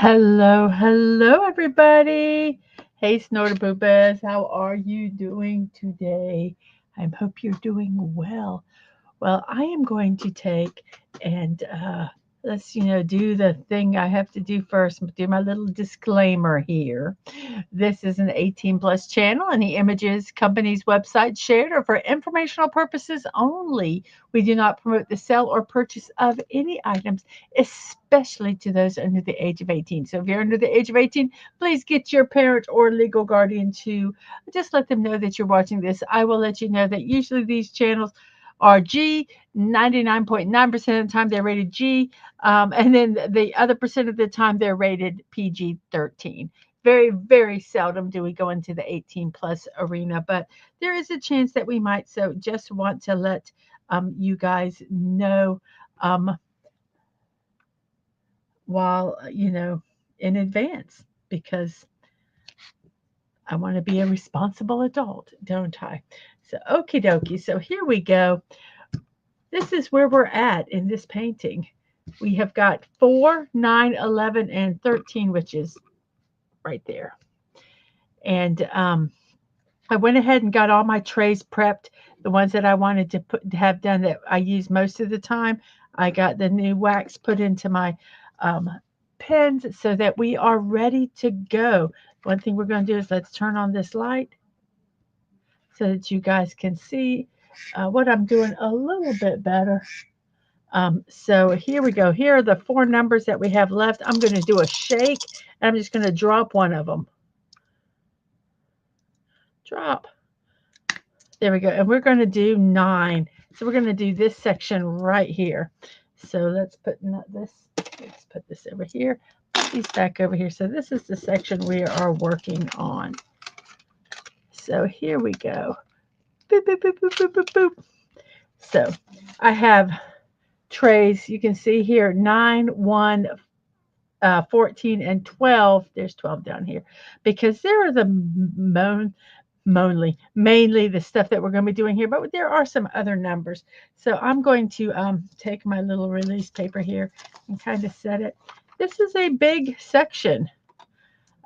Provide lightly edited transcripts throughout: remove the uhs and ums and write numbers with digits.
Hello, everybody. Hey, Snorterpoopers, how are you doing today? I hope you're doing well. Well, I am going to take and let's, do the thing I have to do first. Do my little disclaimer here. This is an 18 plus channel, and the images company's website shared are for informational purposes only. We do not promote the sale or purchase of any items, especially to those under the age of 18. So if you're under the age of 18, please get your parent or legal guardian to just let them know that you're watching this. I will let you know that usually these channels are G. 99.9% of the time they're rated G, and then the other percent of the time they're rated PG 13. Very, very seldom do we go into the 18 plus arena, but there is a chance that we might. So just want to let you guys know um, while, in advance, because I want to be a responsible adult, don't I? So, okie dokie. So here we go. This is where we're at in this painting. We have got 4, 9, 11, and 13 witches right there. And I went ahead and got all my trays prepped, the ones that I wanted to have done that I use most of the time. I got the new wax put into my um, pens so that we are ready to go. One thing we're going to do is let's turn on this light so that you guys can see what I'm doing a little bit better. So here we go. Here are the 4 numbers that we have left. I'm going to do a shake, and I'm just going to drop one of them. Drop. There we go. And we're going to do 9. So we're going to do this section right here. So let's put this. Let's put this over here. Put these back over here. So this is the section we are working on. So here we go. Boop, boop, boop, boop, boop, boop, boop. So I have trays. You can see here 9, 1, 14, and 12. There's 12 down here because there are the mainly the stuff that we're going to be doing here, but there are some other numbers. So I'm going to take my little release paper here and kind of set it. This is a big section.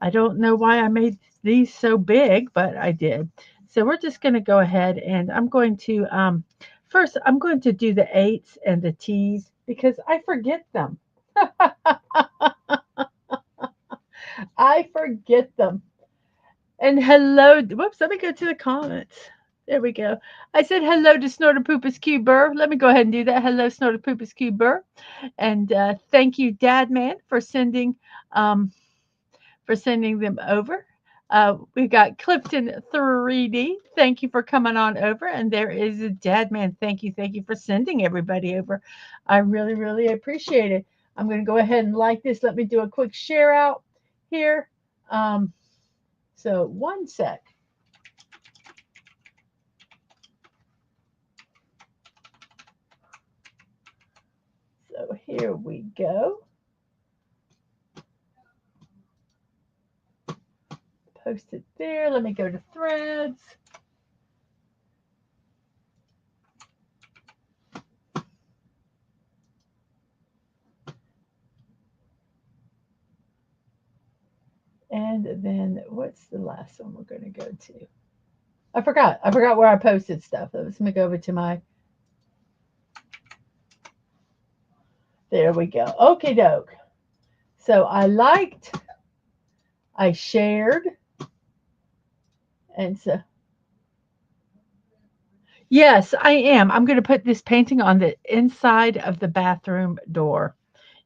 I don't know why I made these so big, but I did. So we're just going to go ahead and I'm going to first I'm going to do the 8s and the T's because I forget them. I forget them. And hello, whoops, let me go to the comments. There we go. I said hello to Snorterpoopus Q Burr. Let me go ahead and do that. Hello, Snorterpoopus Q Burr. And thank you, Dad Man, um, for sending them over. We got Clifton 3D. Thank you for coming on over. And there is a Dad Man. Thank you for sending everybody over. I really, really appreciate it. I'm going to go ahead and like this. Let me do a quick share out here. So one sec. So here we go. Post it there. Let me go to threads. And then what's the last one we're going to go to? I forgot where I posted stuff. Let me go over to my. There we go. Okay, doke. So I liked, I shared, and so yes, I am. I'm going to put this painting on the inside of the bathroom door.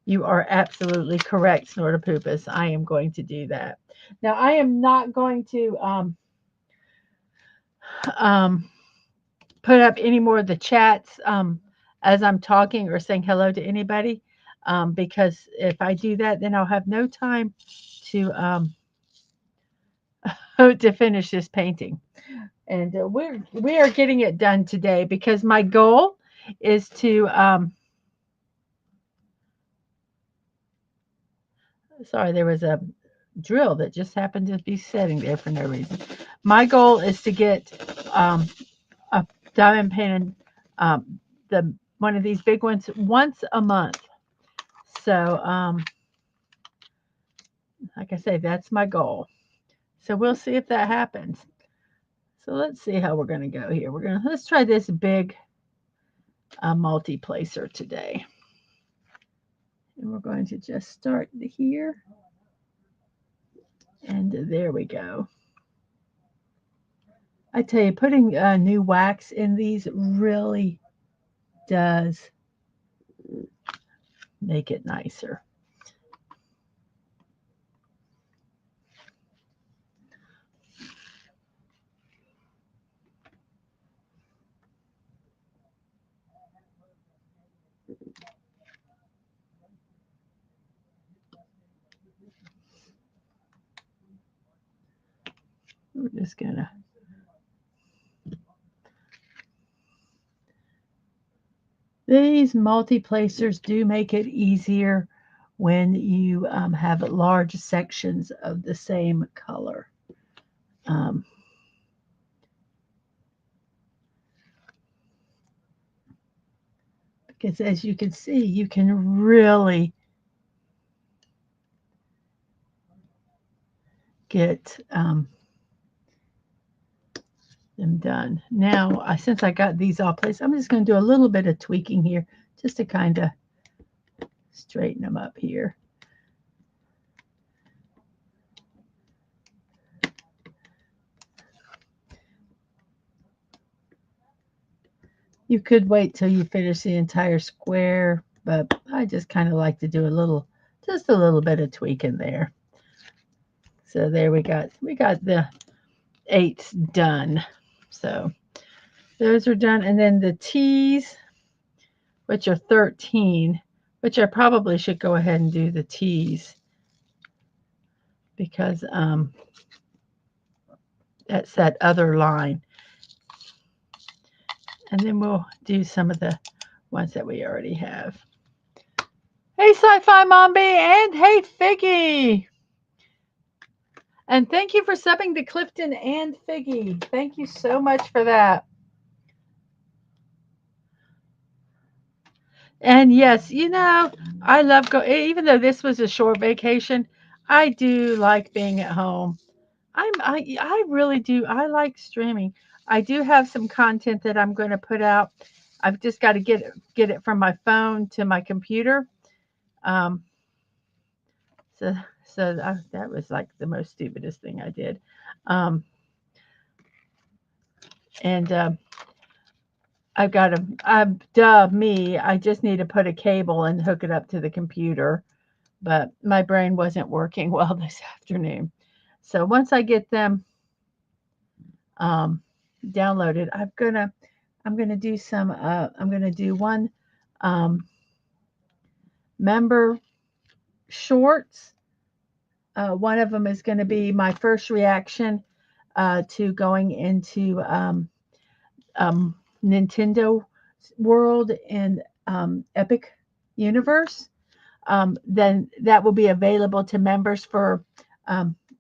You are absolutely correct, Snorterpoopus. I am going to do that. Now I am not going to um, put up any more of the chats as I'm talking or saying hello to anybody because if I do that, then I'll have no time to to finish this painting. And we are getting it done today because my goal is to sorry, there was a drill that just happened to be sitting there for no reason. My goal is to get a diamond painted the one of these big ones once a month. So Like I say, that's my goal. So we'll see if that happens. So let's see how we're going to go here. Let's try this big multi-placer today. And we're going to just start here. And there we go. I tell you, putting new wax in these really does make it nicer. We're just gonna these multi-placers do make it easier when you have large sections of the same color. Because as you can see, you can really get them done. Now, since I got these all placed, I'm just going to do a little bit of tweaking here just to kind of straighten them up here. You could wait till you finish the entire square, but I just kind of like to do just a little bit of tweaking there. So there we got the 8s done. So those are done. And then the T's, which are 13, which I probably should go ahead and do the T's because that's that other line. And then we'll do some of the ones that we already have. Hey, Sci-Fi Mombi, and hey, Figgy. And thank you for subbing to Clifton and Figgy. Thank you so much for that. And yes, I love even though this was a short vacation, I do like being at home. I really do. I like streaming. I do have some content that I'm going to put out. I've just got to get it from my phone to my computer. Um, so that was like the most stupidest thing I did. And I've got duh me. I just need to put a cable and hook it up to the computer, but my brain wasn't working well this afternoon. So once I get them downloaded, I'm gonna do some. I'm gonna do one member shorts. One of them is going to be my first reaction to going into Nintendo World and Epic Universe. Then that will be available to members for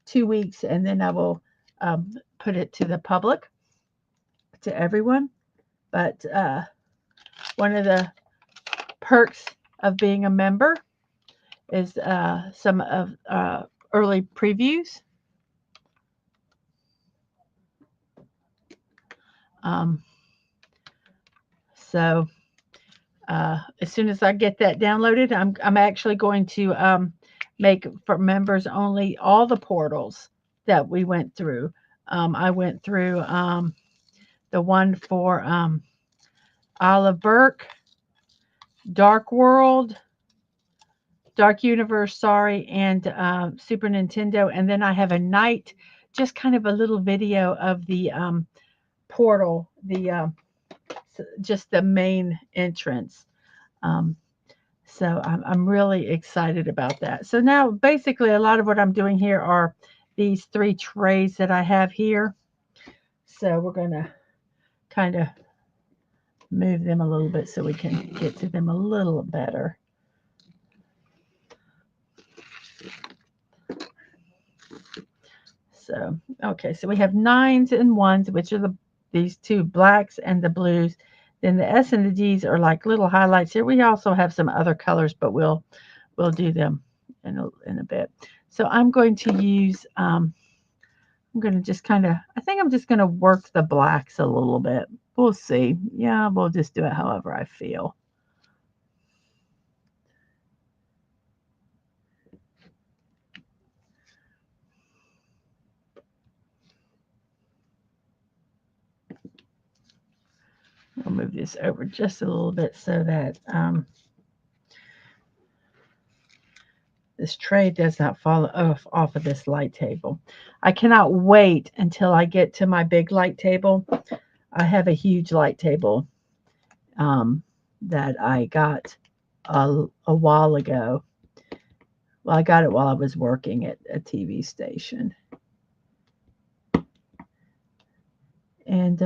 2 weeks, and then I will put it to the public, to everyone. But one of the perks of being a member is some of early previews. So as soon as I get that downloaded, I'm actually going to make for members only all the portals that we went through. I went through the one for Olive Burke, Dark World, Dark Universe, sorry, and Super Nintendo. And then I have a night, just kind of a little video of the portal, just the main entrance. So I'm really excited about that. So now basically a lot of what I'm doing here are these 3 trays that I have here. So we're going to kind of move them a little bit so we can get to them a little better. So, okay, so we have 9s and 1s, which are these 2 blacks and the blues. Then the S and the D's are like little highlights here. We also have some other colors, but we'll do them in a bit. So I'm going to use, I'm going to just kind of, I think I'm just going to work the blacks a little bit. We'll see. Yeah, we'll just do it however I feel. I'll move this over just a little bit so that this tray does not fall off of this light table. I cannot wait until I get to my big light table. I have a huge light table that I got a while ago. Well, I got it while I was working at a TV station. And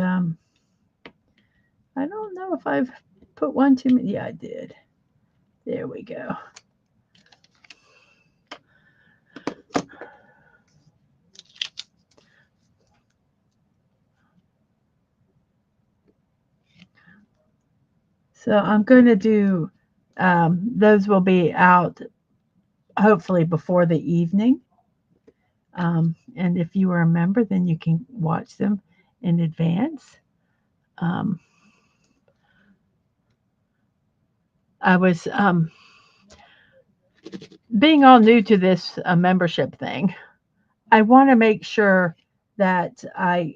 I don't know if I've put one too many. Yeah, I did. There we go. So I'm going to do, those will be out hopefully before the evening. And if you are a member, then you can watch them in advance. Um, I was being all new to this membership thing. I want to make sure that I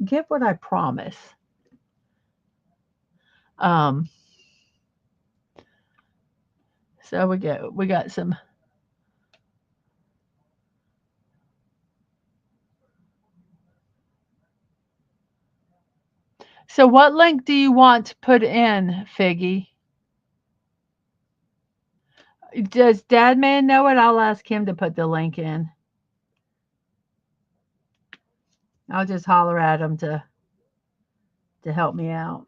give what I promise. Um, so we got some. So what link do you want to put in, Figgy? Does Dad Man know it? I'll ask him to put the link in. I'll just holler at him to help me out.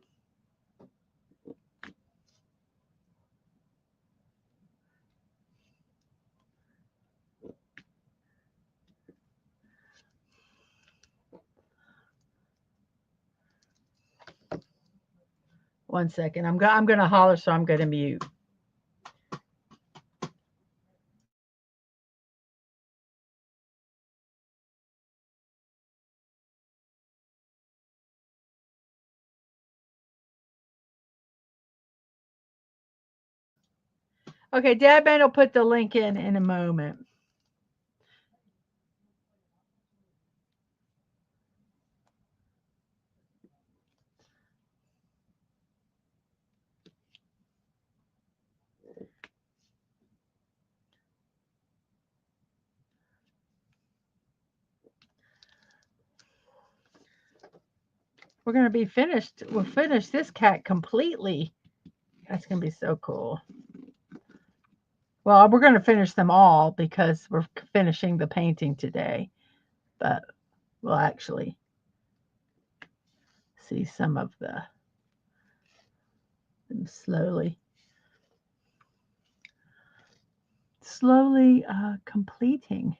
One second. I'm gonna holler, so I'm gonna mute. Okay, Dad Man will put the link in a moment. We're gonna be finished. We'll finish this cat completely. That's gonna be so cool. Well, we're gonna finish them all because we're finishing the painting today. But we'll actually see some of them slowly completing.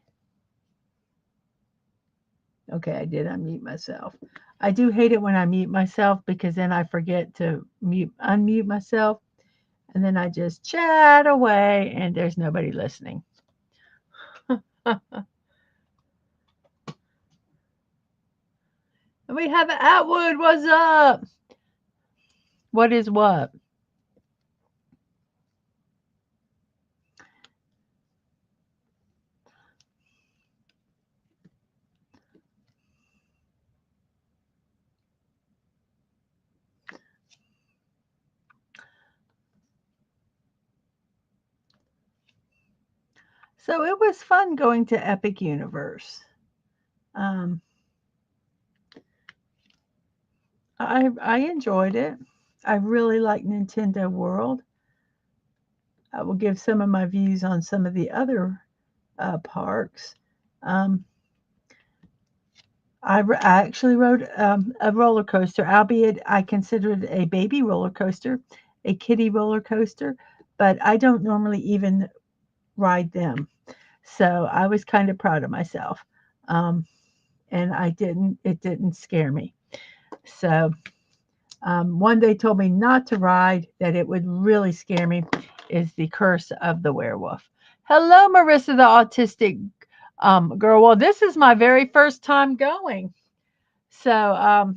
Okay, I did unmute myself. I do hate it when I mute myself because then I forget to unmute myself, and then I just chat away and there's nobody listening. We have Atwood. What's up? What is what? So it was fun going to Epic Universe. I enjoyed it. I really like Nintendo World. I will give some of my views on some of the other parks. Um, I actually rode a roller coaster, albeit I consider it a baby roller coaster, a kiddie roller coaster, but I don't normally even ride them. So I was kind of proud of myself. Um, and it didn't scare me. So one they told me not to ride, that it would really scare me, is the Curse of the Werewolf. Hello, Marissa, the autistic girl. Well, this is my very first time going. So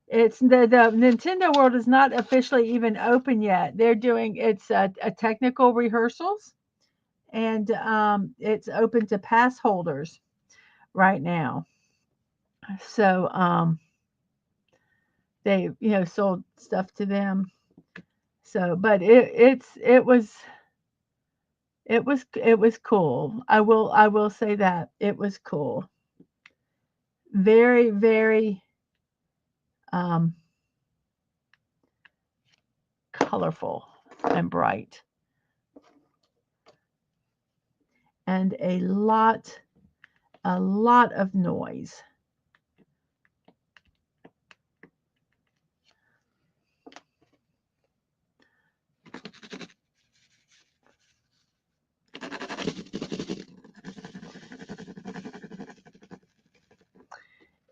it's the Nintendo World is not officially even open yet. They're doing it's a technical rehearsals, and it's open to pass holders right now. So they sold stuff to them. So, but it was cool. I will say that it was cool. Very, very um, colorful and bright, and a lot of noise.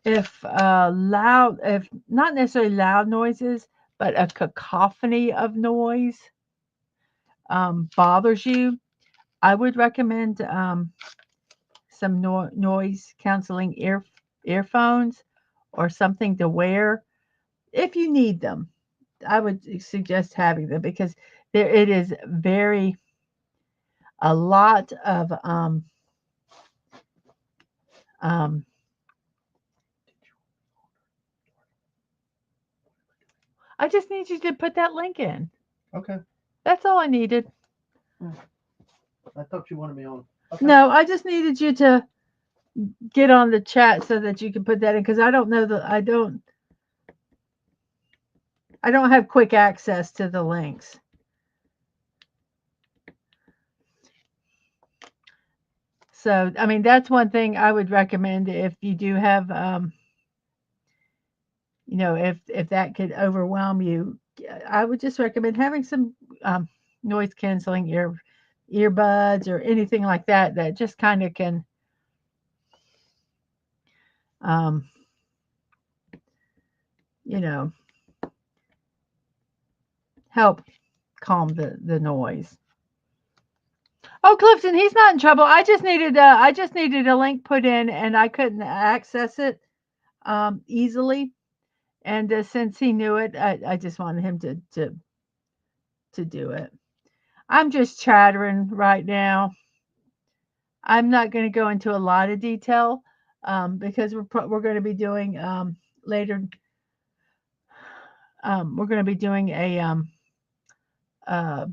If not necessarily loud noises, but a cacophony of noise bothers you, I would recommend some noise canceling earphones or something to wear if you need them. I would suggest having them because it is very a lot of um, I just need you to put that link in. Okay. That's all I needed. Hmm. I thought you wanted me on. Okay. No, I just needed you to get on the chat so that you can put that in because I don't know I don't have quick access to the links. So I mean that's one thing I would recommend if you do have if that could overwhelm you, I would just recommend having some noise canceling earbuds or anything like that that just kind of can um, you know help calm the noise. Oh, Clifton, he's not in trouble. I just needed a link put in, and I couldn't access it easily. And since he knew it, I just wanted him to do it. I'm just chattering right now. I'm not going to go into a lot of detail because we're going to be doing later. We're going to be doing a uh,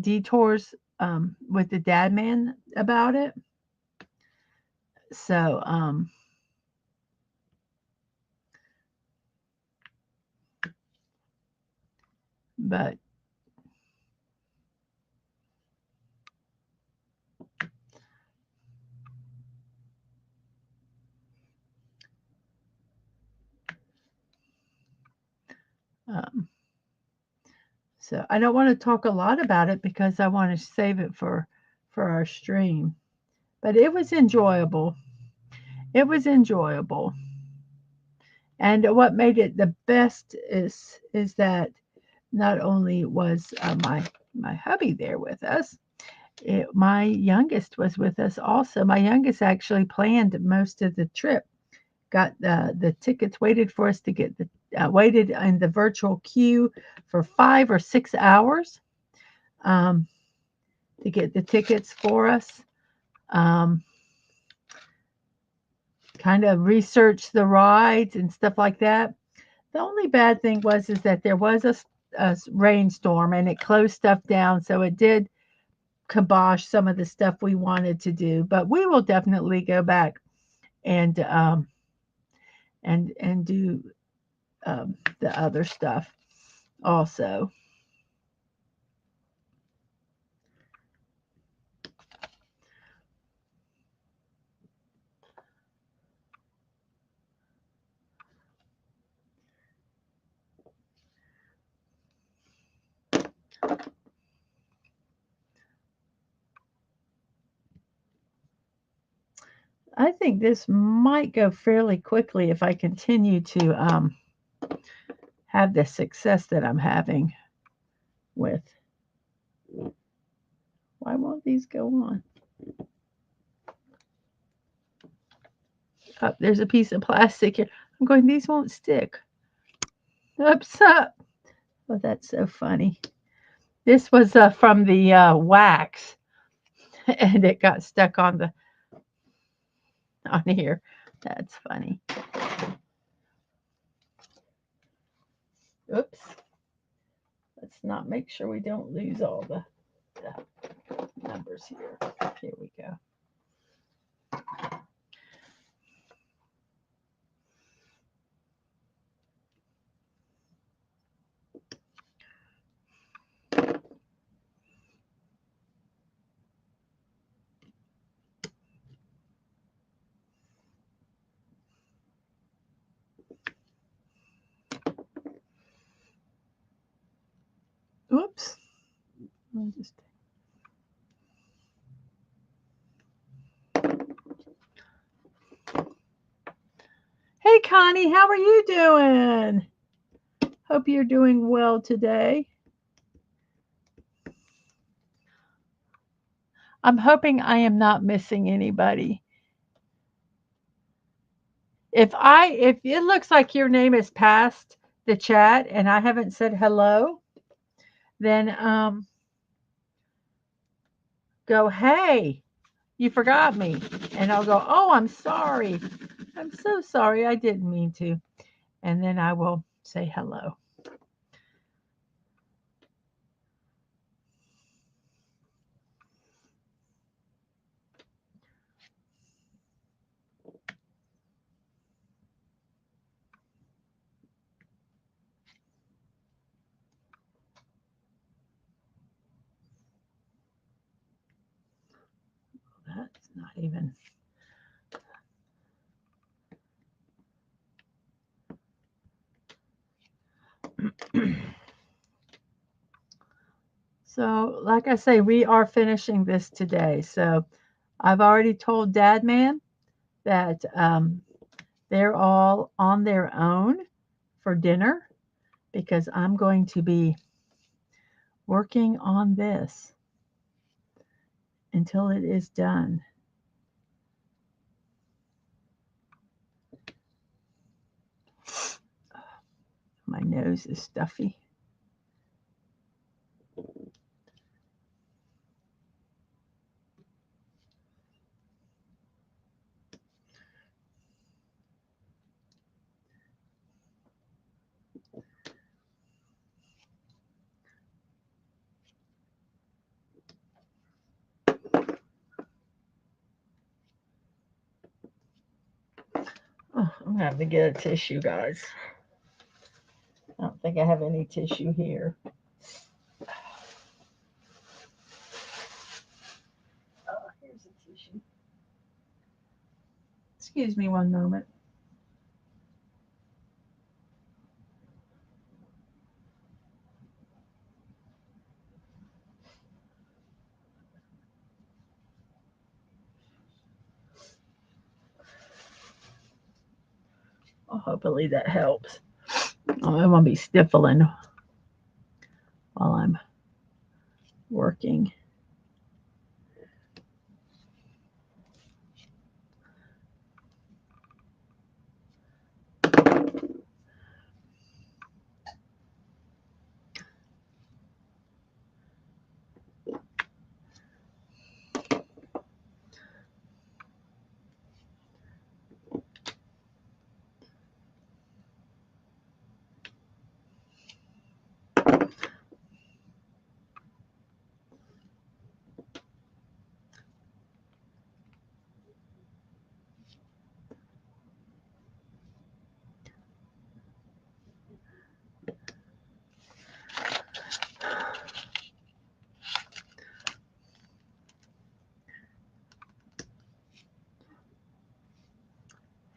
detours with the dad man about it. So, but um, so I don't want to talk a lot about it because I want to save it for our stream. But it was enjoyable. It was enjoyable. And what made it the best is that not only was my hubby there with us, my youngest was with us also. My youngest actually planned most of the trip. Got the tickets, waited for us to get the waited in the virtual queue for 5 or 6 hours um, to get the tickets for us. Um, kind of researched the rides and stuff like that. The only bad thing was is that there was a rainstorm and it closed stuff down, so it did kibosh some of the stuff we wanted to do. But we will definitely go back and and do the other stuff also. I think this might go fairly quickly if I continue to have the success that I'm having with. Why won't these go on? Oh, there's a piece of plastic here. I'm going, these won't stick. Oops, up. Oh, that's so funny. This was from the wax, and it got stuck on here. That's funny. Oops. Let's not make sure we don't lose all the numbers here. Here we go. Oops. Hey, Connie, how are you doing? Hope you're doing well today. I'm hoping I am not missing anybody. If it looks like your name is past the chat and I haven't said hello, then go, hey, you forgot me. And I'll go, oh, I'm sorry. I'm so sorry. I didn't mean to. And then I will say hello. That's not even. So, like I say, we are finishing this today. So, I've already told Dad Man that they're all on their own for dinner because I'm going to be working on this until it is done. My nose is stuffy. Oh, I'm going to have to get a tissue, guys. I don't think I have any tissue here. Oh, here's a tissue. Excuse me one moment. Oh, hopefully that helps. Oh, I won't be sniffling while I'm working.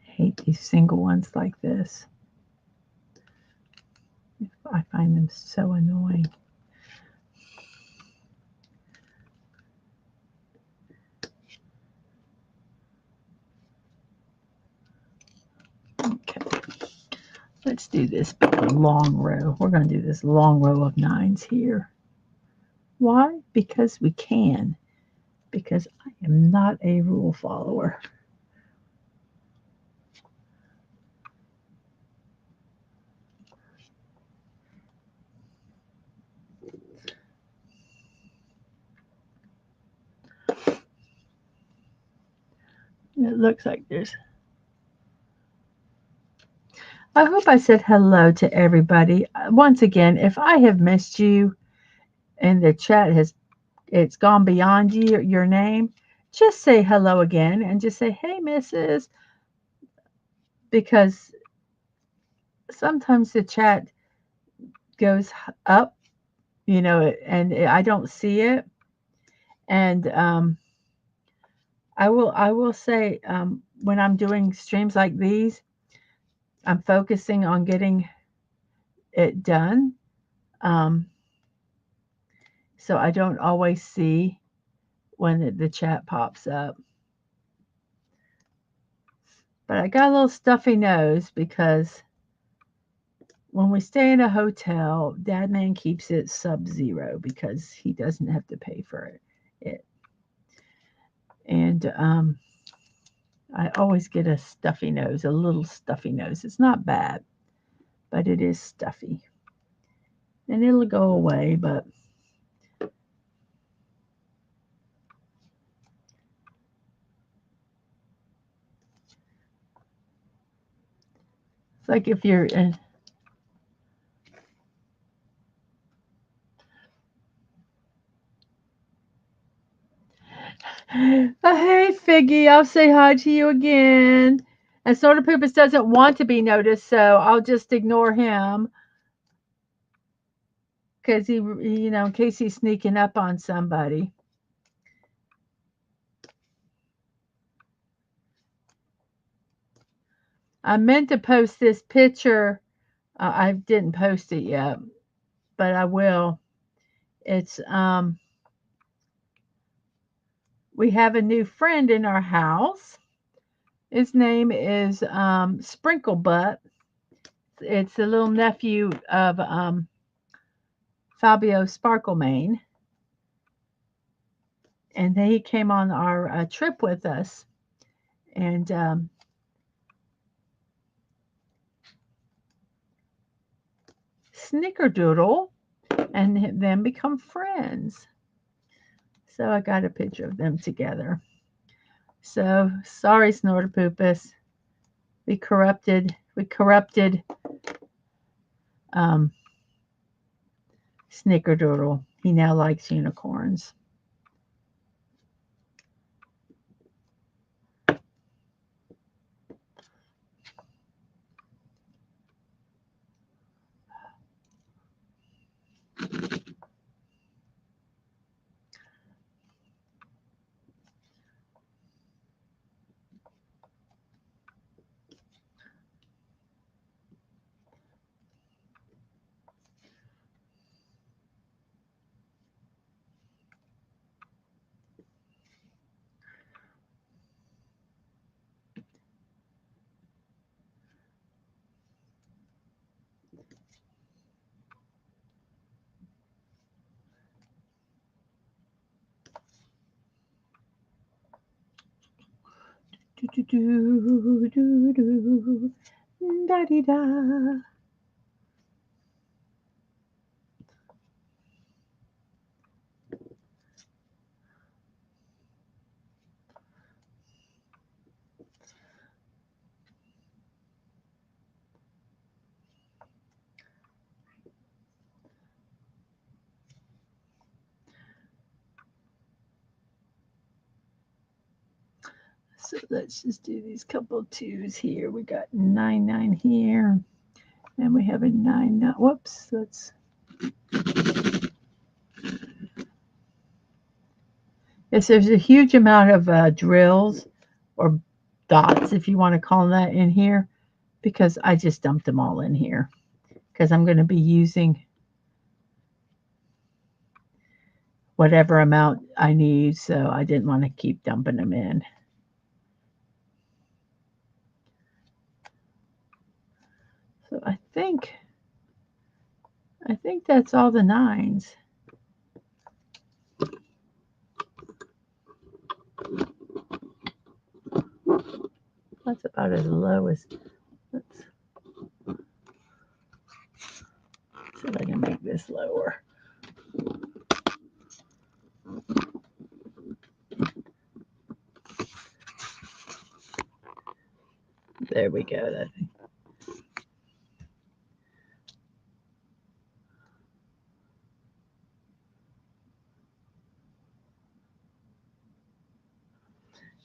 Hate these single ones like this. I find them so annoying. Okay, let's do this long row. We're going to do this long row of 9s here. Why? Because we can. because I am not a rule follower. It looks like there's. I hope I said hello to everybody. Once again, if I have missed you and the chat has it's gone beyond your name, just say hello again and just say, "Hey, Mrs." Because sometimes the chat goes up, and I don't see it. And I will say when I'm doing streams like these, I'm focusing on getting it done. Um, so I don't always see when the chat pops up. But I got a little stuffy nose because when we stay in a hotel, Dad Man keeps it sub-zero because he doesn't have to pay for it. And I always get a stuffy nose, a little stuffy nose. It's not bad, but it is stuffy. And it'll go away, but it's like if you're in. Hey, Figgy, I'll say hi to you again. And Sort of Poopus doesn't want to be noticed, so I'll just ignore him because in case he's sneaking up on somebody. I meant to post this picture. I didn't post it yet, but I will. It's we have a new friend in our house. His name is Sprinkle Butt. It's the little nephew of Fabio Sparklemane, and he came on our trip with us, and snickerdoodle, and then become friends. So I got a picture of them together. So sorry, Snorterpoopus. We corrupted um, Snickerdoodle. He now likes unicorns. Do do do do do da di da. So let's just do these couple twos here. We got 9 9 here, and we have a 9 9. Whoops, let's. Yes, there's a huge amount of drills or dots, if you want to call them that, in here because I just dumped them all in here because I'm going to be using whatever amount I need, so I didn't want to keep dumping them in. So I think that's all the nines. That's about as low as. Let's see if I can make this lower. There we go.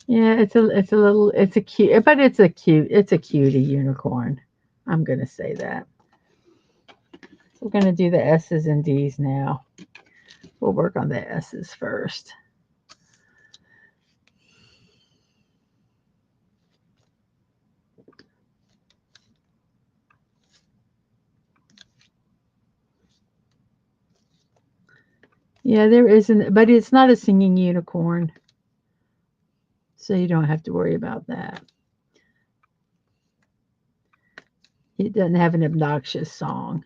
Yeah, it's a cute, but it's a cutie unicorn. I'm gonna say that. So we're gonna do the S's and D's now. We'll work on the S's first. Yeah, there isn't, but it's not a singing unicorn, so you don't have to worry about that. It doesn't have an obnoxious song.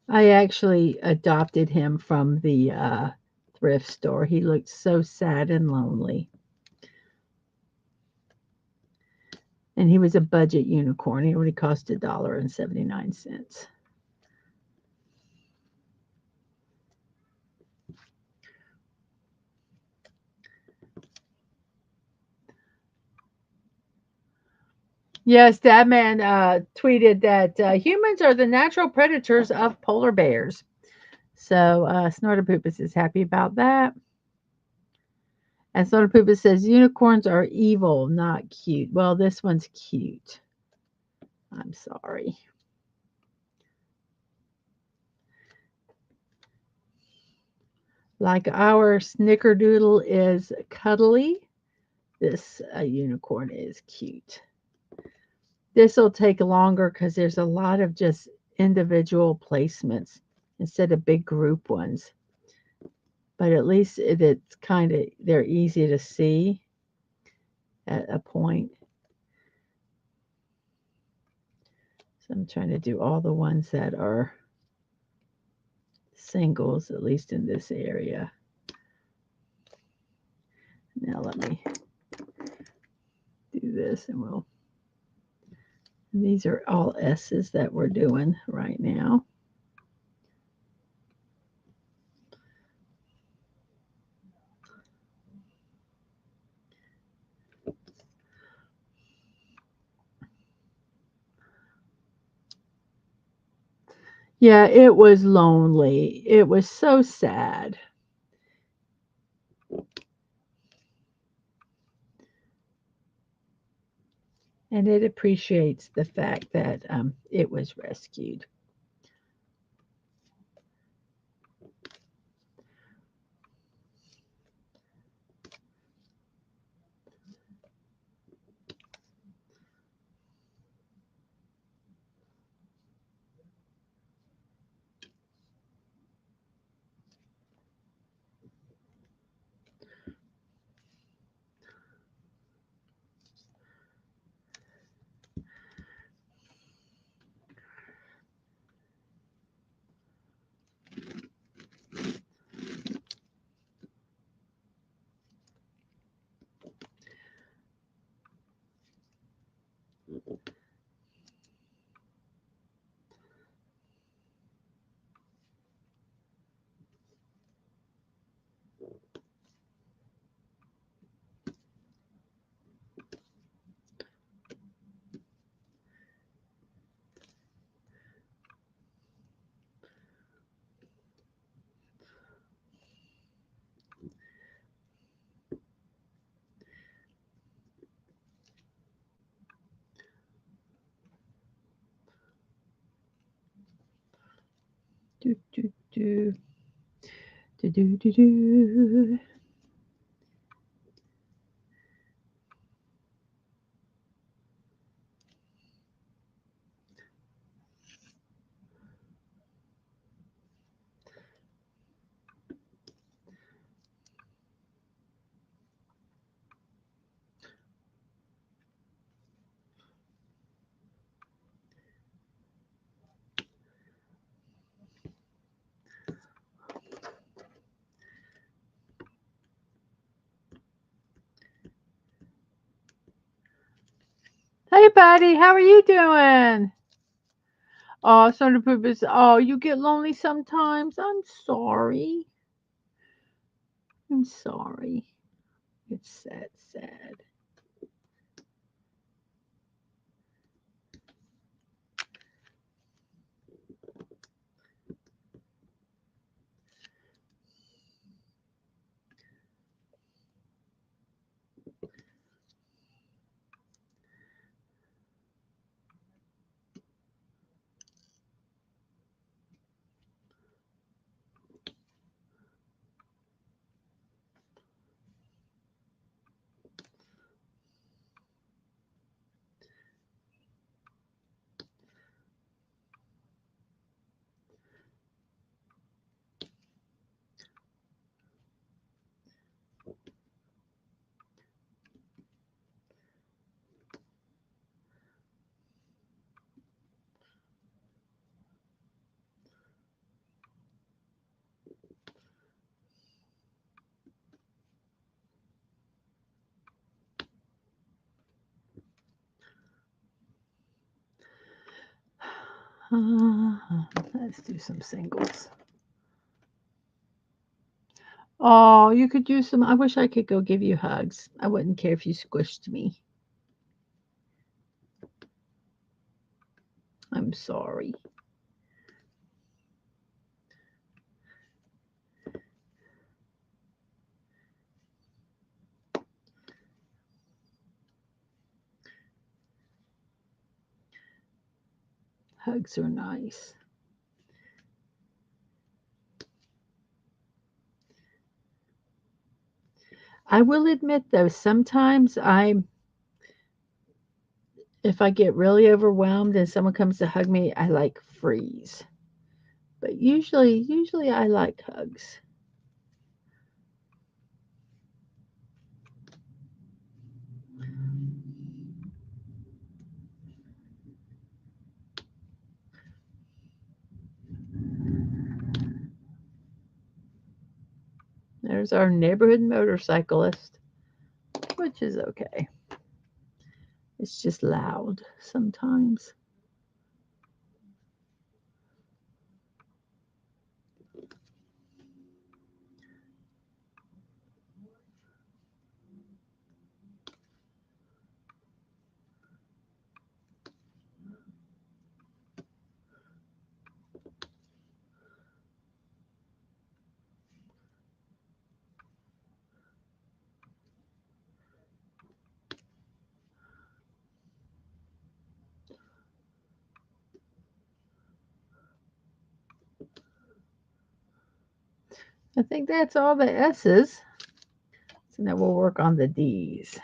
I actually adopted him from the thrift store. He looked so sad and lonely. And he was a budget unicorn. He only cost $1.79. Yes, that man tweeted that humans are the natural predators of polar bears. So Snortopoopas is happy about that. And Snortopoopas says unicorns are evil, not cute. Well, this one's cute. I'm sorry. Like our snickerdoodle is cuddly, this unicorn is cute. This will take longer because there's a lot of just individual placements instead of big group ones. But at least it's kind of, they're easy to see at a point. So I'm trying to do all the ones that are singles, at least in this area. Now let me do this and these are all S's that we're doing right now. Yeah, it was lonely. It was so sad. And it appreciates the fact that it was rescued. Do, do, do. Do, do, do, do. buddy. How are you doing? Oh, Soda Poop is. Oh, you get lonely sometimes. I'm sorry. I'm sorry. It's sad, sad. Let's do some singles. Oh, you could use some. I wish I could go give you hugs. I wouldn't care if you squished me. I'm sorry. Hugs are nice. I will admit though, sometimes if I get really overwhelmed and someone comes to hug me, I like freeze. But usually I like hugs. There's our neighborhood motorcyclist, which is okay. It's just loud sometimes. I think that's all the S's. So now we'll work on the D's.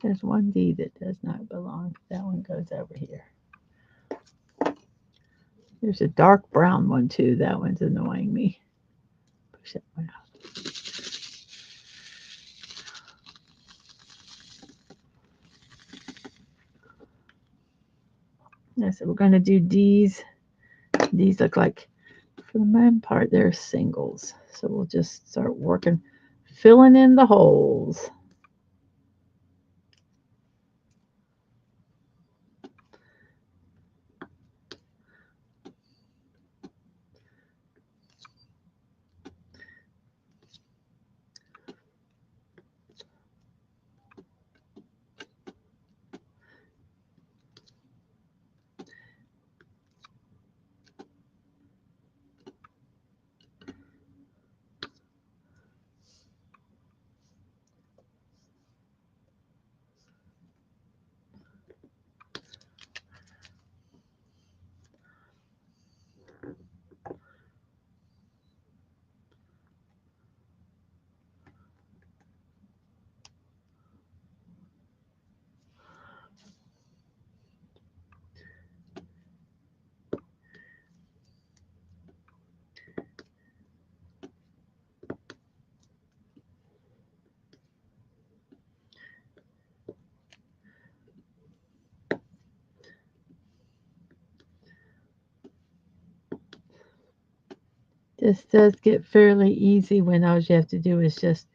There's one D that does not belong. That one goes over here. There's a dark brown one too. That one's annoying me. Push that one out. Yeah, so we're going to do D's. These look like, for the main part, they're singles. So we'll just start working, filling in the holes. This does get fairly easy when all you have to do is just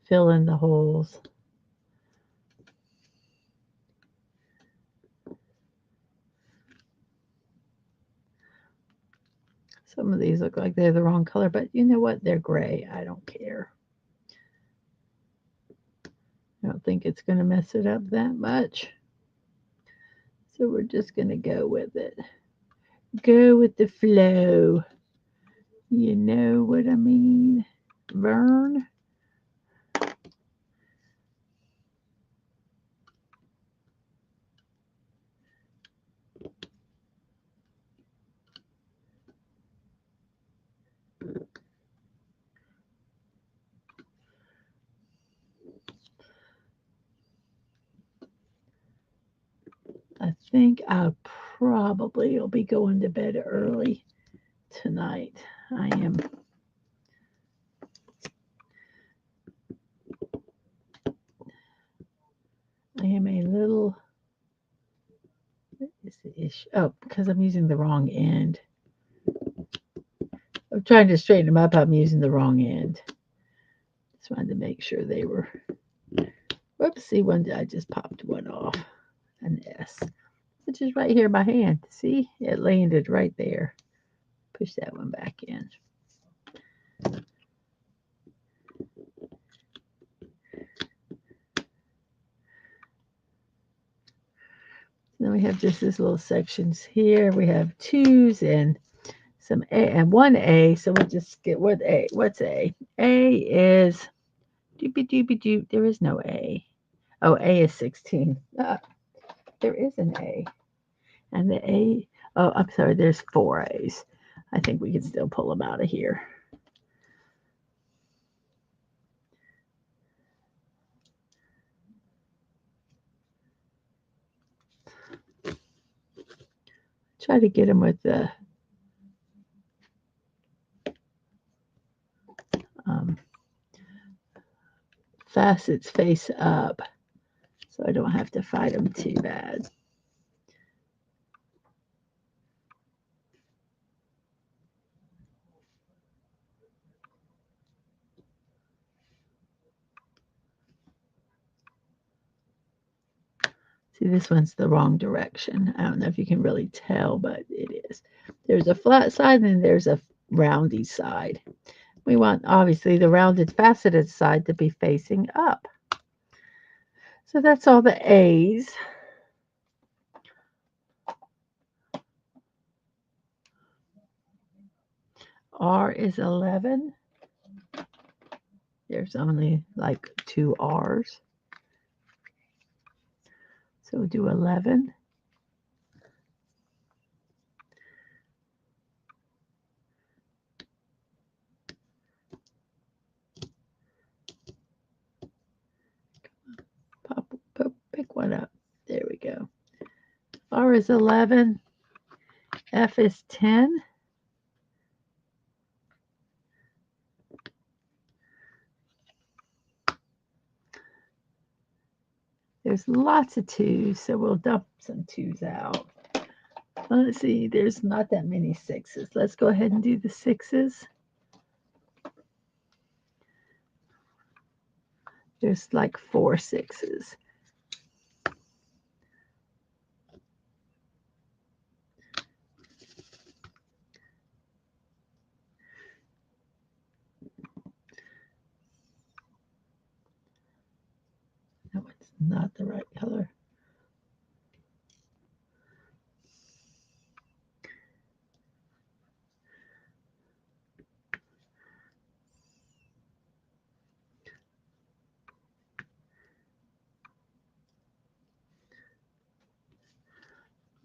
fill in the holes. Some of these look like they're the wrong color, but you know what? They're gray. I don't care. I don't think it's going to mess it up that much. So we're just going to go with it. Go with the flow. You know what I mean? Vern? I think I probably will be going to bed early tonight. I am a little, what is the issue? Oh, because I'm using the wrong end. I'm trying to straighten them up. I'm using the wrong end. Just wanted to make sure they were, whoopsie, I just popped one off, an S, which is right here by hand. See, it landed right there. Push that one back in. Then we have just this little sections here. We have 2s and some A and 1A. So we'll just get what A. What's A? A is doopy doopy doop. There is no A. Oh, A is 16. There is an A. And the A, oh, I'm sorry, there's 4 A's. I think we can still pull them out of here. Try to get them with the facets face up so I don't have to fight them too bad. See, this one's the wrong direction. I don't know if you can really tell, but it is. There's a flat side and there's a roundy side. We want, obviously, the rounded faceted side to be facing up. So that's all the A's. R is 11. There's only like 2 R's. So we'll do 11. Pick one up. There we go. R is 11. F is 10. There's lots of 2s, so we'll dump some 2s out. Let's see, there's not that many 6s. Let's go ahead and do the 6s. There's like 4 6s. No, it's not the right color.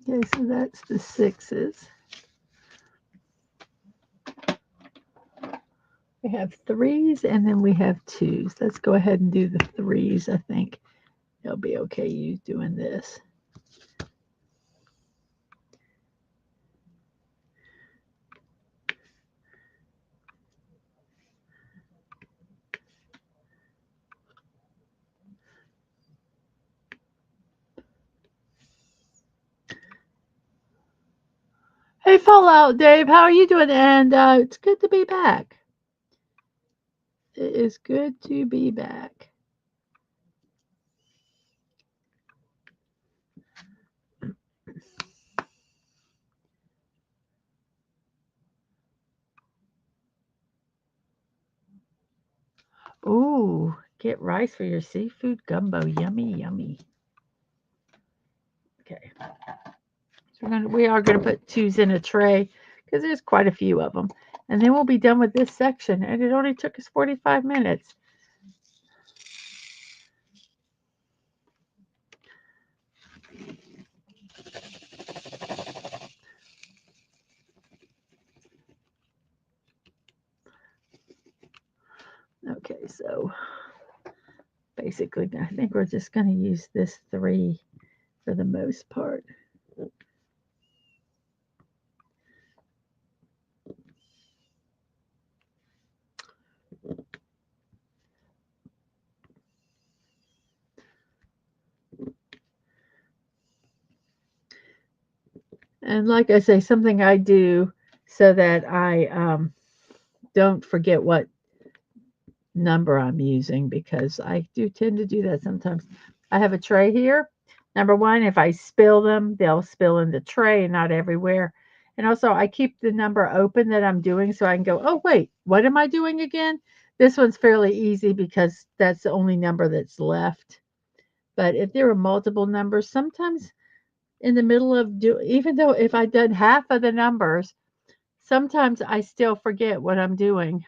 Okay, so that's the 6s. We have 3s and then we have 2s. Let's go ahead and do the 3s. I think it'll be okay you doing this. Hey, Fallout Dave, how are you doing? And it's good to be back. It is good to be back. Ooh, get rice for your seafood gumbo. Yummy, yummy. Okay. So we are going to put 2s in a tray because there's quite a few of them. And then we'll be done with this section. And it only took us 45 minutes. Okay, so basically, I think we're just going to use this 3 for the most part. And like I say, something I do so that I don't forget what number I'm using, because I do tend to do that sometimes. I have a tray here. Number one, if I spill them, they'll spill in the tray and not everywhere. And also, I keep the number open that I'm doing so I can go, oh, wait, what am I doing again? This one's fairly easy because that's the only number that's left. But if there are multiple numbers, sometimes in the middle of even though if I've done half of the numbers, sometimes I still forget what I'm doing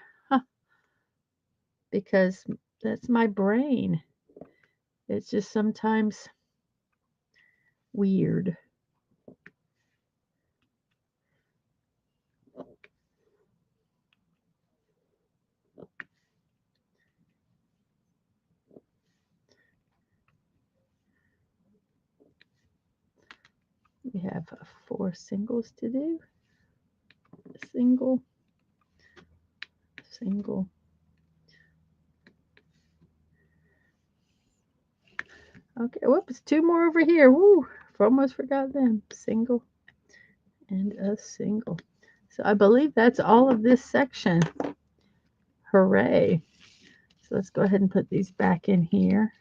because that's my brain. It's just sometimes weird. We have 4 singles to do. Single, single. Okay, whoops, 2 more over here. Woo, almost forgot them. Single and a single. So I believe that's all of this section. Hooray. So let's go ahead and put these back in here.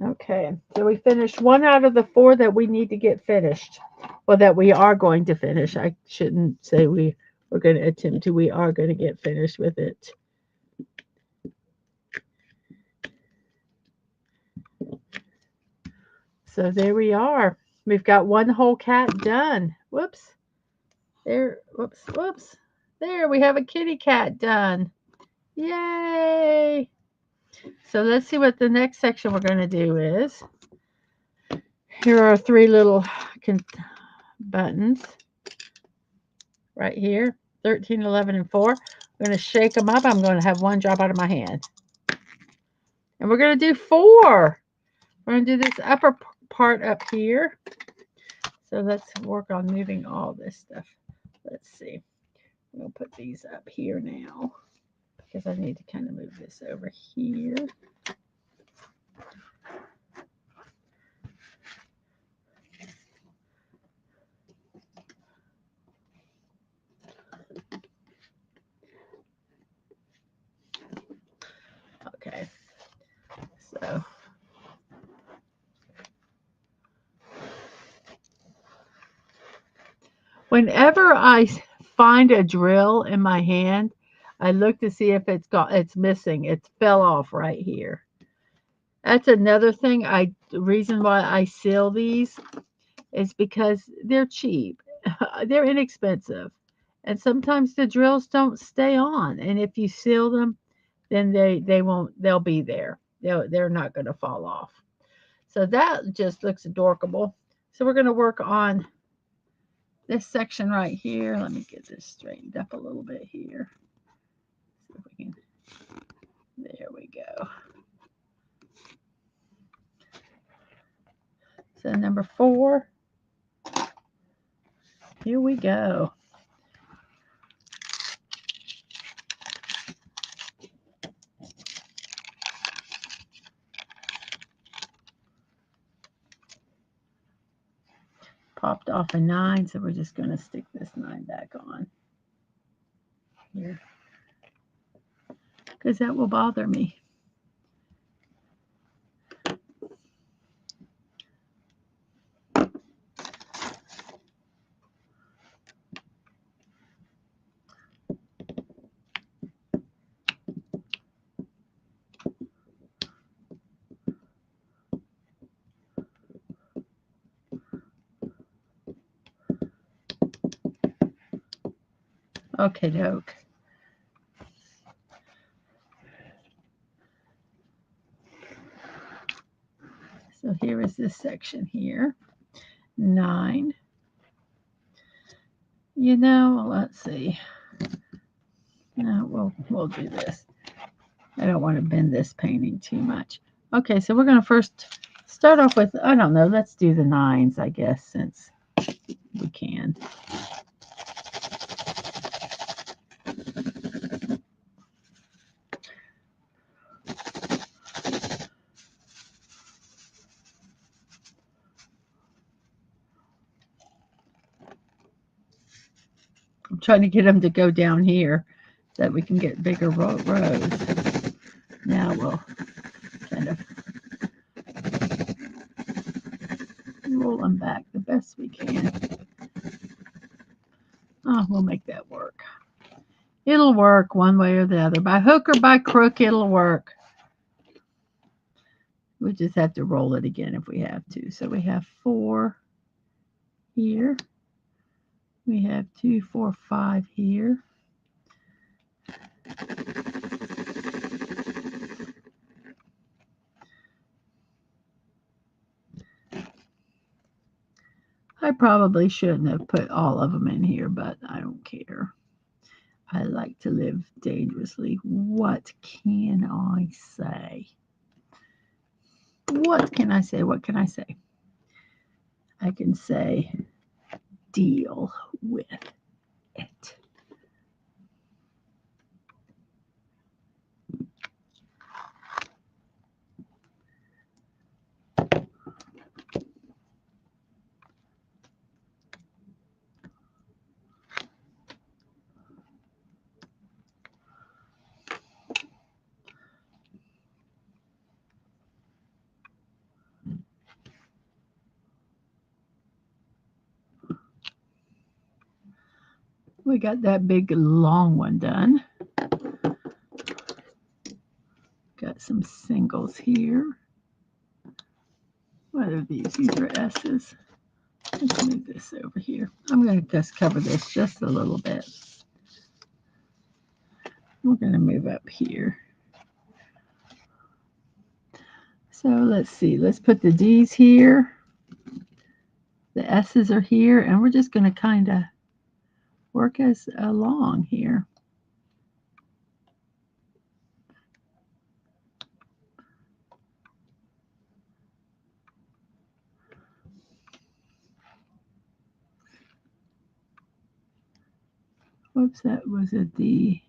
Okay, so we finished 1 out of the 4 that we need to get finished. Well, that we are going to finish. I shouldn't say we're going to attempt to. We are going to get finished with it. So there we are. We've got 1 whole cat done. Whoops. There, whoops, whoops. There, we have a kitty cat done. Yay! So let's see what the next section we're going to do is. Here are 3 little buttons right here, 13, 11, and 4. I'm going to shake them up. I'm going to have 1 drop out of my hand. And we're going to do 4. We're going to do this upper part up here. So let's work on moving all this stuff. Let's see. I'm going to put these up here now because I need to kind of move this over here. Okay. So whenever I find a drill in my hand, I look to see if it's missing. It fell off right here. That's another thing. The reason why I seal these is because they're cheap. They're inexpensive. And sometimes the drills don't stay on. And if you seal them, then they won't, they'll be there. They're not going to fall off. So that just looks adorable. So we're going to work on this section right here. Let me get this straightened up a little bit here. See if we can. There we go. So number 4. Here we go. Popped off a 9, so we're just going to stick this 9 back on here because that will bother me. Okay, doke. So here is this section here. 9. You know, let's see. No, we'll do this. I don't want to bend this painting too much. Okay, so we're going to first start off with, I don't know, let's do the 9s, I guess, since we can. I'm trying to get them to go down here so that we can get bigger rows. Now we'll kind of roll them back the best we can. Oh, we'll make that work. It'll work one way or the other. By hook or by crook, it'll work. We just have to roll it again if we have to. So we have 4 here. We have 2, 4, 5 here. I probably shouldn't have put all of them in here, but I don't care. I like to live dangerously. What can I say? What can I say? What can I say? I can say, deal with it. We got that big long one done. Got some singles here. What are these? These are S's. Let's move this over here. I'm going to just cover this just a little bit. We're going to move up here. So let's see. Let's put the D's here. The S's are here. And we're just going to kind of work us along here. Whoops, that was a D.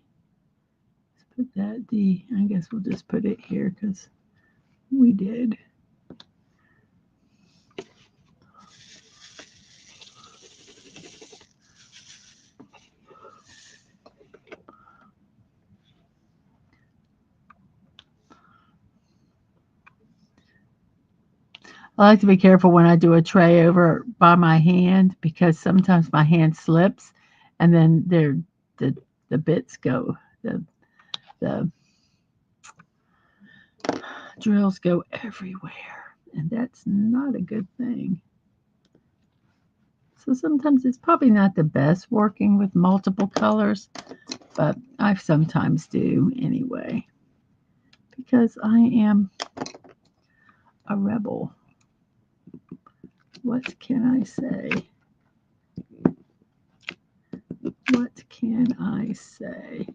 Let's put that D. I guess we'll just put it here because we did. I like to be careful when I do a tray over by my hand because sometimes my hand slips and then the bits go, the drills go everywhere, and that's not a good thing. So sometimes it's probably not the best working with multiple colors, but I sometimes do anyway because I am a rebel. What can I say? What can I say?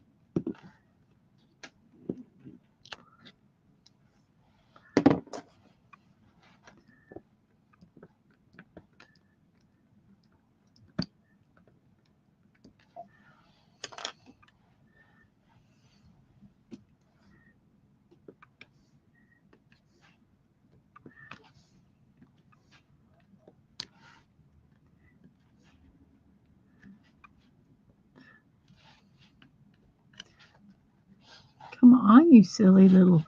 Come on, you silly little.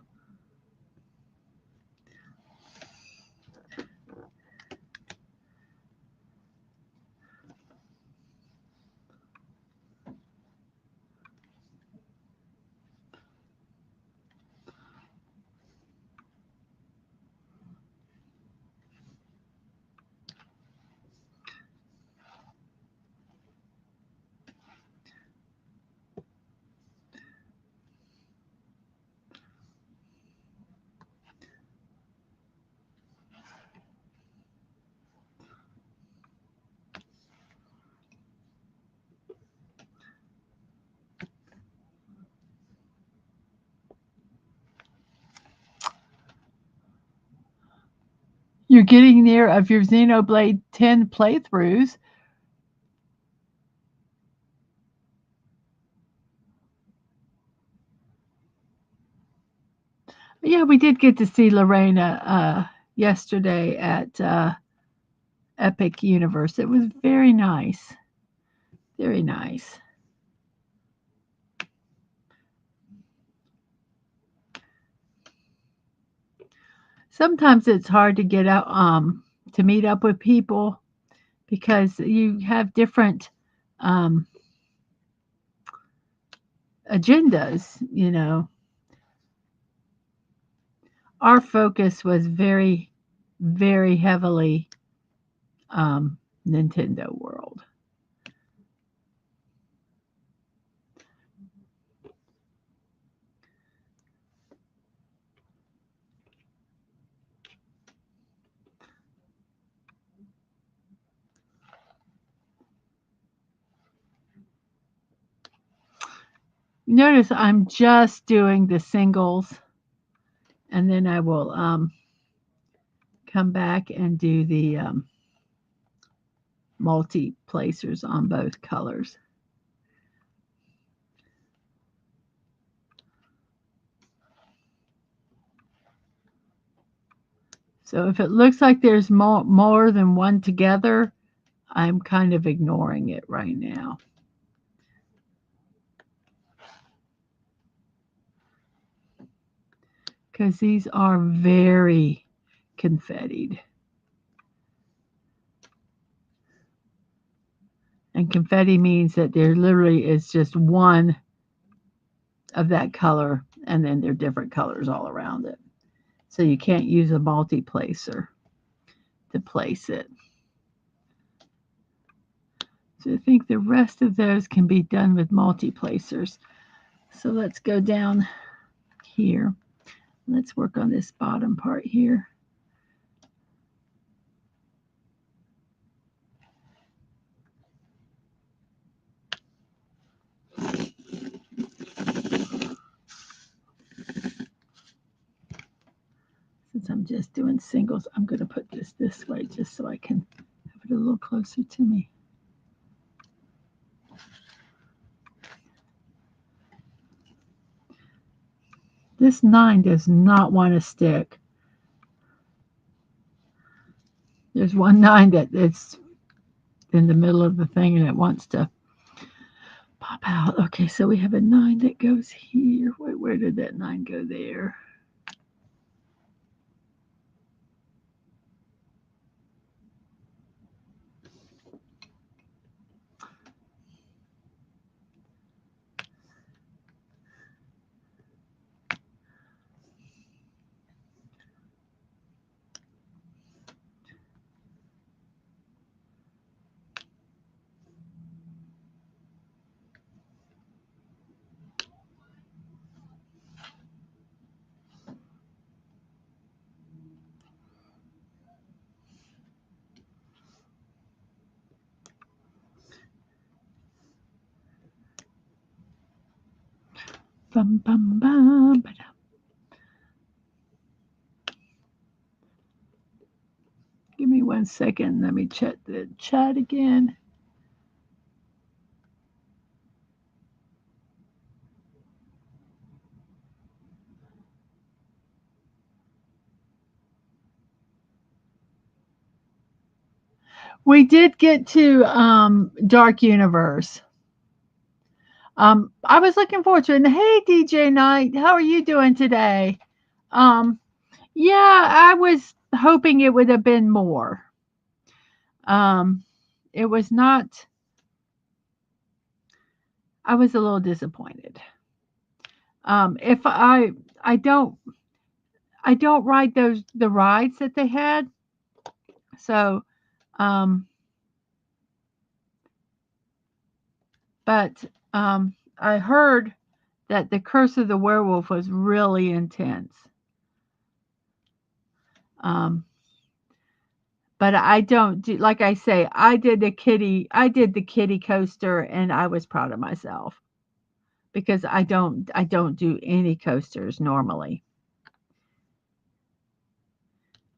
You're getting near of your Xenoblade 10 playthroughs. Yeah, we did get to see Lorena yesterday at Epic Universe. It was very nice. Very nice. Sometimes it's hard to get out to meet up with people because you have different um, agendas. Our focus was very, very heavily Nintendo World. Notice I'm just doing the singles, and then I will come back and do the multi-placers on both colors. So if it looks like there's more than one together, I'm kind of ignoring it right now. Because these are very confettied. And confetti means that there literally is just one of that color, and then there are different colors all around it. So you can't use a multi-placer to place it. So I think the rest of those can be done with multi-placers. So let's go down here. Let's work on this bottom part here. Since I'm just doing singles, I'm going to put this way just so I can have it a little closer to me. This 9 does not want to stick. There's one 9 that it's in the middle of the thing and it wants to pop out. Okay, so we have a 9 that goes here. Wait, where did that 9 go there? Bum, bum, bum, ba-dum. Give me 1 second. Let me check the chat again. We did get to Dark Universe. I was looking forward to it. And hey, DJ Knight, how are you doing today? Um, yeah, I was hoping it would have been more. Um, it was not. I was a little disappointed. If I don't ride the rides that they had. So, um, but I heard that the Curse of the Werewolf was really intense. Um, but I don't do, like I say, I did the kitty coaster, and I was proud of myself because I don't do any coasters normally.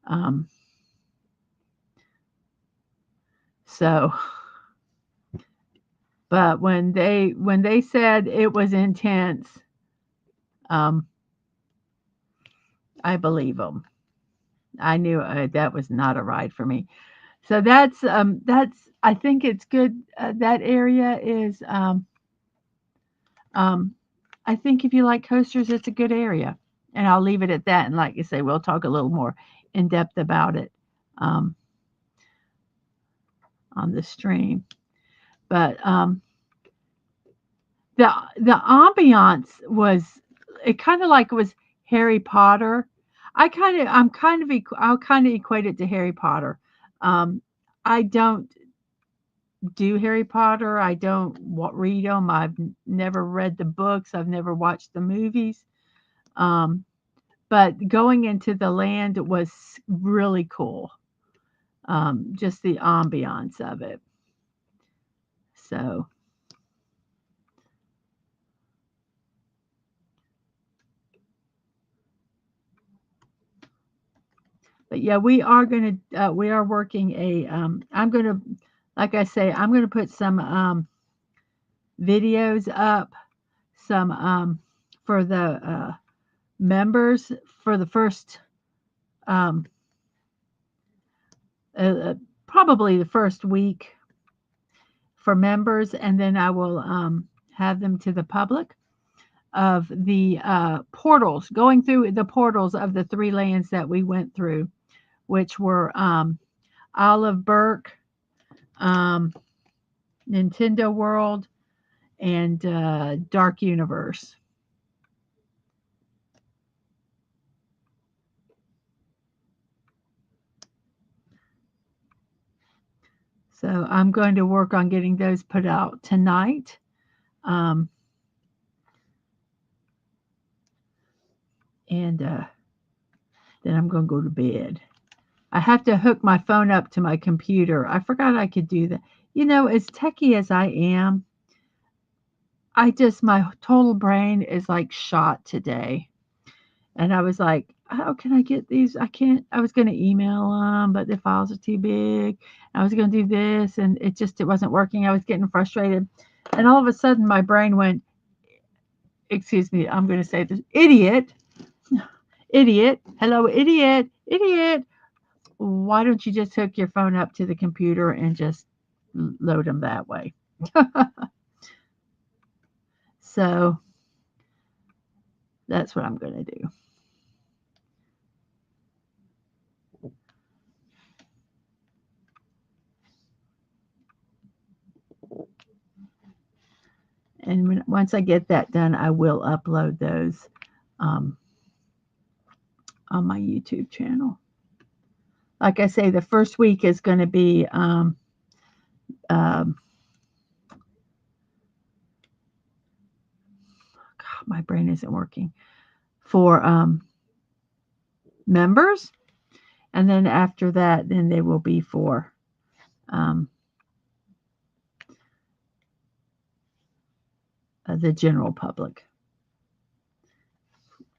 Um, So, but when they said it was intense, um, I believe them. I knew that was not a ride for me. So that's I think it's good. That area is um, I think if you like coasters, it's a good area. And I'll leave it at that. And like you say, we'll talk a little more in depth about it um, on the stream. But the the ambiance was it kind of like it was Harry Potter. I'll kind of equate it to Harry Potter. Um, I don't do Harry Potter. I don't read them. I've never read the books. I've never watched the movies. Um, but going into the land was really cool. Just the ambiance of it. So, but yeah, we are working a. I'm gonna, like I say, I'm gonna put some videos up, some for the members for the first um, probably the first week for members, and then I will have them to the public of the portals, going through the portals of the three lands that we went through, which were Olive Burke, um, Nintendo World, and Dark Universe. So I'm going to work on getting those put out tonight. Um, and then I'm going to go to bed. I have to hook my phone up to my computer. I forgot I could do that. As techie as I am, my total brain is like shot today. And I was like, how can I get these? I can't. I was going to email them, but the files are too big. I was going to do this, and it wasn't working. I was getting frustrated. And all of a sudden, my brain went, excuse me, I'm going to say this, idiot, idiot, hello, idiot, idiot. Why don't you just hook your phone up to the computer and just load them that way? So that's what I'm going to do. And once I get that done, I will upload those um, on my YouTube channel. Like I say, the first week is going to be um, God, my brain isn't working for members, and then after that, then they will be for um, the general public.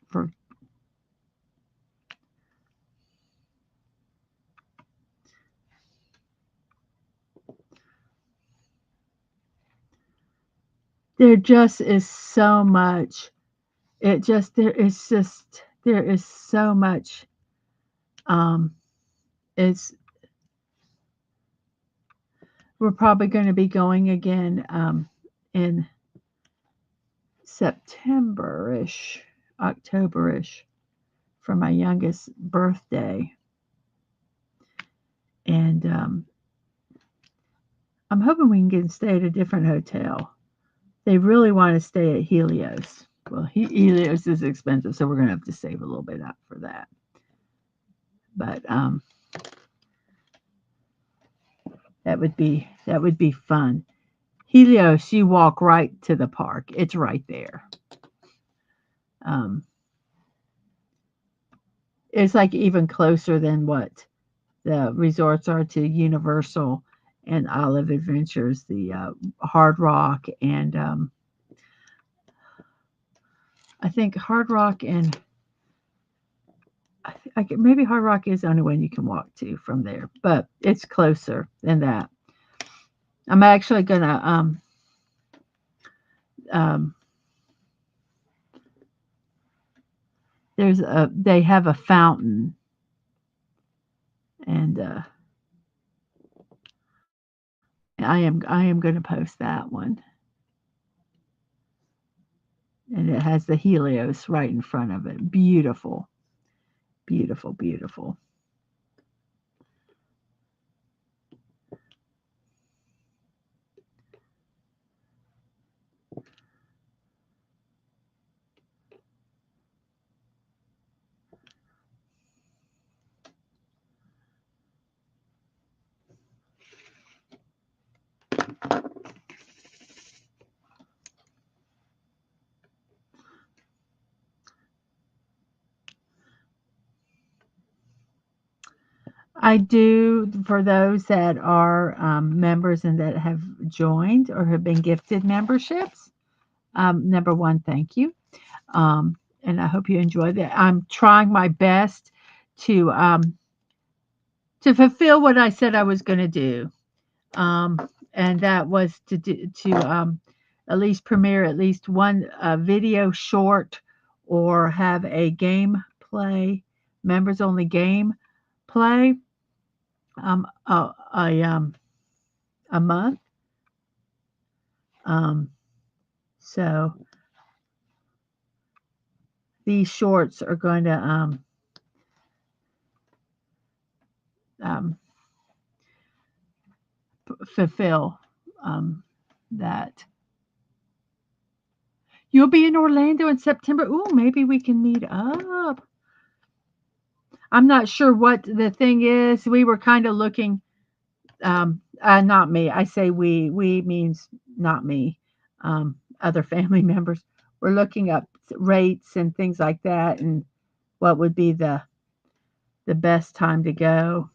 For there just is so much. There is so much. Um, it's We're probably going to be going again in September-ish, October-ish for my youngest birthday. And I'm hoping we can stay at a different hotel. They really want to stay at Helios. Well, Helios is expensive, so we're going to have to save a little bit up for that. But that would be fun. Helios, you walk right to the park. It's right there. Um, it's like even closer than what the resorts are to Universal and Olive Adventures, the Hard Rock, and I think Hard Rock and maybe Hard Rock is the only one you can walk to from there, but it's closer than that. I'm actually gonna um they have a fountain, and I am gonna post that one, and it has the Helios right in front of it. Beautiful, beautiful, beautiful. I do, for those that are members and that have joined or have been gifted memberships. Number one, thank you. And I hope you enjoy that. I'm trying my best to um, to fulfill what I said I was going to do, um, and that was to at least premiere at least one video short, or have a game play, members only game play, um, a, a, um, a month. Um, so these shorts are going to um, fulfill that. You'll be in Orlando in September. Ooh, maybe we can meet up. I'm not sure what the thing is. We were kind of looking, not me. I say we. We means not me. Other family members. We're looking up rates and things like that, and what would be the best time to go.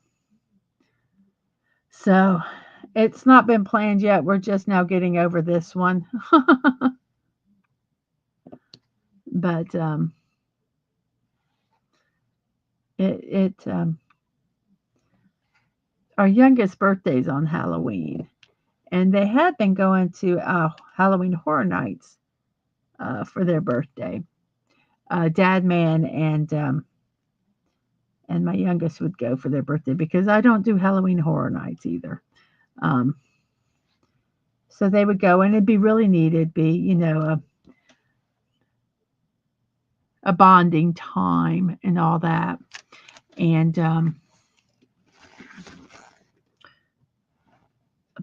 So it's not been planned yet. We're just now getting over this one. But it our youngest birthday's on Halloween, and they had been going to Halloween Horror Nights for their birthday. Dad, man, and my youngest would go for their birthday because I don't do Halloween Horror Nights either. Um, so they would go, and it'd be really neat. It'd be, a bonding time and all that. And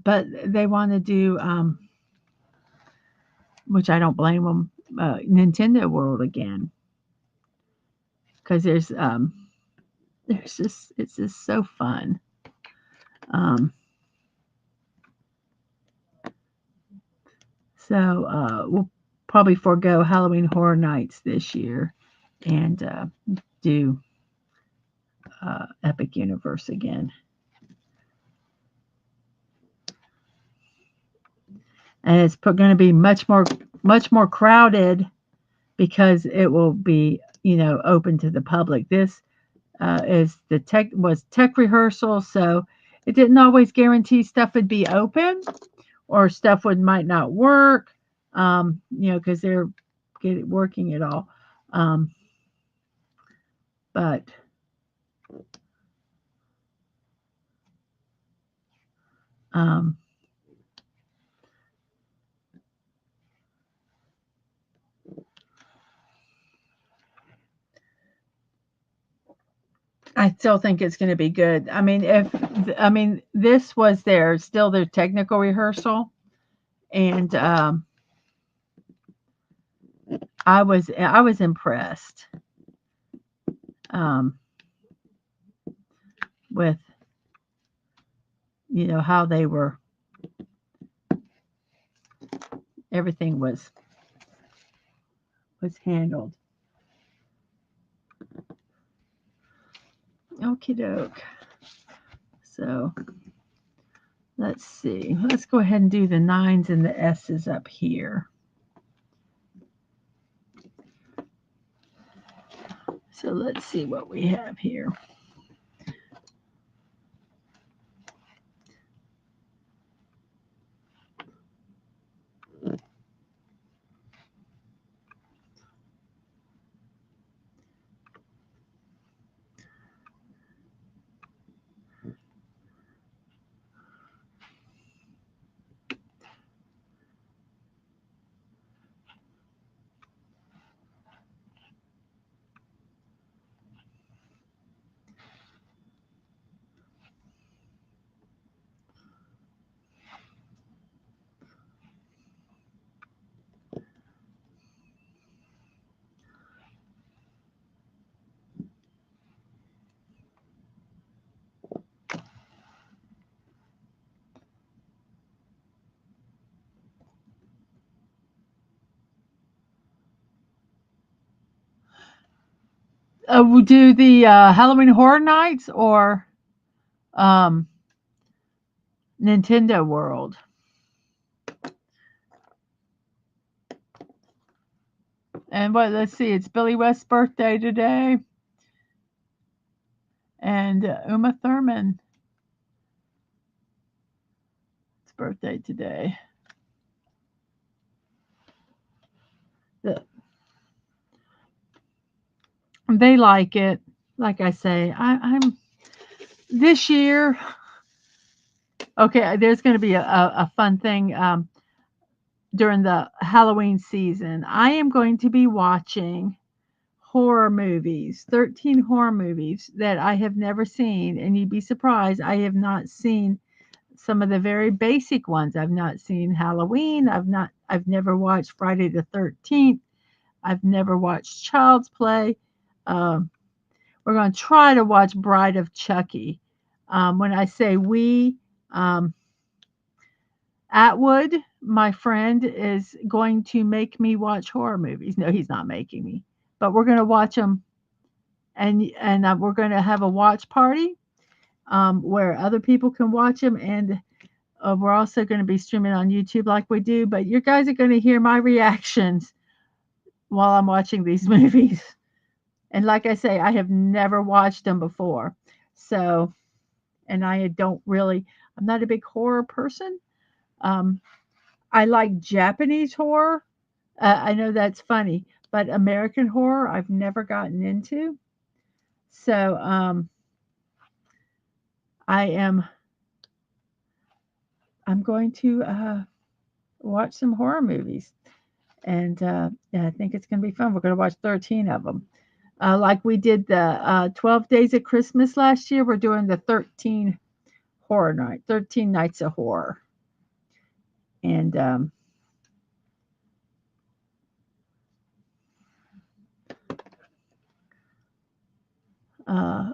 but they want to do, which I don't blame them, Nintendo World again, because there's just it's just so fun. Um, so we'll probably forego Halloween Horror Nights this year, and do Epic Universe again. And it's going to be much more crowded because it will be, open to the public. This is the tech rehearsal, so it didn't always guarantee stuff would be open, or stuff would might not work, because they're working it all. Um, but um, I still think it's going to be good. This was their technical rehearsal, and I was impressed um, with how they were, everything was handled. Okie doke. So let's see. Let's go ahead and do the nines and the S's up here. So let's see what we have here. we do the Halloween Horror Nights or um, Nintendo World. And what? Let's see. It's Billy West's birthday today, and Uma Thurman's birthday today. The- They like it. Like I say, I'm this year. Okay, there's going to be a fun thing during the Halloween season. I am going to be watching horror movies, 13 horror movies that I have never seen. And you'd be surprised, I have not seen some of the very basic ones. I've not seen Halloween. I've never watched Friday the 13th. I've never watched Child's Play. Um, we're going to try to watch Bride of Chucky. When I say we, um, Atwood, my friend, is going to make me watch horror movies. No, he's not making me, but we're going to watch them, and we're going to have a watch party where other people can watch them, and we're also going to be streaming on YouTube like we do. But you guys are going to hear my reactions while I'm watching these movies. And like I say, I have never watched them before, so and I don't really. I'm not a big horror person. Um, I like Japanese horror. I know that's funny, but American horror I've never gotten into. So I am I'm going to watch some horror movies, and yeah, I think it's going to be fun. We're going to watch 13 of them, like we did the 12 Days of Christmas last year. We're doing the 13 nights of horror, and uh,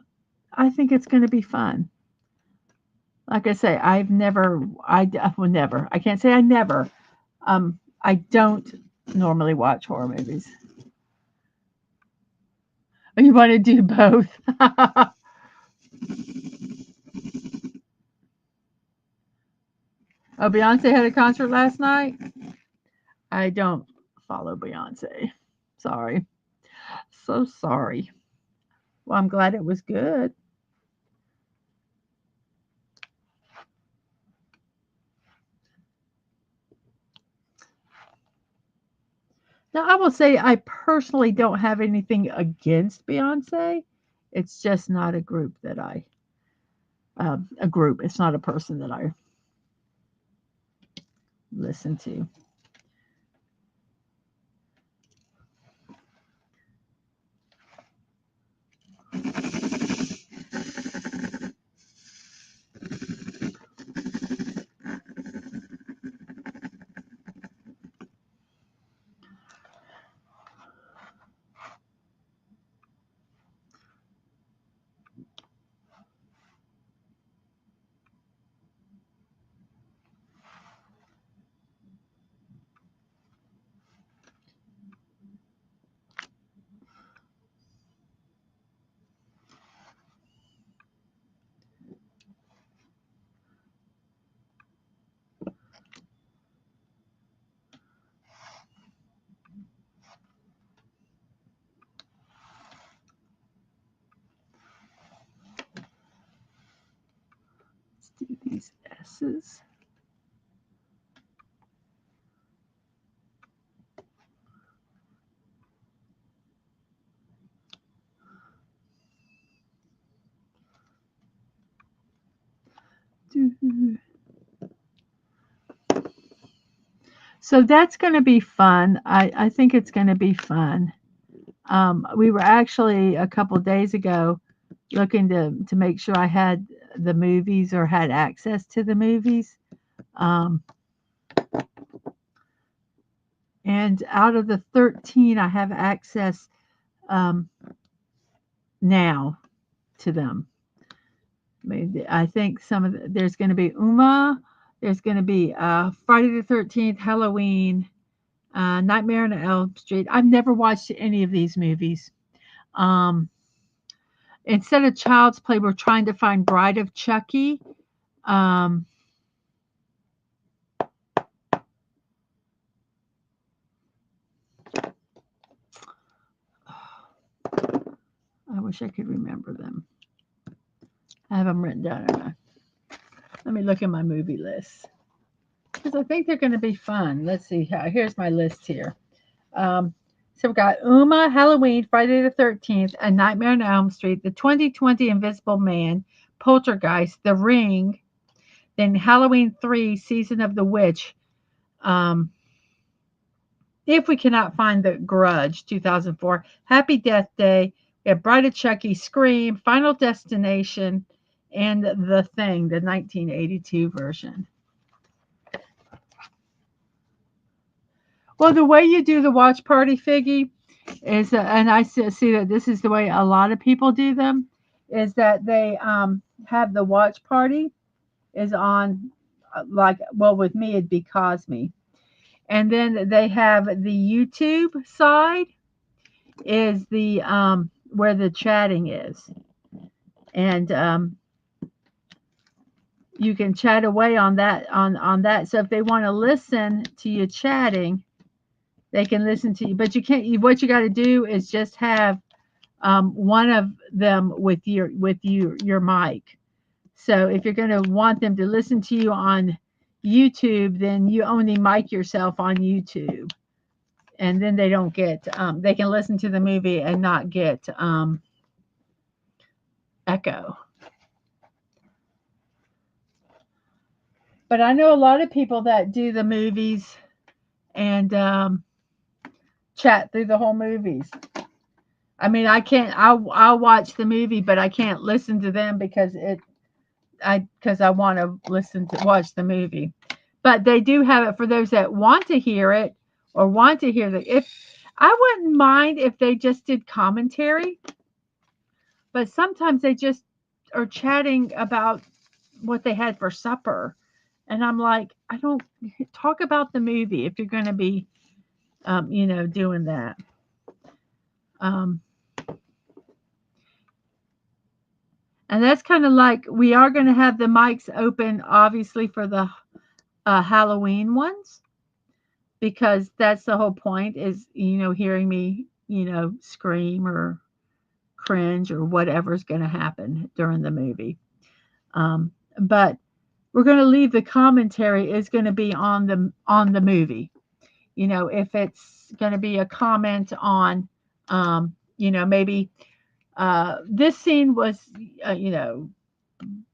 I think it's going to be fun. Like I say, well, never. I can't say I never. I don't normally watch horror movies. You want to do both? Oh, Beyonce had a concert last night. I don't follow Beyonce. Sorry. So sorry. Well, I'm glad it was good. Now, I will say I personally don't have anything against Beyonce. It's just not a group that a group. It's not a person that I listen to. Let's do these S's. So that's going to be fun. I think it's going to be fun. We were actually a couple days ago looking to make sure I had the movies or had access to the movies. Um, and out of the 13, I have access um, now to them. I think there's going to be Uma, there's going to be Friday the 13th, Halloween, Nightmare on Elm Street. I've never watched any of these movies. Um, instead of Child's Play, we're trying to find Bride of Chucky. Um, I wish I could remember them. I have them written down. Let me look at my movie list because I think they're going to be fun. Let's see. Here's my list here. Um, so we've got Uma, Halloween, Friday the 13th, A Nightmare on Elm Street, The 2020 Invisible Man, Poltergeist, The Ring, then Halloween 3, Season of the Witch. Um, if we cannot find The Grudge, 2004, Happy Death Day, we have Bride of Chucky, Scream, Final Destination, and The Thing, the 1982 version. Well, the way you do the watch party, Figgy, is, and I see that this is the way a lot of people do them, is that they have the watch party is on, like, well, with me, it'd be Cosme. And then they have the YouTube side is the where the chatting is. And you can chat away on that. So if they want to listen to you chatting, they can listen to you. But you can't. What you got to do is just have one of them with your mic. So if you're going to want them to listen to you on YouTube, then you only mic yourself on YouTube, and then they don't get. They can listen to the movie and not get echo. But I know a lot of people that do the movies and chat through the whole movies. I mean, I can't. I'll watch the movie, but I can't listen to them because I want to watch the movie. But they do have it for those that want to hear it or want to hear the. If I wouldn't mind if they just did commentary, but sometimes they just are chatting about what they had for supper, and I'm like, I don't talk about the movie if you're going to be, doing that. Um, and that's kind of like we are going to have the mics open, obviously, for the Halloween ones, because that's the whole point is, hearing me, scream or cringe or whatever's going to happen during the movie. But we're going to leave the commentary is going to be on the movie. If it's going to be a comment on, maybe this scene was,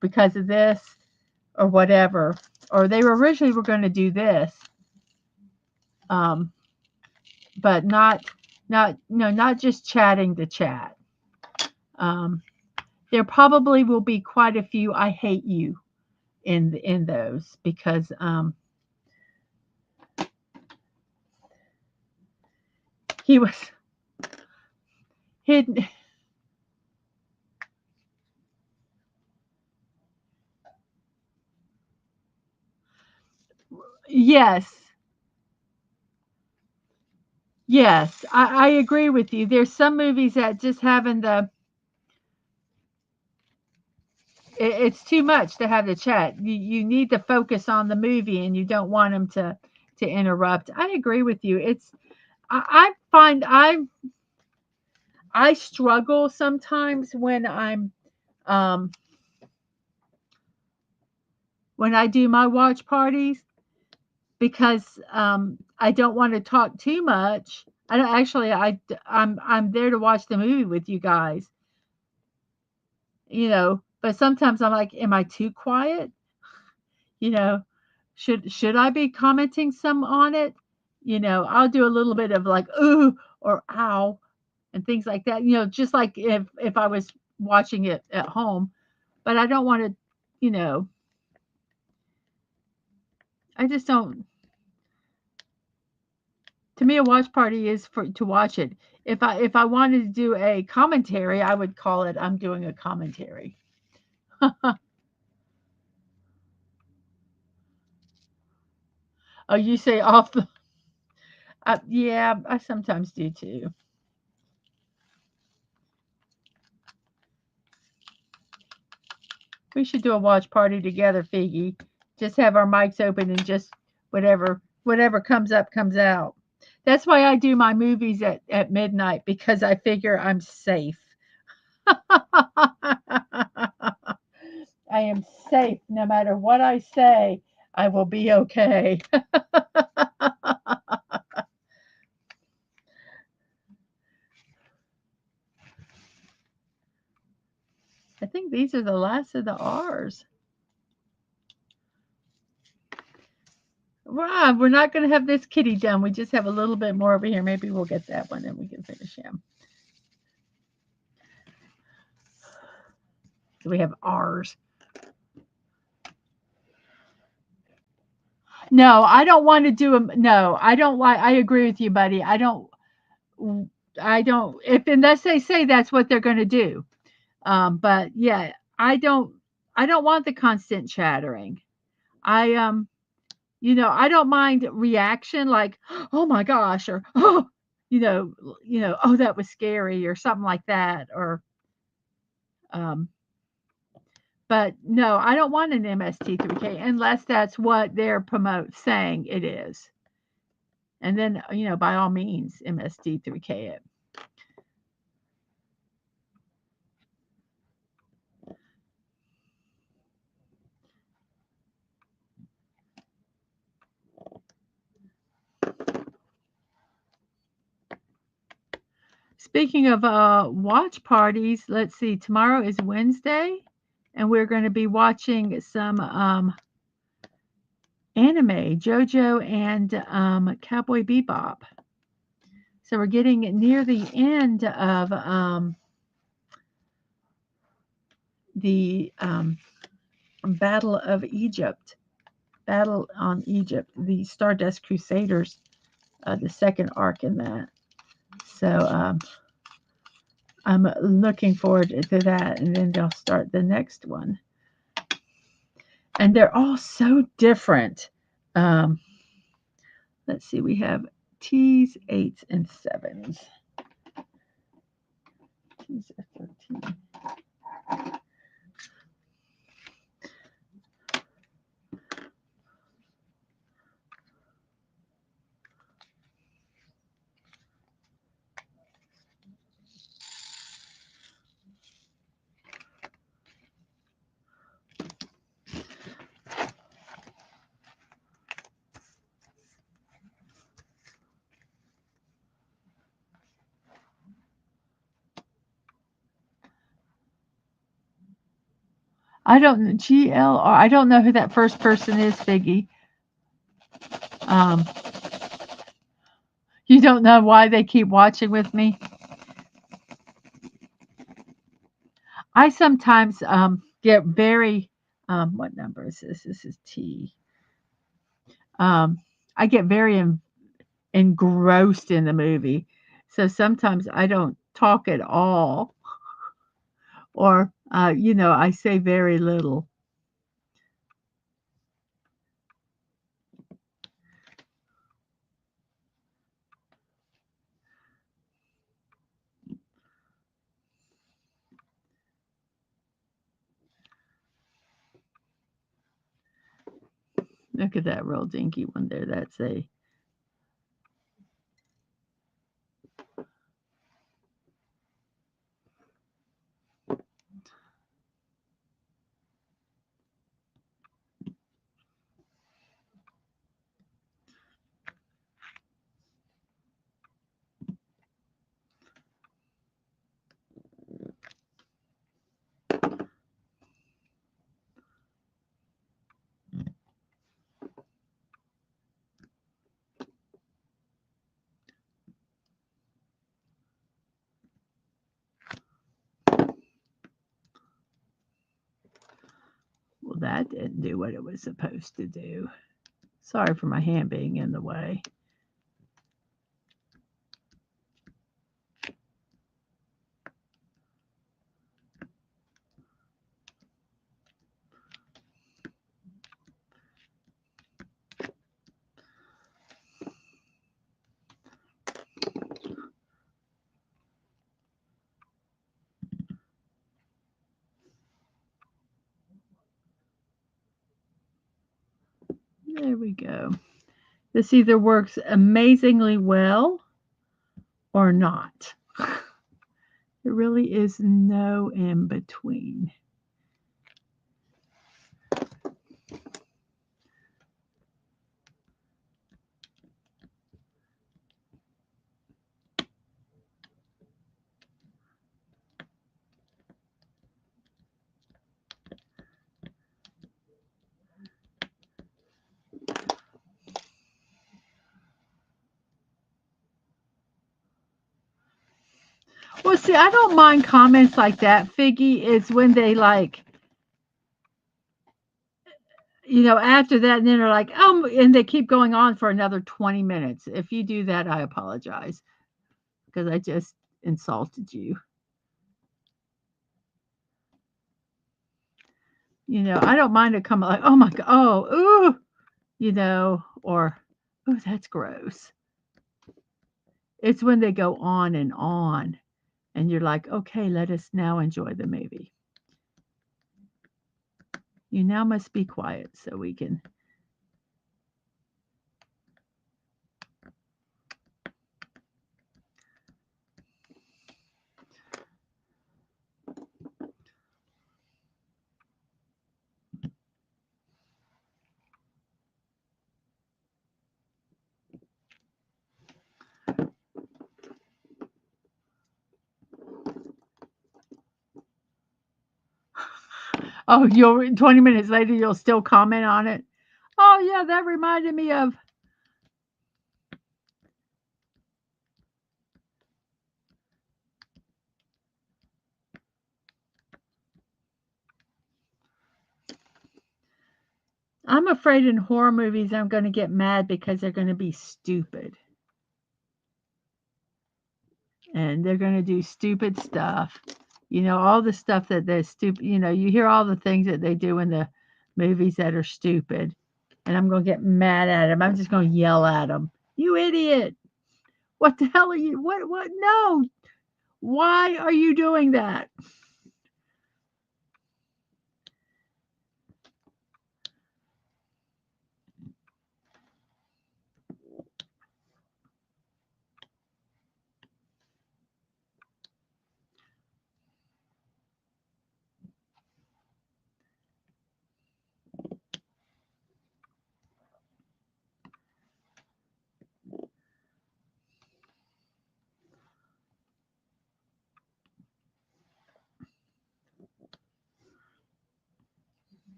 because of this or whatever, or they were originally were going to do this, but not just chatting to chat. There probably will be quite a few I hate you in those because he was hidden. Yes, yes, I agree with you. There's some movies that just having it's too much to have the chat. You need to focus on the movie, and you don't want them to interrupt. I agree with you. I find I struggle sometimes um when I do my watch parties because I don't want to talk too much. I don't actually. I'm there to watch the movie with you guys, But sometimes I'm like, am I too quiet? You know, should I be commenting some on it? I'll do a little bit of like ooh or ow and things like that. Just like if I was watching it at home, but I don't want to. You know, I just don't. To me, a watch party is for to watch it. If I wanted to do a commentary, I would call it I'm doing a commentary. Oh, you say off the yeah, I sometimes do too. We should do a watch party together, Figgy. Just have our mics open and just whatever comes up comes out. That's why I do my movies at midnight because I figure I'm safe. I am safe no matter what I say. I will be okay. I think these are the last of the R's. We're not going to have this kitty done. We just have a little bit more over here. Maybe we'll get that one and we can finish him. So we have R's. No, I don't want to do them. No, I don't like. I agree with you, buddy. I don't. I don't. If unless they say that's what they're going to do. But yeah, I don't. I don't want the constant chattering. I I don't mind reaction like, oh my gosh, or oh, oh that was scary, or something like that, or um. But no, I don't want an MST3K unless that's what they're saying it is. And then, by all means, MSD3K it. Speaking of watch parties, let's see, tomorrow is Wednesday, and we're going to be watching some anime, JoJo and Cowboy Bebop. So we're getting near the end of the Battle of Egypt. Battle on Egypt, the Stardust Crusaders, the second arc in that. So I'm looking forward to that, and then they'll start the next one. And they're all so different. Um, let's see, we have T's, 8s, and 7s. T's are 13. I don't GL, or I don't know who that first person is, Figgy. Um, you don't know why they keep watching with me. I sometimes get very what number is this? This is T. Um, I get very engrossed in the movie, so sometimes I don't talk at all, or I say very little. Look at that real dinky one there. That's a well, that didn't do what it was supposed to do. Sorry for my hand being in the way. Here we go. This either works amazingly well or not. There really is no in between. Well, see, I don't mind comments like that, Figgy. It's when they like, after that, and then they're like, and they keep going on for another 20 minutes. If you do that, I apologize because I just insulted you. I don't mind a comment like, oh my God, oh, ooh, or, oh, that's gross. It's when they go on, and you're like, okay, let us now enjoy the movie. You now must be quiet so we can. Oh, you'll 20 minutes later, you'll still comment on it. Oh, yeah, that reminded me of. I'm afraid in horror movies, I'm going to get mad because they're going to be stupid. And they're going to do stupid stuff. All the stuff that they're stupid. You hear all the things that they do in the movies that are stupid. And I'm going to get mad at them. I'm just going to yell at them. You idiot. What the hell are you? What? No. Why are you doing that?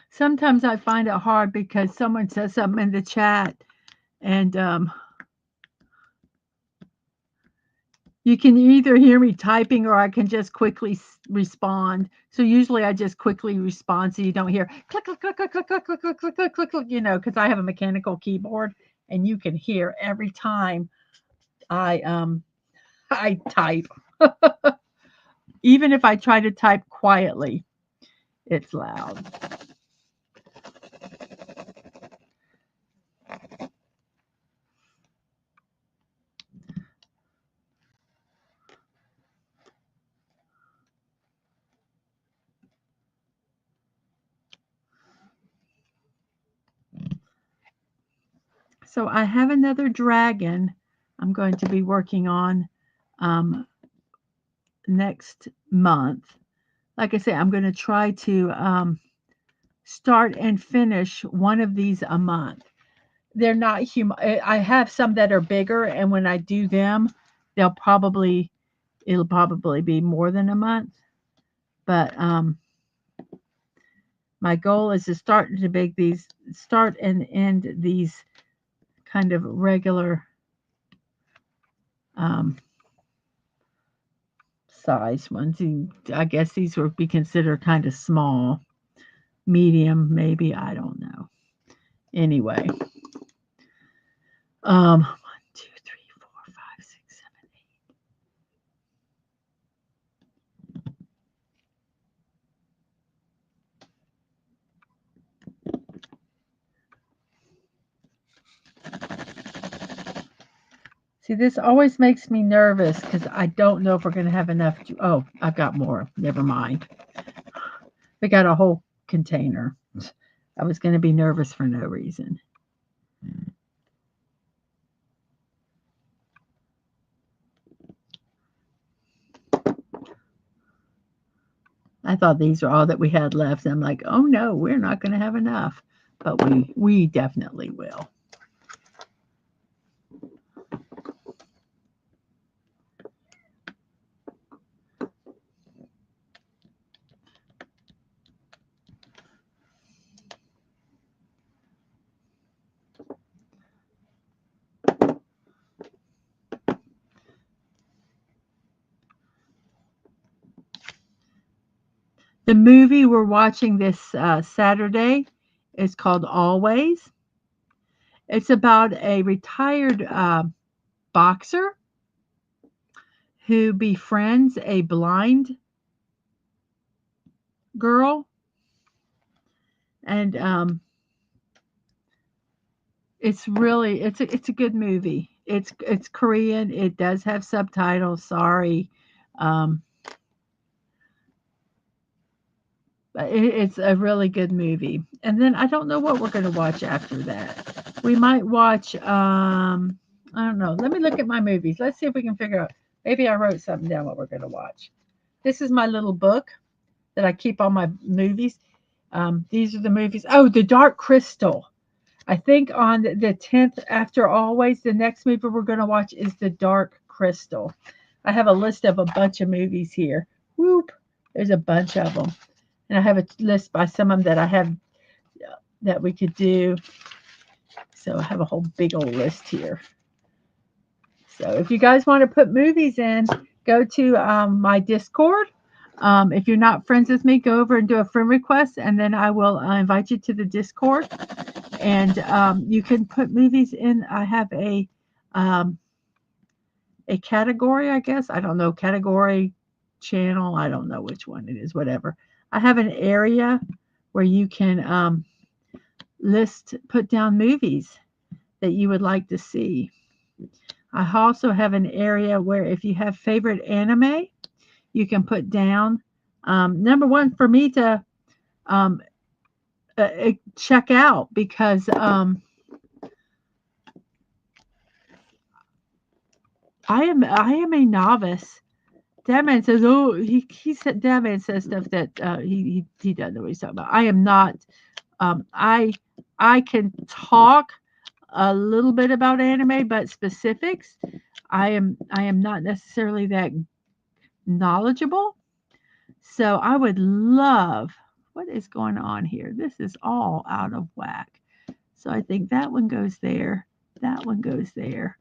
Sometimes I find it hard because someone says something in the chat and you can either hear me typing or I can just quickly respond. So usually I just quickly respond so you don't hear click, click, click, click, click, click, click, click, click, click, click, click, because I have a mechanical keyboard and you can hear every time I I type. Even if I try to type quietly, it's loud. So I have another dragon I'm going to be working on um, next month. Like I say, I'm going to try to start and finish one of these a month. They're not human. I have some that are bigger, and when I do them, it'll probably be more than a month. But my goal is to start and end these kind of regular um, size ones. I guess these would be considered kind of small, medium, maybe. I don't know. Anyway, 1, 2, 3, 4, 5, 6, 7, 8. See, this always makes me nervous because I don't know if we're going to have enough. Oh, I've got more. Never mind. We got a whole container. I was going to be nervous for no reason. I thought these were all that we had left. I'm like, oh no, we're not going to have enough. But we definitely will. The movie we're watching this Saturday is called Always. It's about a retired boxer who befriends a blind girl, and it's a good movie. It's Korean. It does have subtitles. Sorry, um, but it's a really good movie. And then I don't know what we're going to watch after that. We might watch. I don't know. Let me look at my movies. Let's see if we can figure out. Maybe I wrote something down what we're going to watch. This is my little book that I keep all my movies. These are the movies. Oh, The Dark Crystal. I think on the 10th after Always, the next movie we're going to watch is The Dark Crystal. I have a list of a bunch of movies here. Whoop. There's a bunch of them. And I have a list by some of them that I have that we could do. So I have a whole big old list here. So if you guys want to put movies in, go to my Discord. If you're not friends with me, go over and do a friend request, and then I will invite you to the Discord. And you can put movies in. I have a category, I guess. I don't know, category, channel. I don't know which one it is, whatever. I have an area where you can put down movies that you would like to see. I also have an area where if you have favorite anime, you can put down number one for me to check out because I am a novice. That man says, "Oh, he said." That man says stuff that he doesn't know what he's talking about. I am not. I can talk a little bit about anime, but specifics, I am not necessarily that knowledgeable. So I would love. What is going on here? This is all out of whack. So I think that one goes there. That one goes there.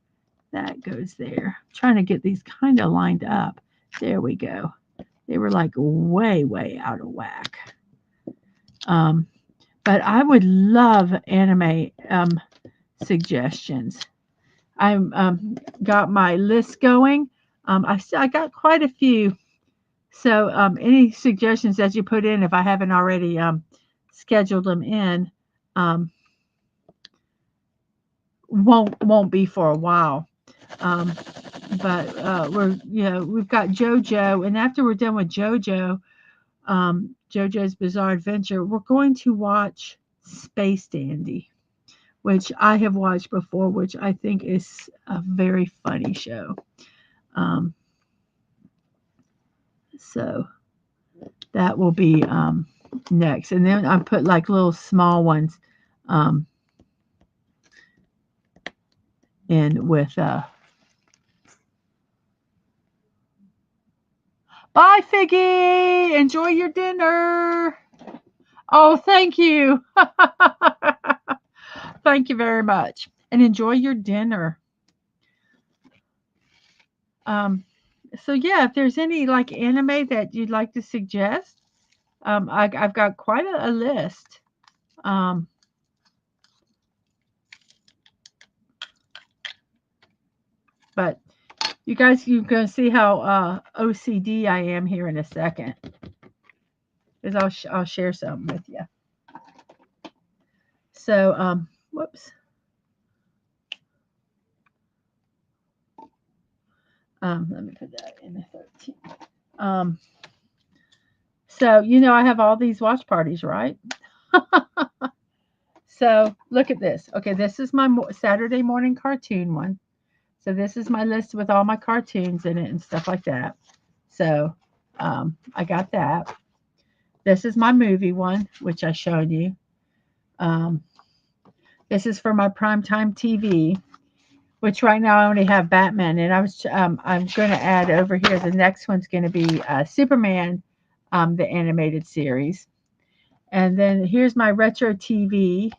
That goes there. I'm trying to get these kind of lined up. There we go. They were like way out of whack. Um, but I would love anime suggestions. I'm got my list going. I got quite a few. So any suggestions that you put in, if I haven't already scheduled them in, um, won't be for a while. Um, but we've got JoJo, and after we're done with JoJo's Bizarre Adventure, we're going to watch Space Dandy, which I have watched before, which I think is a very funny show. So that will be next, and then I put like little small ones in with. Bye, Figgy. Enjoy your dinner. Oh, thank you. Thank you very much. And enjoy your dinner. So yeah, if there's any like anime that you'd like to suggest, I've got quite a list. Um, but you guys, you can see how OCD I am here in a second. Because I'll share something with you. So, whoops. Let me put that in the 13. Um, so I have all these watch parties, right? So look at this. Okay, this is my Saturday morning cartoon one. So this is my list with all my cartoons in it and stuff like that. So I got that. This is my movie one, which I showed you. Um, this is for my primetime TV, which right now I only have Batman, and I'm going to add over here. The next one's going to be Superman, the animated series, and then here's my retro TV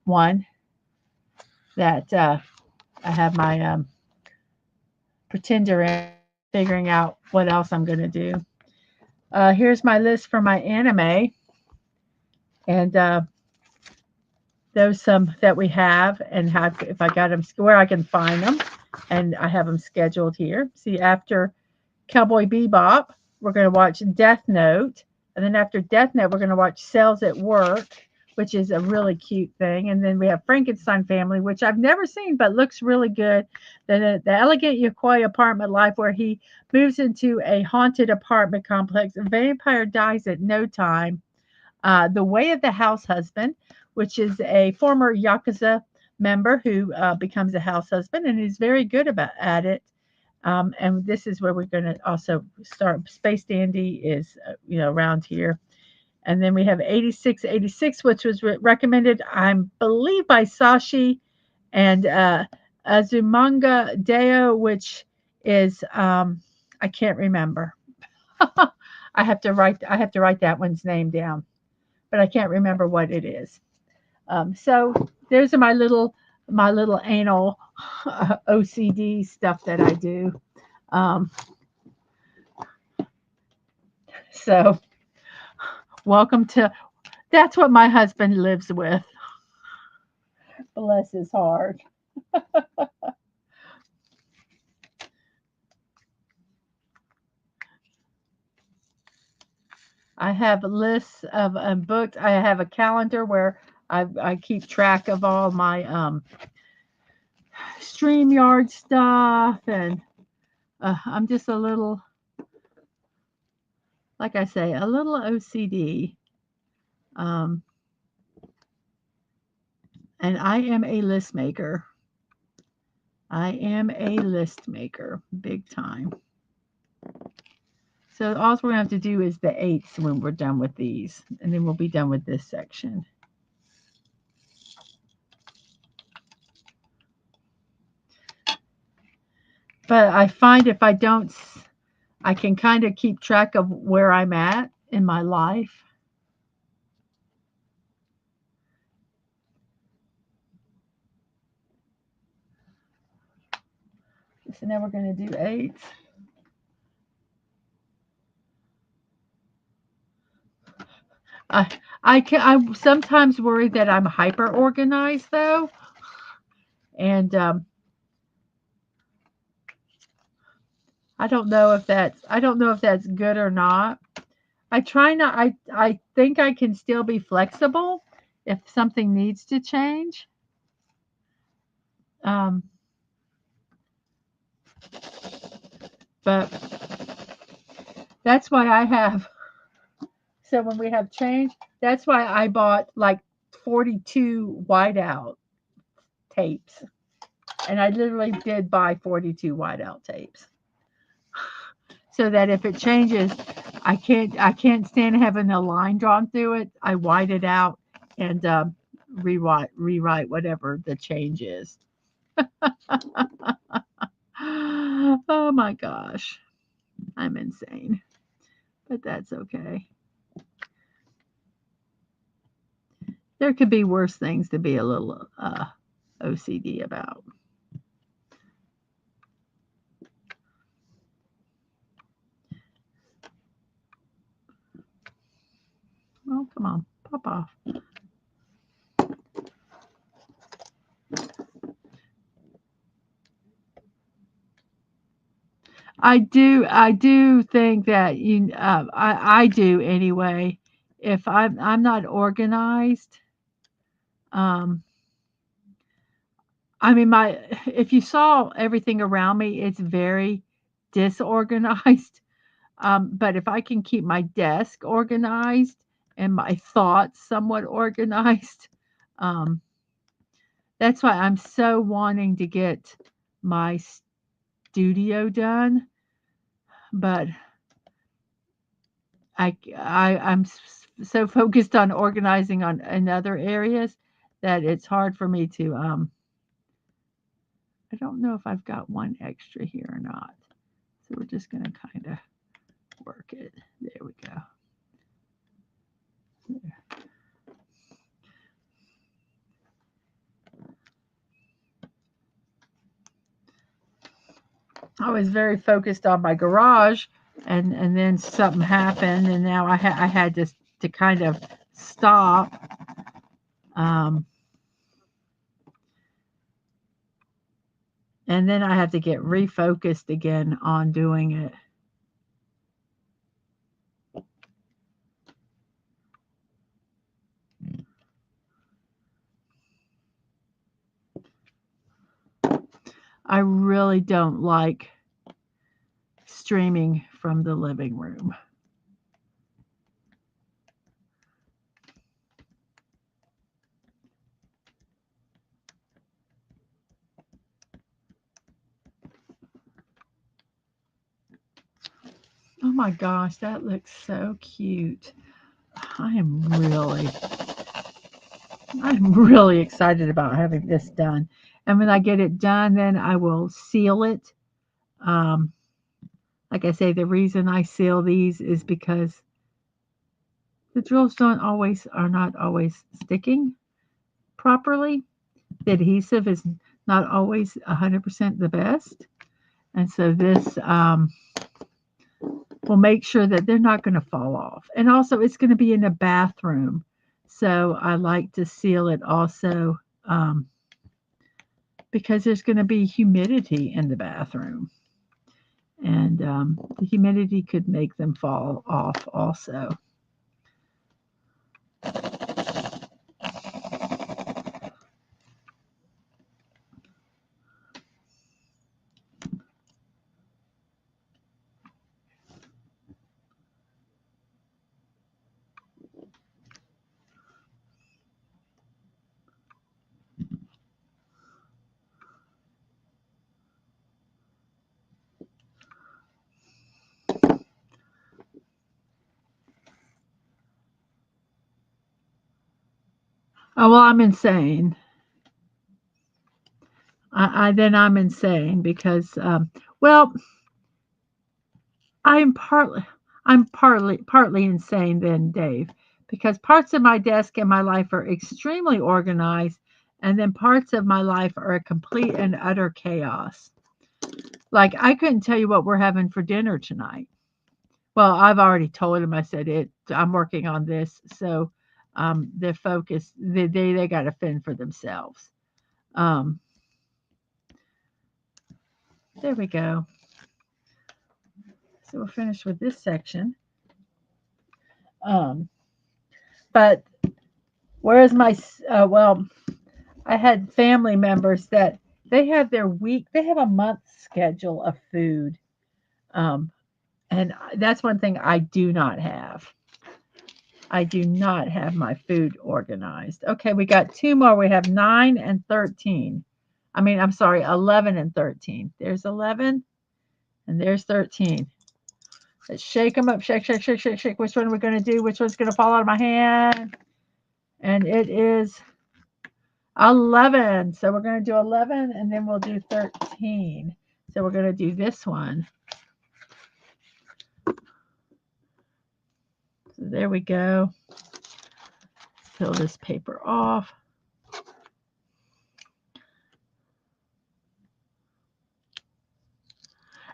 one that I have my pretender in, figuring out what else I'm going to do. Here's my list for my anime, and those some that we have, and how if I got them where I can find them, and I have them scheduled here. See, after Cowboy Bebop, we're going to watch Death Note, and then after Death Note, we're going to watch Cells at Work, which is a really cute thing. And then we have Frankenstein Family, which I've never seen but looks really good. Then the Elegant Yokoi Apartment Life, where he moves into a haunted apartment complex. A vampire dies at no time. The Way of the House Husband, which is a former Yakuza member who becomes a house husband, and he's very good at it. And this is where we're going to also start. Space Dandy is, around here. And then we have 8686, which was recommended, I believe, by Sashi and Azumanga Deo, which is, I can't remember. I have to write that one's name down, but I can't remember what it is. So there's my little anal OCD stuff that I do. Um, so welcome to that's what my husband lives with. Bless his heart. I have lists of books. I have a calendar where I keep track of all my StreamYard stuff, and I'm just a little, like I say, a little OCD. Um, and I am a list maker. I am a list maker, big time. So all we're going to have to do is the eights when we're done with these, and then we'll be done with this section. But I find if I don't, I can kind of keep track of where I'm at in my life. So now we're going to do eights. I I sometimes worry that I'm hyper organized though, and I don't know if that's good or not. I try not. I think I can still be flexible if something needs to change. Um, but that's why I have. So when we have change, that's why I bought like 42 whiteout tapes, and I literally did buy 42 whiteout tapes, so that if it changes, I can't stand having a line drawn through it. I white it out and rewrite whatever the change is. Oh my gosh, I'm insane, but that's okay. There could be worse things to be a little OCD about. Oh, come on, pop off. I do think that I do anyway. If I'm not organized, um, I mean, if you saw everything around me, it's very disorganized. But if I can keep my desk organized and my thoughts somewhat organized, um, that's why I'm so wanting to get my studio done. But I'm so focused on organizing on in other areas that it's hard for me to. I don't know if I've got one extra here or not. So we're just gonna kind of work it. There we go. I was very focused on my garage, and then something happened, and now I had to kind of stop. Um, and then I have to get refocused again on doing it. I really don't like streaming from the living room. Oh my gosh, that looks so cute. I am really, I'm really excited about having this done. And when I get it done, then I will seal it. Um, like I say, the reason I seal these is because the drills are not always sticking properly. The adhesive is not always 100% the best. And so this will make sure that they're not going to fall off. And also, it's going to be in a bathroom. So I like to seal it also um, because there's going to be humidity in the bathroom. And the humidity could make them fall off also. Oh, well, I'm insane. I'm insane because, well, I'm partly partly insane then, Dave, because parts of my desk and my life are extremely organized, and then parts of my life are a complete and utter chaos. Like I couldn't tell you what we're having for dinner tonight. Well, I've already told him. I said it. I'm working on this, so they're focused. They got to fend for themselves. Um, there we go. So we're finished with this section. Um, but whereas well, I had family members that they have they have a month schedule of food. Um, and that's one thing I do not have. I do not have my food organized. Okay, we got two more. We have 9 and 13. I'm sorry, 11 and 13. There's 11 and there's 13. Let's shake them up. Shake, shake, shake, shake, shake. Which one are we going to do? Which one's going to fall out of my hand? And it is 11. So we're going to do 11 and then we'll do 13. So we're going to do this one. So there we go. Peel this paper off.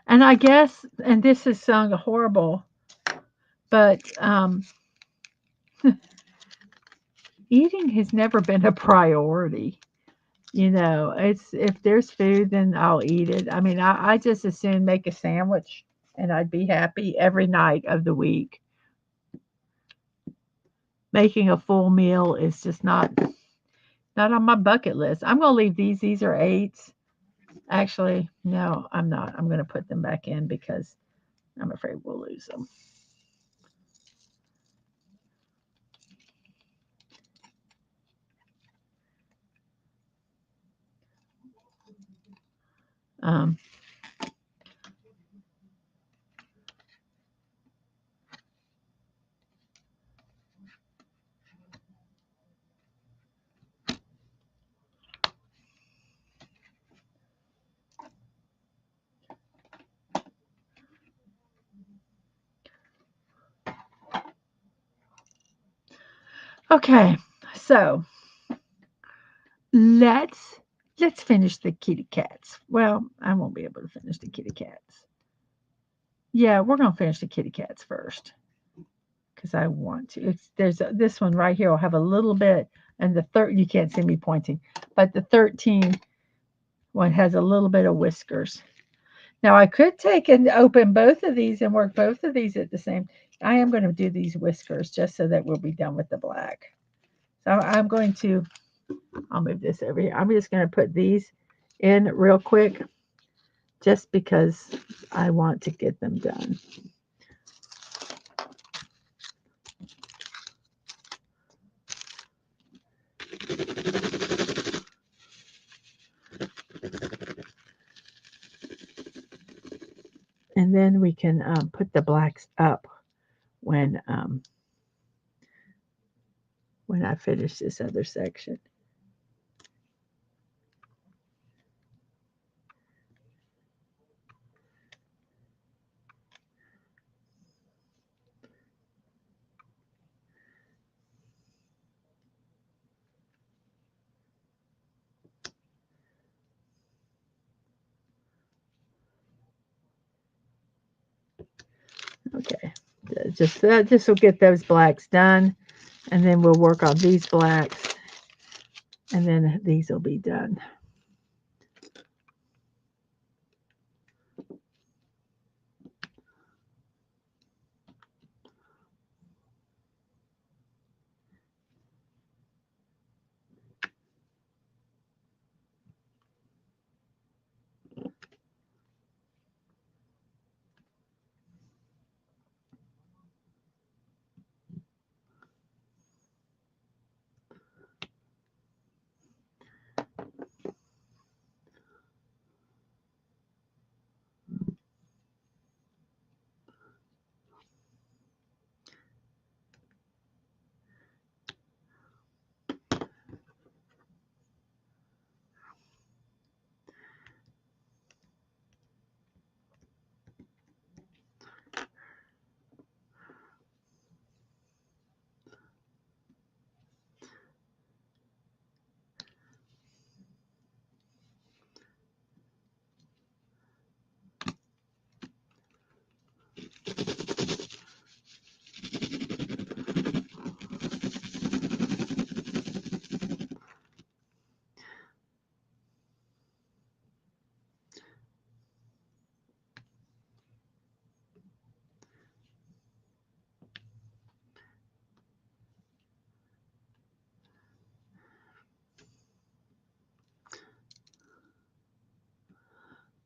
And I guess, and this is sounding horrible, but eating has never been a priority. It's if there's food, then I'll eat it. I just as soon make a sandwich and I'd be happy every night of the week. Making a full meal is just not, Not on my bucket list. I'm going to leave these. These are 8s. Actually, no, I'm not. I'm going to put them back in because I'm afraid we'll lose them. Um, okay, so let's let's finish the kitty cats. Well, I won't be able to finish the kitty cats. Yeah, we're gonna finish the kitty cats first because I want to. This one right here will have a little bit, and the third you can't see me pointing, but the 13 one has a little bit of whiskers. Now I could take and open both of these and work both of these at the same. I am going to do these whiskers just so that we'll be done with the black. So I'm going to. I'll move this over here. I'm just going to put these in real quick just because I want to get them done. And then we can put the blacks up when I finish this other section. Okay, just will get those blacks done, and then we'll work on these blacks, and then these will be done.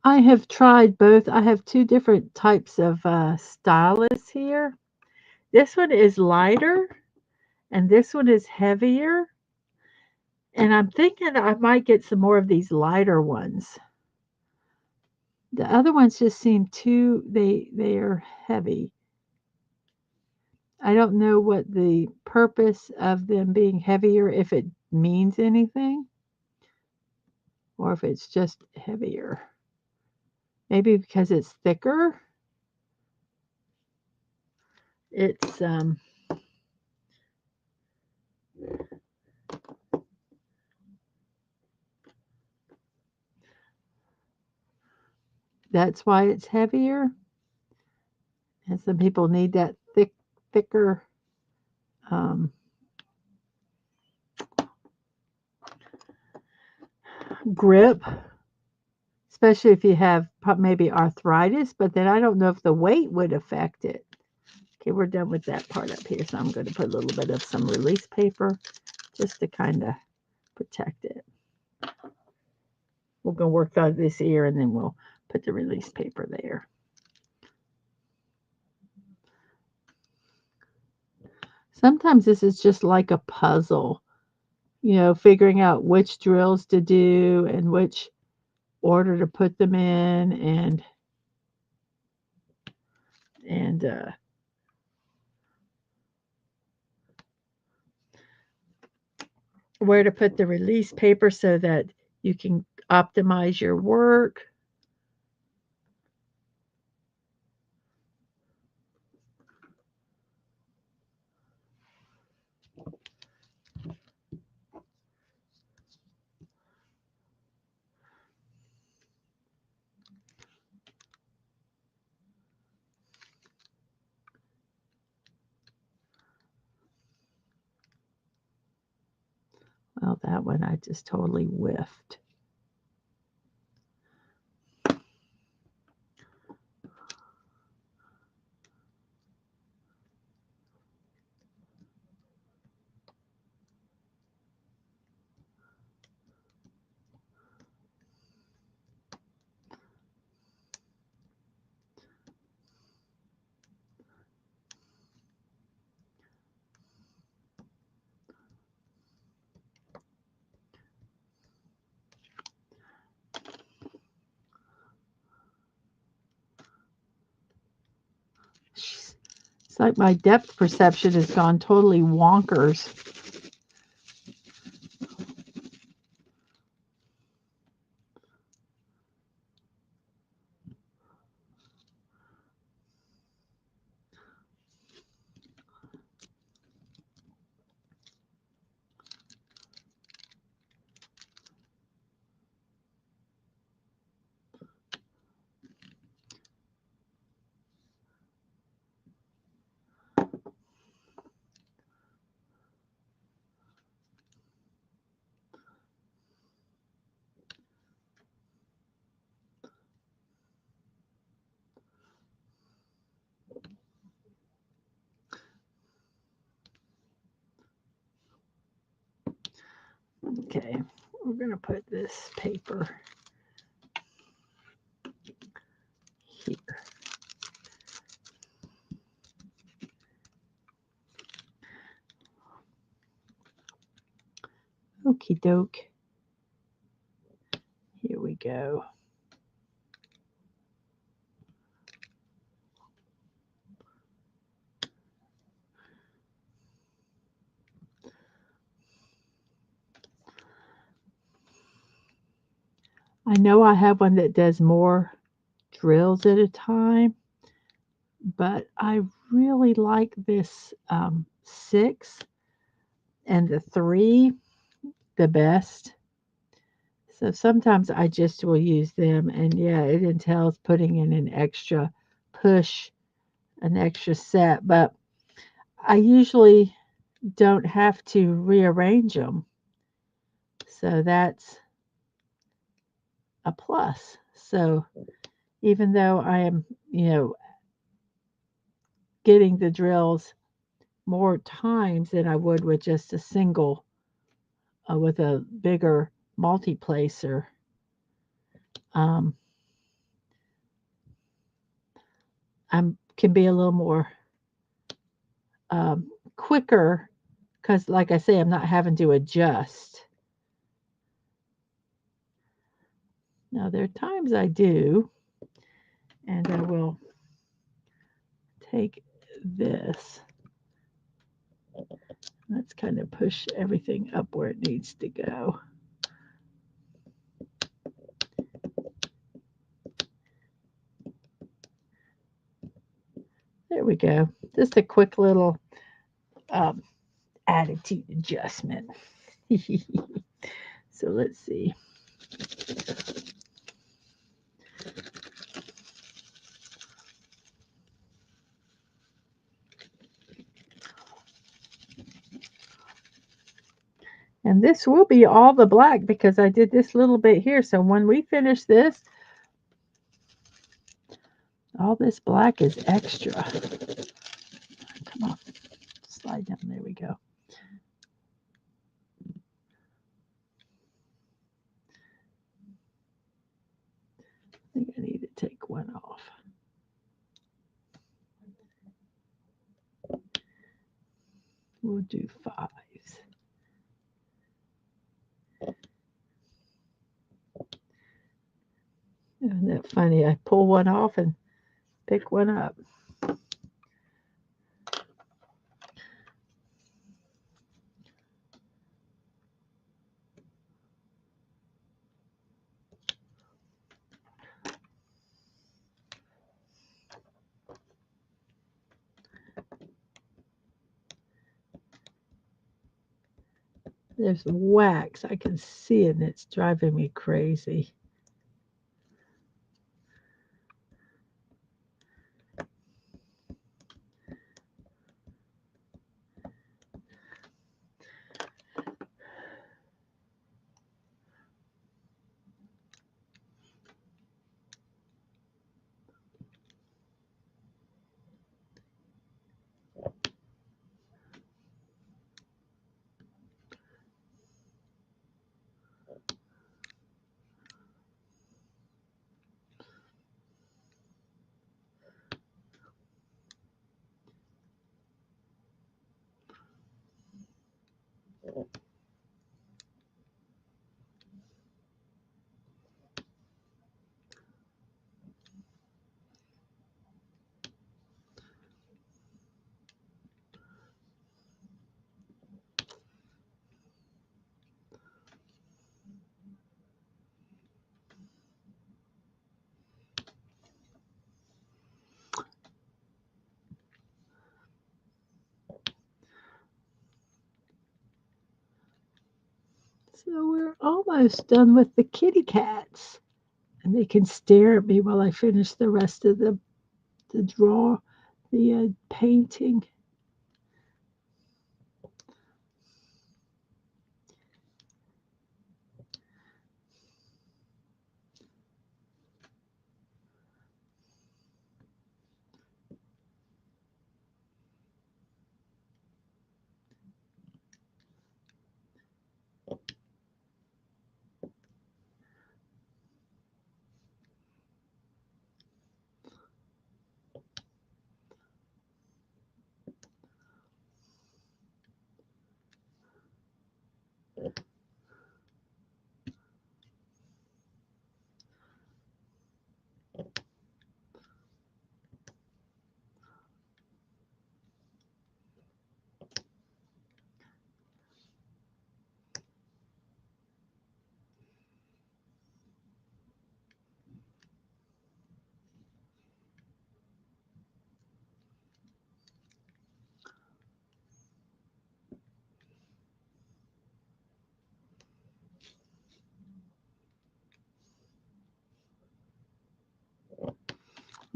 I have tried both. I have two different types of stylus here. This one is lighter, and this one is heavier. And I'm thinking I might get some more of these lighter ones. The other ones just seem too they are heavy. I don't know what the purpose of them being heavier, if it means anything, or if it's just heavier. Maybe because it's thicker. It's that's why it's heavier. And some people need that thicker um, grip, especially if you have maybe arthritis. But then I don't know if the weight would affect it. Okay, we're done with that part up here. So I'm going to put a little bit of some release paper just to kind of protect it. We're going to work on this ear and then we'll put the release paper there. Sometimes this is just like a puzzle, figuring out which drills to do and which order to put them in and where to put the release paper so that you can optimize your work. Well, that one I just totally whiffed. It's like my depth perception has gone totally wonkers. Okay, we're going to put this paper here. Okie doke. Here we go. I know I have one that does more drills at a time, but I really like this 6 and the 3 the best. So sometimes I just will use them, and yeah, it entails putting in an extra push, an extra set, but I usually don't have to rearrange them. So that's a plus. So even though I am, getting the drills more times than I would with just a single, with a bigger multi-placer, um, I can be a little more quicker because, like I say, I'm not having to adjust. Now, there are times I do, and I will take this. Let's kind of push everything up where it needs to go. There we go. Just a quick little attitude adjustment. So let's see. And this will be all the black because I did this little bit here. So when we finish this, all this black is extra. Come on, slide down. There we go. think I need to take one off. We'll do 5s. Isn't that funny? I pull one off and pick one up. There's wax. I can see it and it's driving me crazy. So we're almost done with the kitty cats. And they can stare at me while I finish the rest of the painting.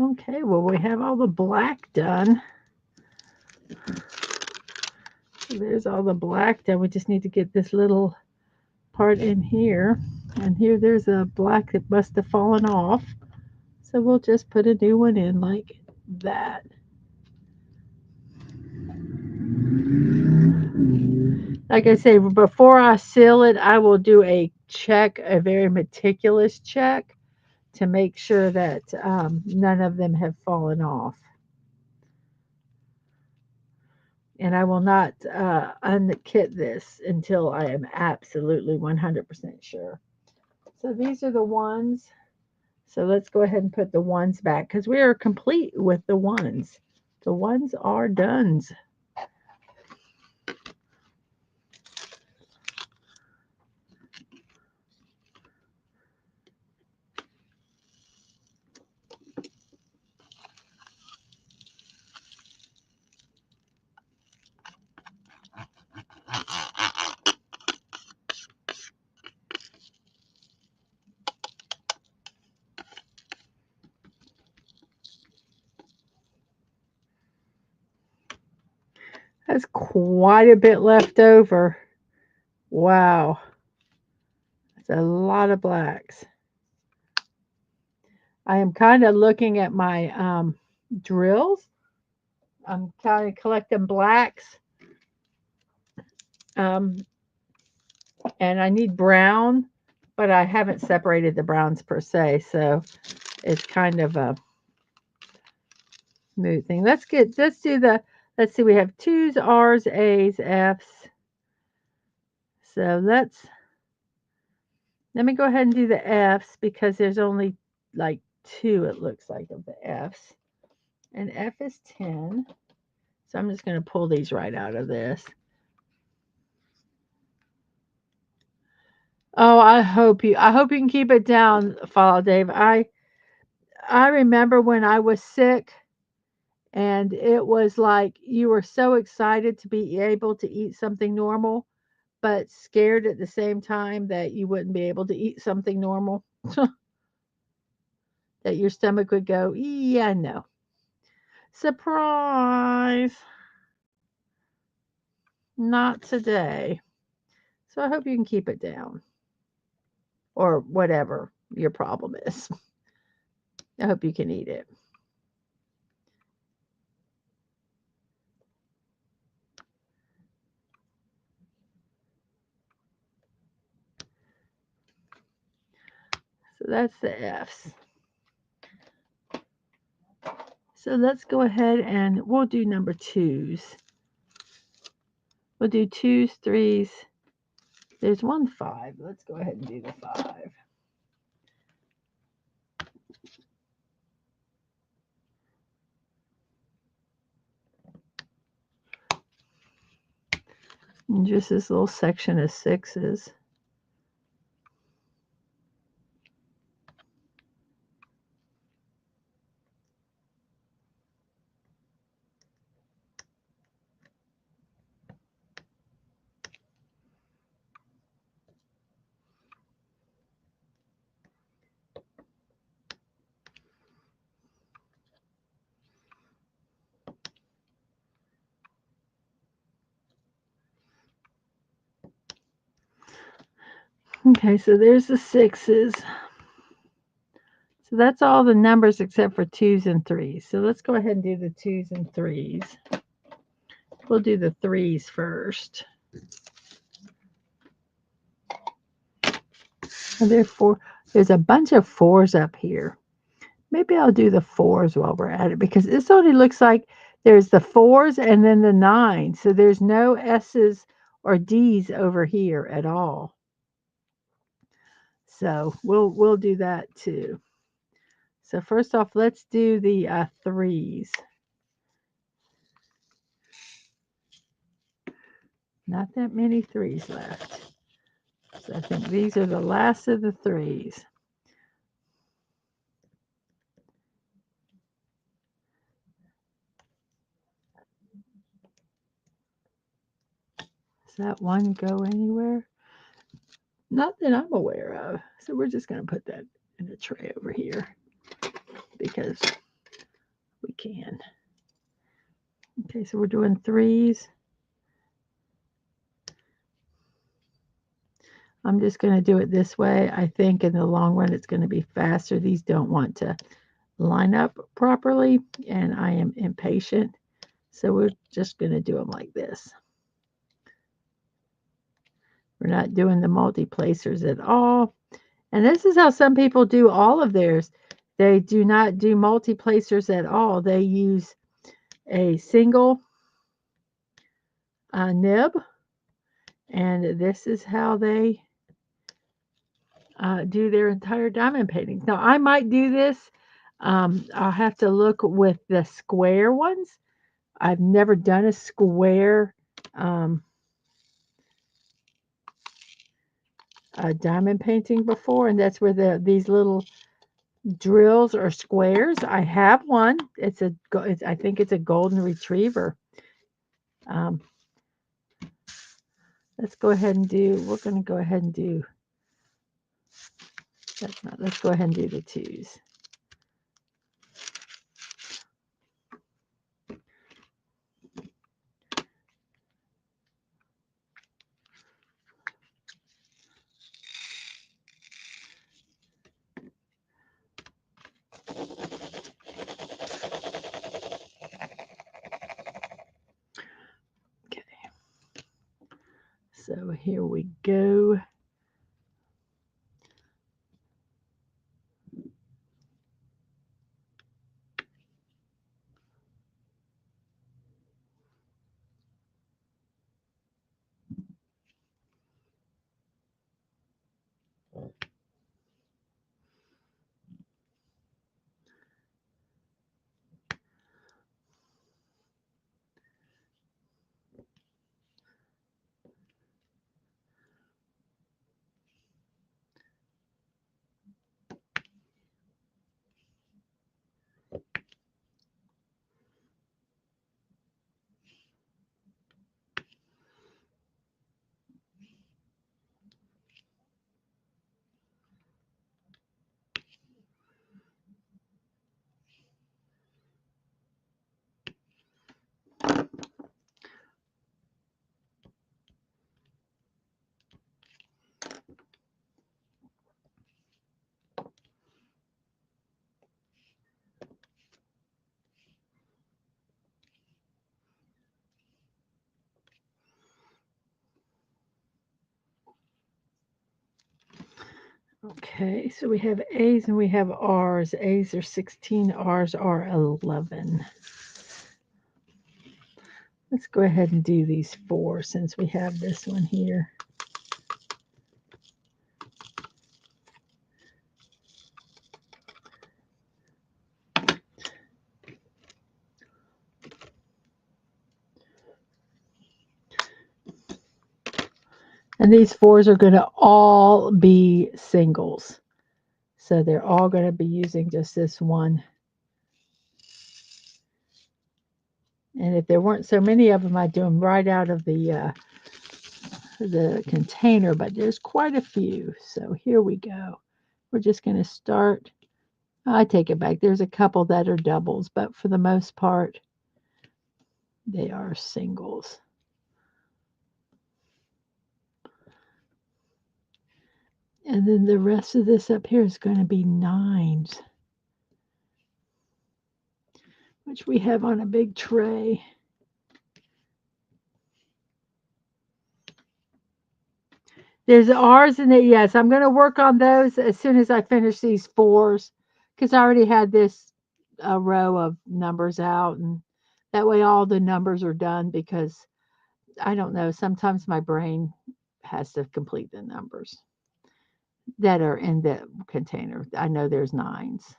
Okay, well, we have all the black done. So there's all the black done. We just need to get this little part in here. And here there's a black that must have fallen off. So we'll just put a new one in like that. Like I say, before I seal it, I will do a check, a very meticulous check to make sure that none of them have fallen off. And I will not unkit this until I am absolutely 100% sure. So these are the ones. So let's go ahead and put the ones back because we are complete with the ones. The ones are done. That's quite a bit left over. Wow. That's a lot of blacks. I am kind of looking at my drills. I'm kind of collecting blacks. And I need brown, but I haven't separated the browns per se. So it's kind of a smooth thing. Let's see, we have 2's, R's, A's, F's. So let me go ahead and do the F's because there's only like 2, it looks like, of the F's. And F is 10. So I'm just going to pull these right out of this. Oh, I hope you can keep it down, Follow Dave. I remember when I was sick and it was like you were so excited to be able to eat something normal, but scared at the same time that you wouldn't be able to eat something normal. That your stomach would go, yeah, no. Surprise. Not today. So I hope you can keep it down. Or whatever your problem is. I hope you can eat it. So that's the F's. So let's go ahead and we'll do number 2's. We'll do 2's, 3's. There's 1 5. Let's go ahead and do the 5. And just this little section of 6's. Okay, so there's the 6's. So that's all the numbers except for 2's and 3's. So let's go ahead and do the 2's and 3's. We'll do the 3's first. And there's a bunch of 4's up here. Maybe I'll do the 4's while we're at it because this only looks like there's the 4's and then the 9. So there's no S's or D's over here at all. So we'll do that too. So first off, let's do the 3's. Not that many 3's left. So I think these are the last of the 3's. Does that one go anywhere? Not that I'm aware of. So we're just going to put that in a tray over here because we can. Okay, so we're doing 3's. I'm just going to do it this way. I think in the long run it's going to be faster. These don't want to line up properly, and I am impatient. So we're just going to do them like this. We're not doing the multi-placers at all. And this is how some people do all of theirs. They do not do multi-placers at all. They use a single nib, and this is how they do their entire diamond paintings. Now, I might do this. I'll have to look with the square ones. I've never done a square diamond painting before, and that's where these little drills are squares. I have one. I think it's a golden retriever. Let's go ahead and do. We're going to go ahead and do. That's not. Let's go ahead and do the 2's. So here we go. Okay, so we have A's and we have R's. A's are 16, R's are 11. Let's go ahead and do these 4 since we have this one here. And these 4s are going to all be singles. So they're all going to be using just this one. And if there weren't so many of them, I'd do them right out of the container, but there's quite a few. So here we go. We're just going to start. I take it back. There's a couple that are doubles, but for the most part, they are singles. And then the rest of this up here is going to be 9s, which we have on a big tray. There's R's in it. Yes, I'm going to work on those as soon as I finish these 4s because I already had this row of numbers out. And that way all the numbers are done because I don't know. Sometimes my brain has to complete the numbers that are in the container. I know there's 9s.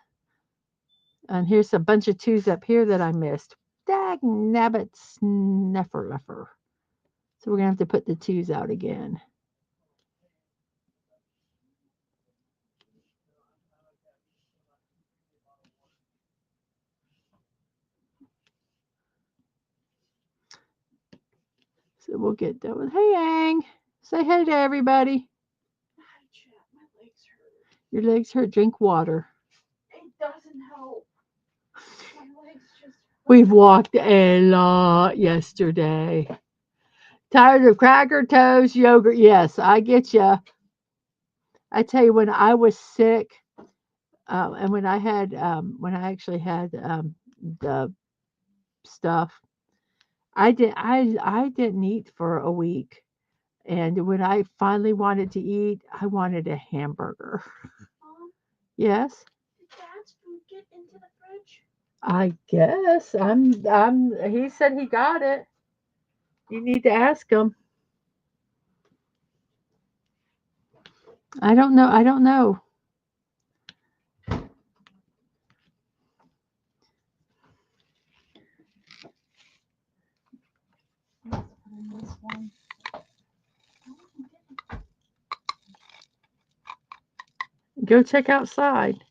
And here's a bunch of 2s up here that I missed. Dag nabbit sneffer. So we're going to have to put the 2s out again. So we'll get done with. Hey, Ang. Say hey to everybody. Your legs hurt. Drink water. It doesn't help. My legs just hurt. We've walked a lot yesterday. Tired of cracker toast, yogurt. Yes, I get you. I tell you, when I was sick, and when I actually had the stuff, I didn't eat for a week. And when I finally wanted to eat, I wanted a hamburger. Mom, Yes, did Dad's food get into the fridge? I guess. He said he got it. You need to ask him. I don't know. I don't know. Let's put in this one. Go check outside.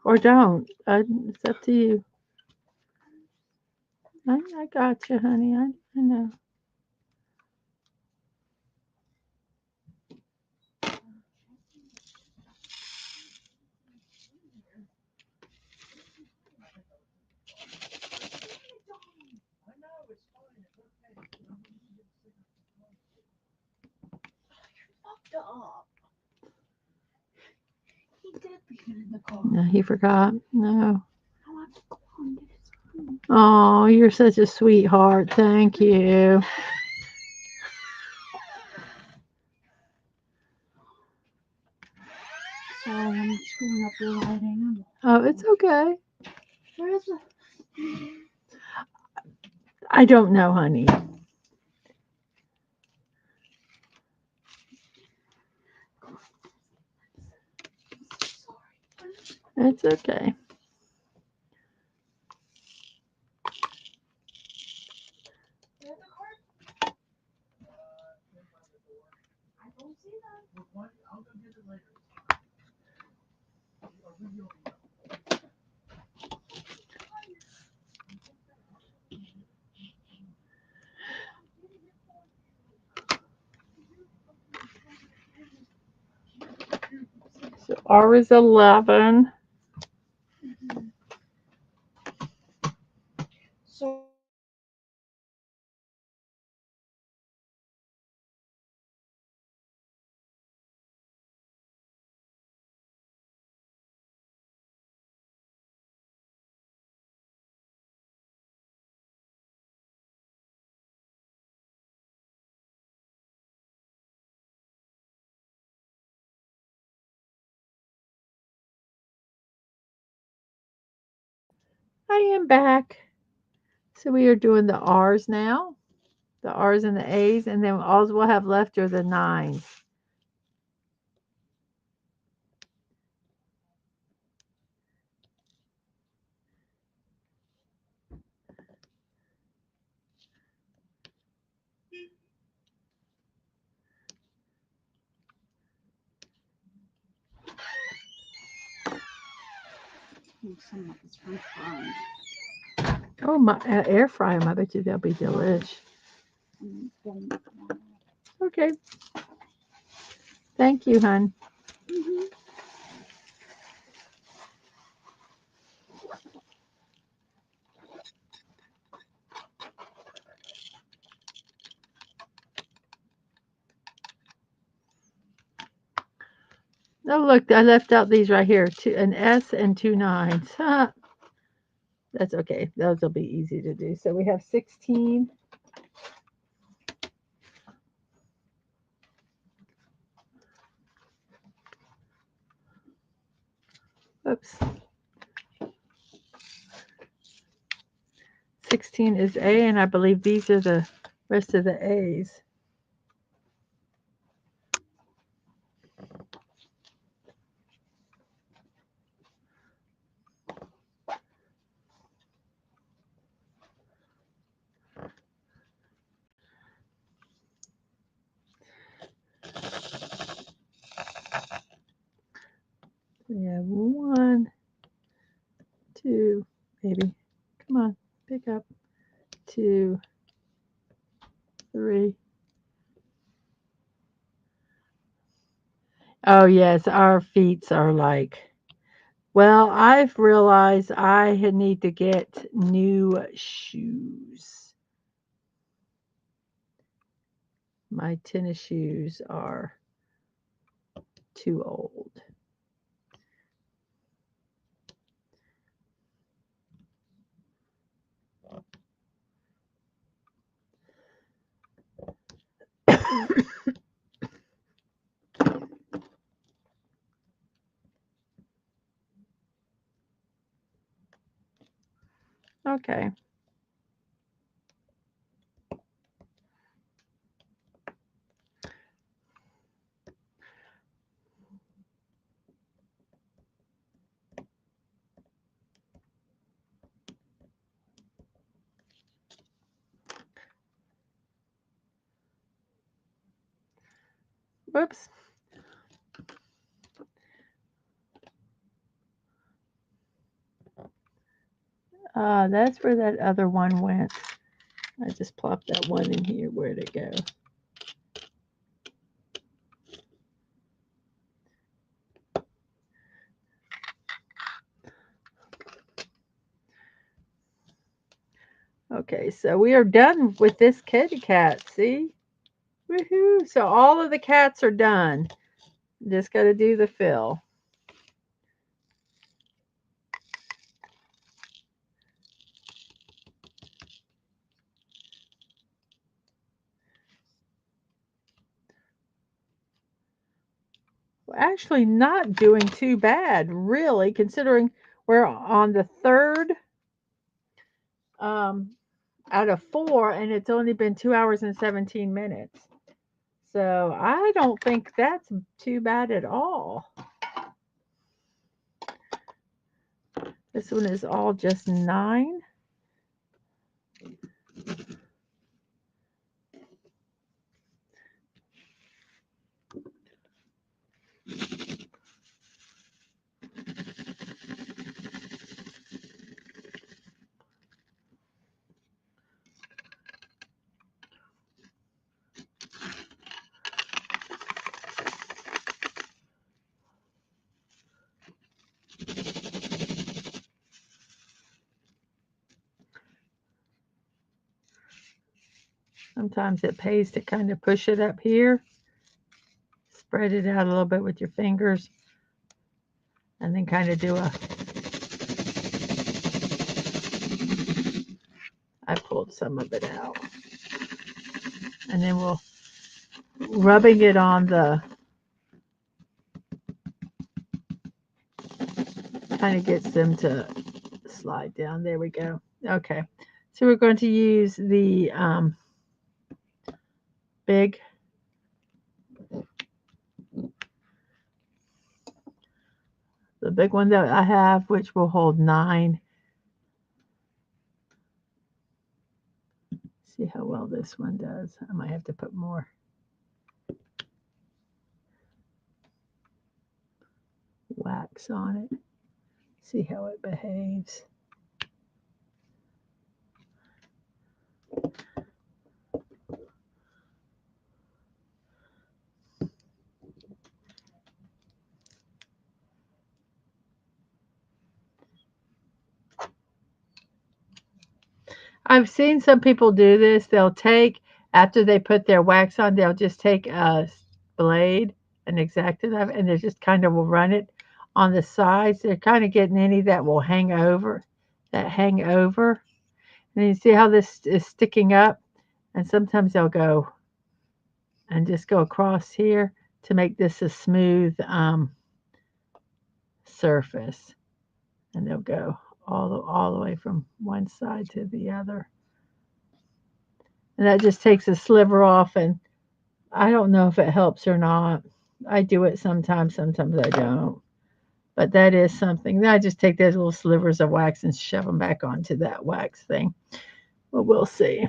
Or don't. It's up to you. I got you, honey. I know. I know, it's fine. It's okay. Fucked up. He did leave it in the car. No, he forgot. No. Now I have to go home and get his food. Oh, you're such a sweetheart. Thank you. Sorry, I'm screwing up your lighting. Oh, it's okay. Where's the... I don't know, honey. It's okay. Where's the card? I don't see that. I'll go get it later. So R is 11. So I am back. So we are doing the R's now. The R's and the A's, and then all we'll have left are the 9s. Some of it's French fries. Oh, my air fry them. I bet you they'll be delish. Okay. Thank you, hon. Oh, look, I left out these right here. An S and 2 9s. That's okay. Those will be easy to do. So we have 16. Oops. 16 is A, and I believe these are the rest of the A's. We have 1, 2, maybe. Come on, pick up. 2, 3. Oh, yes, our feet are like, well, I've realized I need to get new shoes. My tennis shoes are too old. Okay. Whoops. That's where that other one went. I just plopped that one in here. Where'd it go? Okay, so we are done with this kitty cat. See? Woohoo! So all of the cats are done. Just got to do the fill. Actually not doing too bad, really, considering we're on the 3rd out of 4, and it's only been 2 hours and 17 minutes. So I don't think that's too bad at all. This one is all just 9. Sometimes it pays to kind of push it up here, spread it out a little bit with your fingers, and then kind of do a, I pulled some of it out, and then we'll, rubbing it on the, kind of gets them to slide down. There we go. Okay. So we're going to use big the big one that I have, which will hold 9. See how well this one does. I might have to put more wax on it. See how it behaves. I've seen some people do this. They'll take, after they put their wax on, they'll just take a blade, an Exacto knife, and they just kind of will run it on the sides. They're kind of getting any that will hang over, that hang over. And you see how this is sticking up? And sometimes they'll go and just go across here to make this a smooth surface. And they'll go all the way from one side to the other. And that just takes a sliver off, and I don't know if it helps or not. I do it sometimes, sometimes I don't. But that is something. Then I just take those little slivers of wax and shove them back onto that wax thing. Well, we'll see.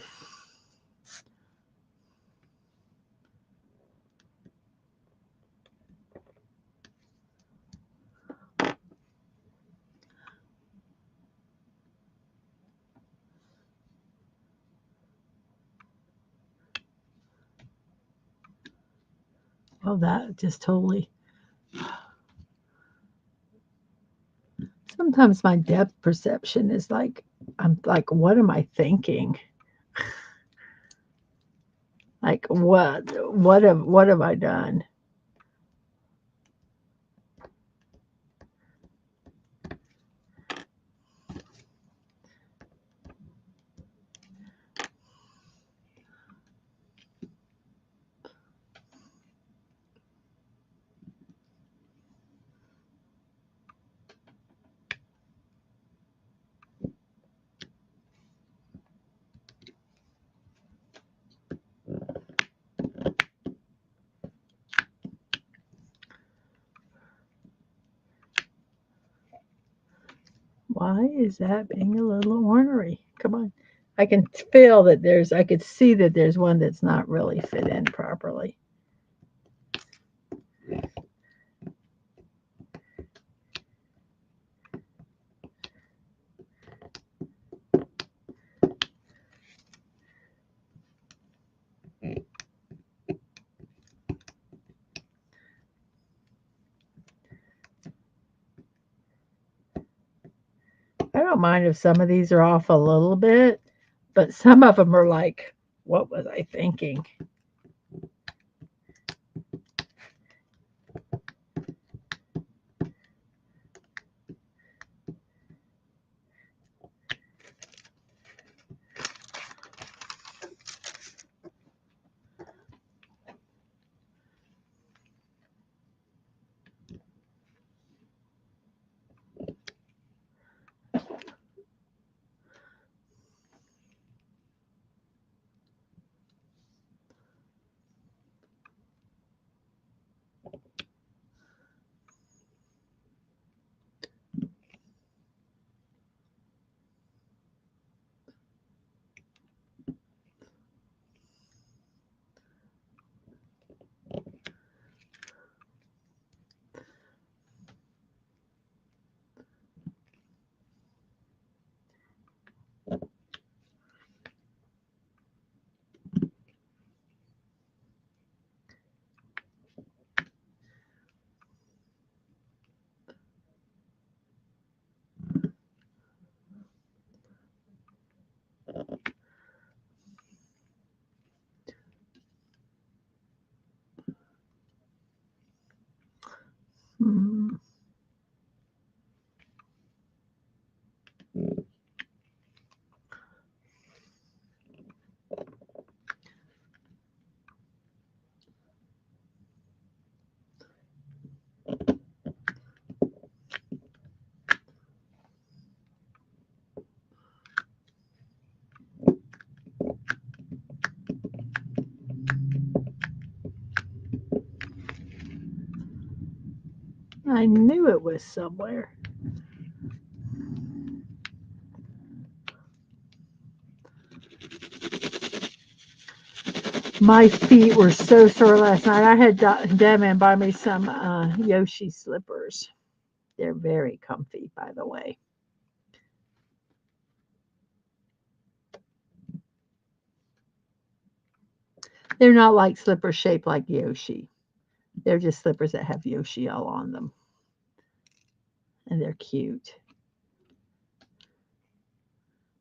Oh, that just totally. Sometimes my depth perception is like, I'm like, what am I thinking? Like, what have I done? Why is that being a little ornery? Come on. I can feel that I could see that there's one that's not really fit in properly. I don't mind if some of these are off a little bit, but some of them are like, what was I thinking? Hmm. I knew it was somewhere. My feet were so sore last night. I had Devin buy me some Yoshi slippers. They're very comfy, by the way. They're not like slippers shaped like Yoshi. They're just slippers that have Yoshi all on them. And they're cute.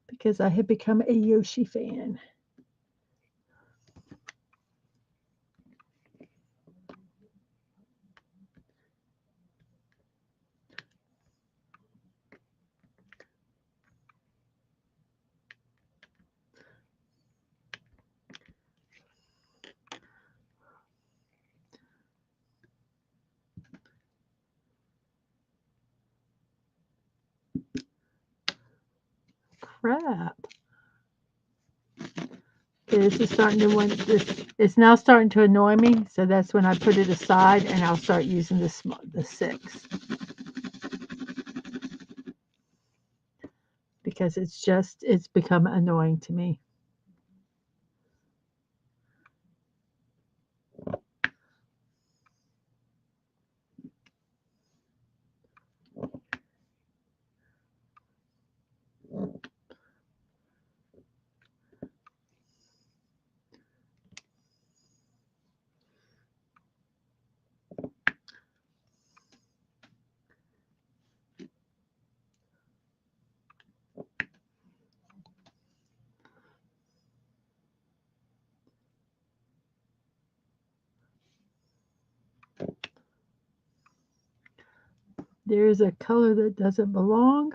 Because I have become a Yoshi fan. Crap. Okay, this is starting to it's now starting to annoy me, so that's when I put it aside and I'll start using the 6 because it's become annoying to me. There's a color that doesn't belong.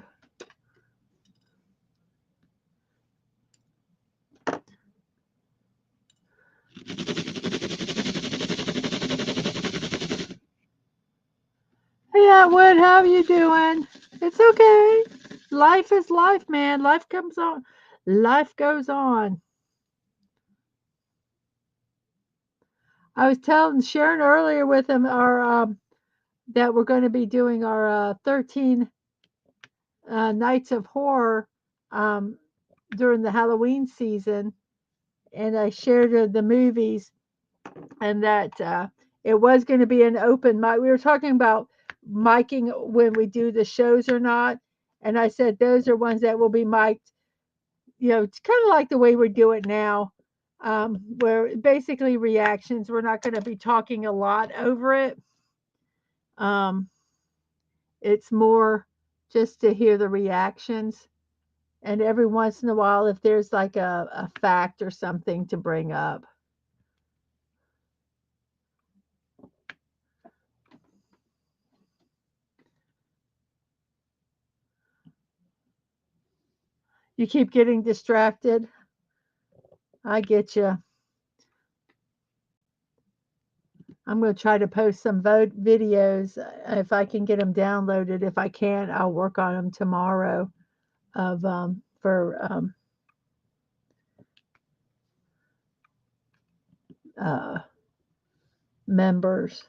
Hey Atwood, how are you doing? It's okay. Life is life, man. Life comes on. Life goes on. I was telling Sharon earlier with him that we're going to be doing our 13 nights of horror um, during the Halloween season, and I shared the movies, and that it was going to be an open mic. We were talking about miking when we do the shows or not, and I said those are ones that will be mic'd. It's kind of like the way we do it now, where basically reactions. We're not going to be talking a lot over it. Um, it's more just to hear the reactions. And every once in a while, if there's like a fact or something to bring up. You keep getting distracted. I get you. I'm going to try to post some videos if I can get them downloaded. If I can't, I'll work on them tomorrow of for uh, members.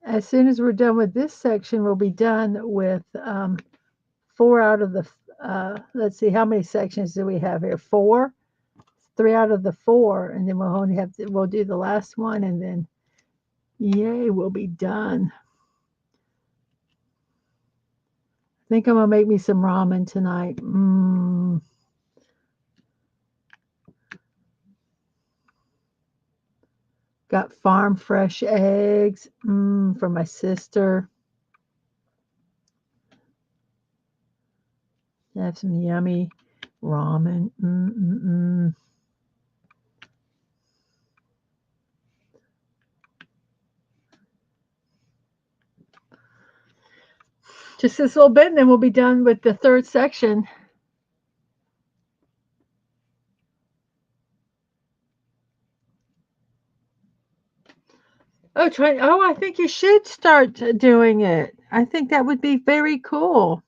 As soon as we're done with this section, we'll be done with 4 out of the, let's see, how many sections do we have here? 4? 3 out of the 4, and then we'll do the last one, and then yay, we'll be done. I think I'm gonna make me some ramen tonight. Got farm fresh eggs for my sister. Have some yummy ramen. Just this little bit, and then we'll be done with the third section. Oh, I think you should start doing it. I think that would be very cool.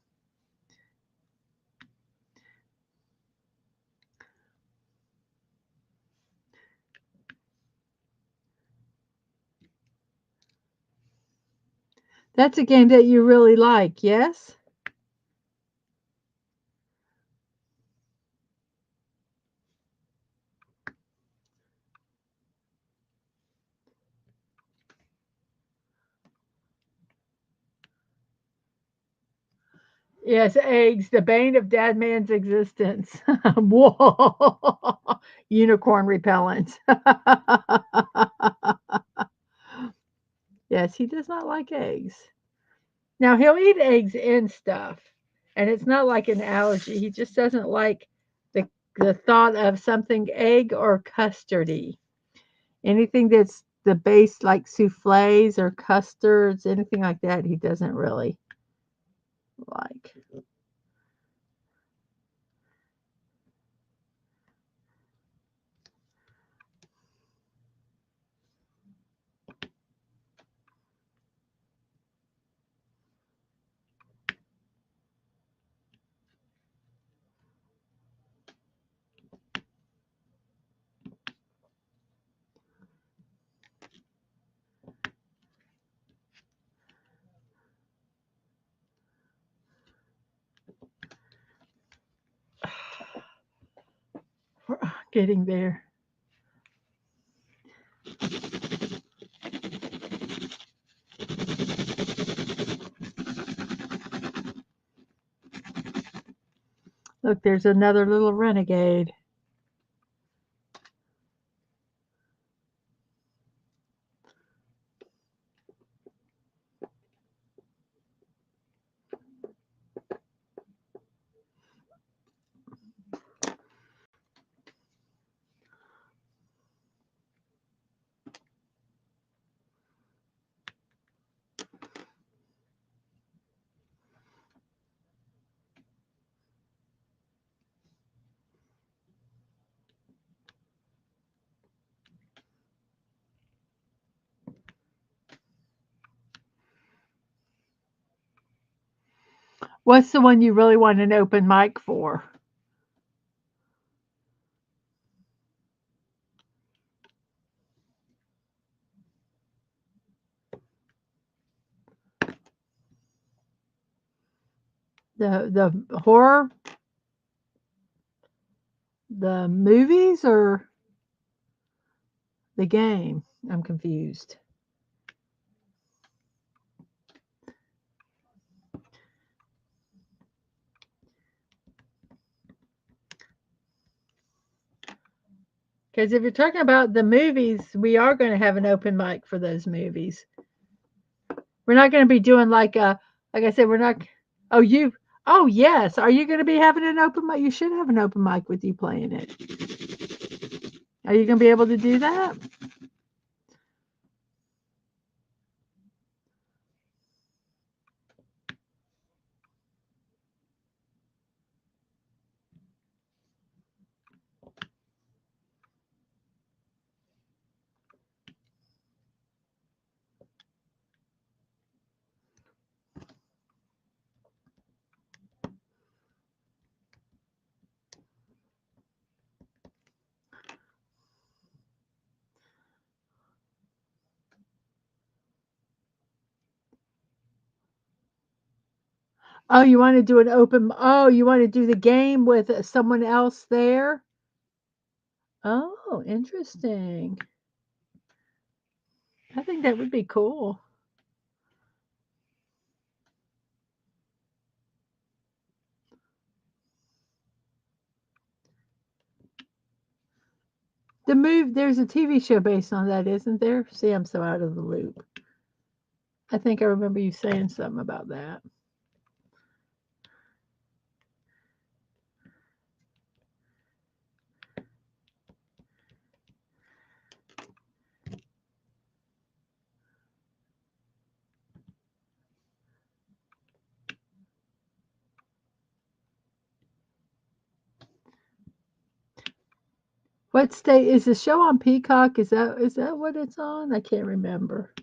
That's a game that you really like, yes? Yes, eggs, the bane of Dad Man's existence. Whoa. Unicorn repellent. Yes, he does not like eggs. Now, he'll eat eggs and stuff, and it's not like an allergy. He just doesn't like the, the thought of something egg or custardy. Anything that's the base, like souffles or custards, anything like that, he doesn't really like. We're getting there. Look, there's another little renegade. What's the one you really want an open mic for? The horror, the movies, or the game? I'm confused. Because if you're talking about the movies, we are going to have an open mic for those movies. We're not going to be doing like I said, we're not. Oh, you. Oh, yes. Are you going to be having an open mic? You should have an open mic with you playing it. Are you going to be able to do that? Oh, you want to do an open. Oh, you want to do the game with someone else there? Oh, interesting. I think that would be cool. There's a TV show based on that, isn't there? See, I'm so out of the loop. I think I remember you saying something about that. What state is the show on Peacock? Is that what it's on? I can't remember.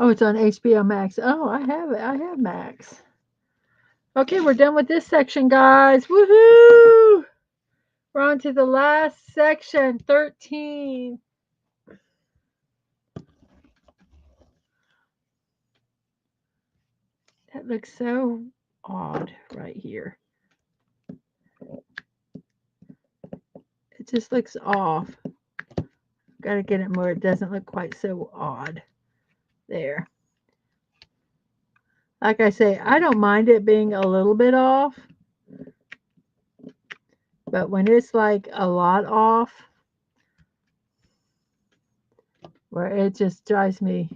Oh, it's on HBO Max. Oh, I have it. I have Max. Okay, we're done with this section, guys. Woohoo! We're on to the last section, 13. That looks so odd right here. It just looks off. Got to get it more. It doesn't look quite so odd. There. Like I say, I don't mind it being a little bit off. But when it's like a lot off, where it just drives me.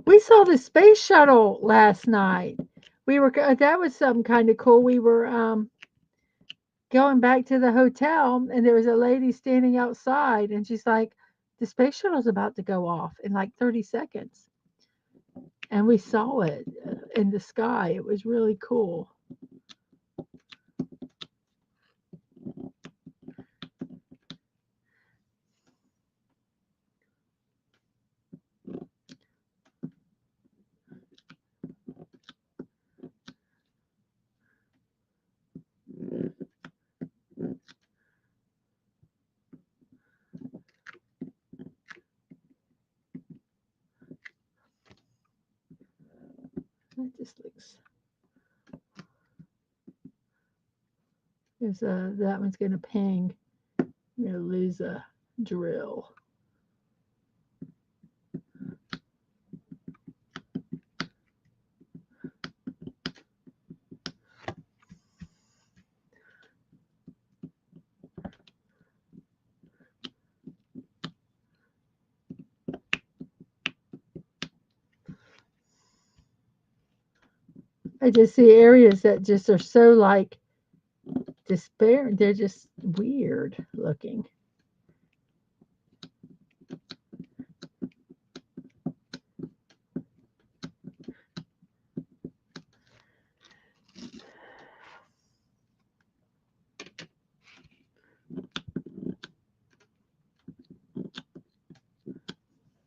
We saw the space shuttle last night. That was something kind of cool. We were going back to the hotel, and there was a lady standing outside, and she's like, the space shuttle's about to go off in like 30 seconds. And we saw it in the sky. It was really cool. That just looks. That one's gonna ping. I'm gonna lose a drill. I just see areas that just are so like despair. They're just weird looking.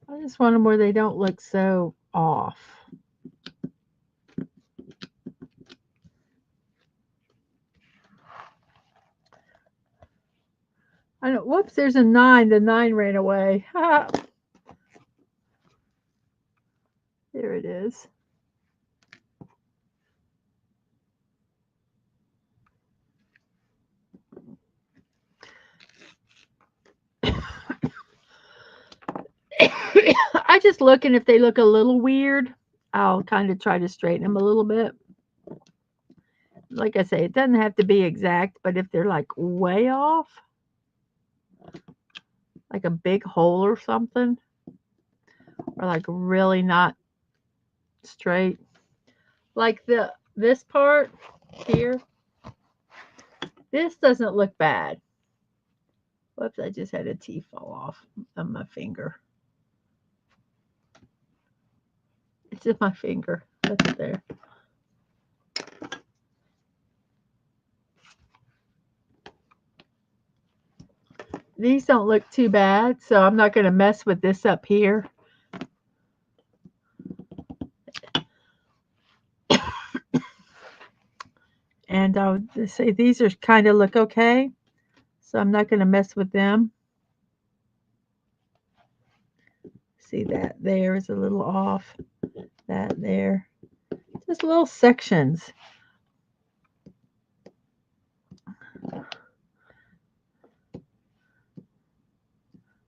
I just want them where they don't look so off. I don't. Whoops! There's a 9. The 9 ran away. There it is. I just look, and if they look a little weird, I'll kind of try to straighten them a little bit. Like I say, it doesn't have to be exact, but if they're like way off, like a big hole or something, or like really not straight, like this part here, this doesn't look bad. Whoops, I just had a T fall off on my finger. It's just my finger. That's it there. These don't look too bad, so I'm not going to mess with this up here. And I'll say these are kind of look okay, so I'm not going to mess with them. See that there is a little off. That there. Just little sections.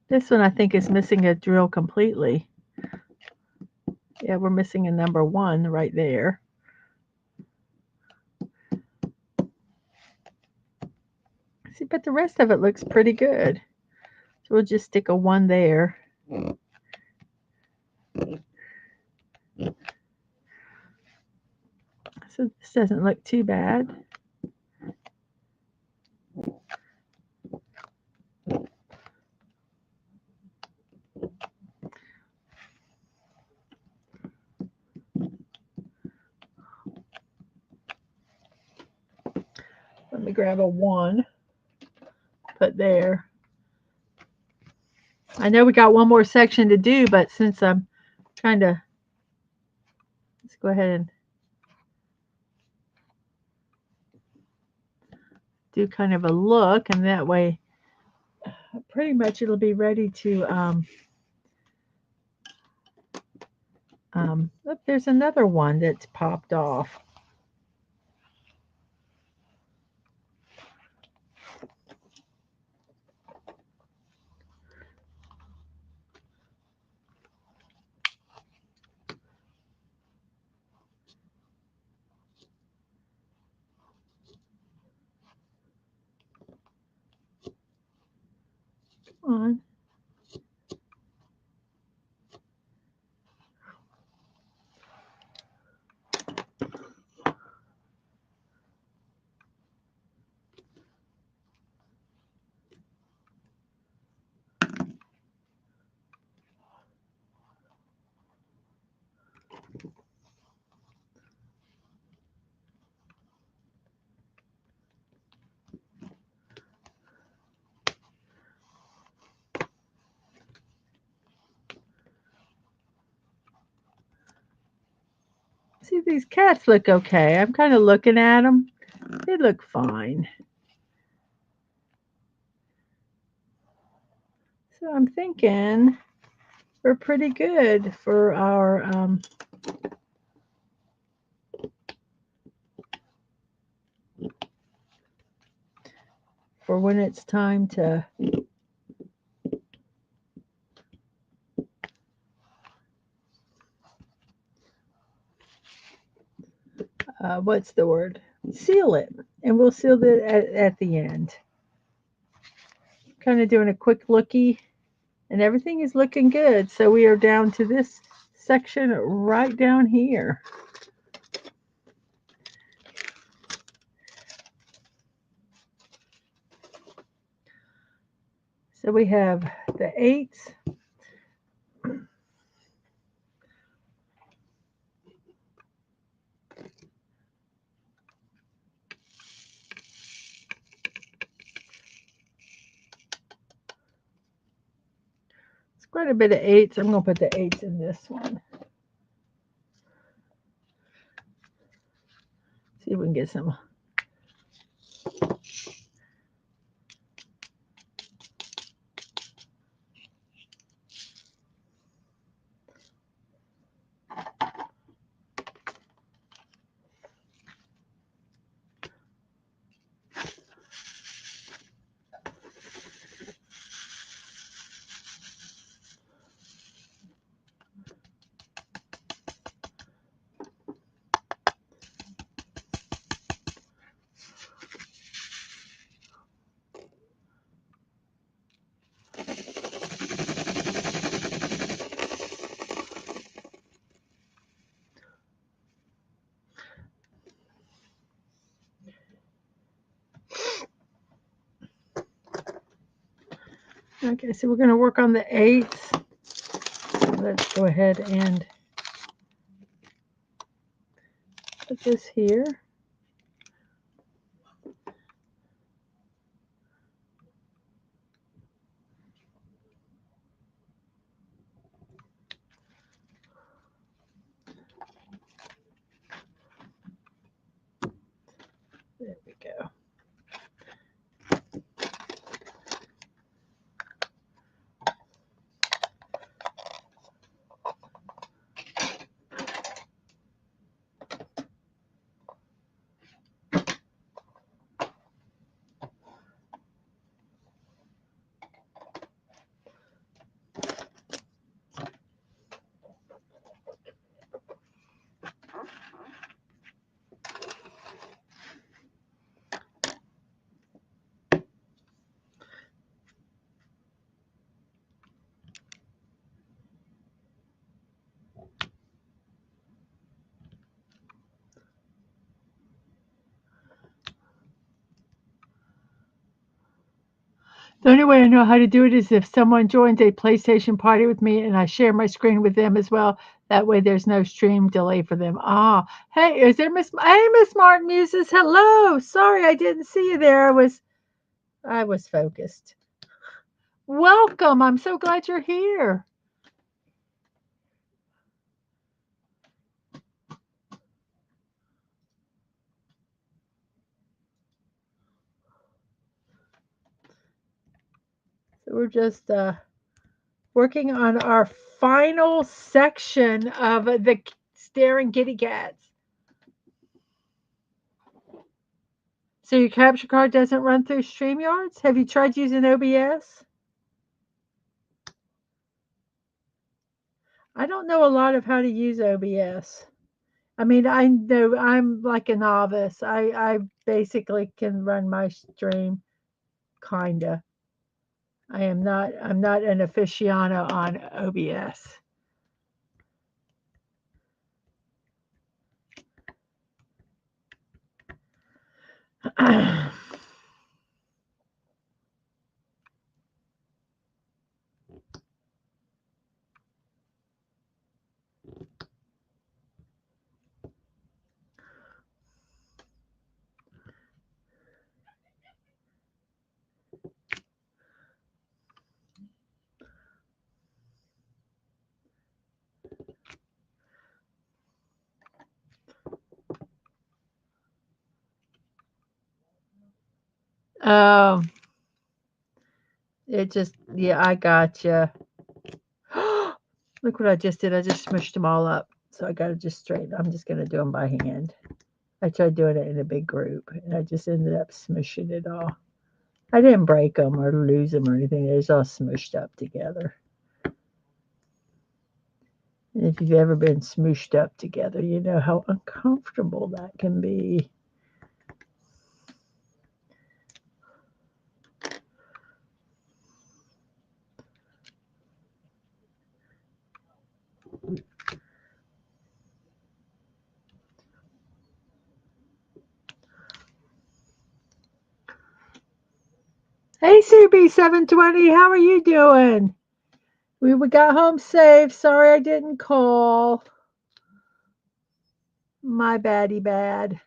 This one I think is missing a drill completely. Yeah, we're missing a number 1 right there. See, but but the rest of it looks pretty good. So we'll just stick a 1 there. So this doesn't look too bad. Let me grab a 1, put there. I know we got one more section to do, but since I'm trying to, let's go ahead and do kind of a look, and that way pretty much it'll be ready to look, there's another one that's popped off. Come on. See, these cats look okay. I'm kind of looking at them. They look fine. So I'm thinking we're pretty good for our for when it's time to what's the word? Seal it. And we'll seal it at the end. Kind of doing a quick looky, and everything is looking good. So we are down to this section right down here. So we have the 8s. It's quite a bit of 8s. I'm going to put the 8s in this one. See if we can get some. Okay, so we're going to work on the 8s. Let's go ahead and put this here. There we go. The only way I know how to do it is if someone joins a PlayStation party with me and I share my screen with them as well. That way there's no stream delay for them. Ah, hey, is there Hey, Miss Martin Muses, hello. Sorry I didn't see you there. I was focused. Welcome. I'm so glad you're here. So we're just working on our final section of the staring kitty cats. So your capture card doesn't run through StreamYards? Have you tried using OBS? I don't know a lot of how to use OBS. I mean, I know I'm like a novice. I basically can run my stream, kinda. I'm not an aficionado on OBS. Um, it just yeah, I gotcha. Look what I just did. I just smushed them all up. So I got to just straighten. I'm just going to do them by hand. I tried doing it in a big group, and I just ended up smushing it all. I didn't break them or lose them or anything. They're just all smushed up together. And if you've ever been smooshed up together, you know how uncomfortable that can be. Hey, CB720, how are you doing? We got home safe. Sorry I didn't call. My baddie bad.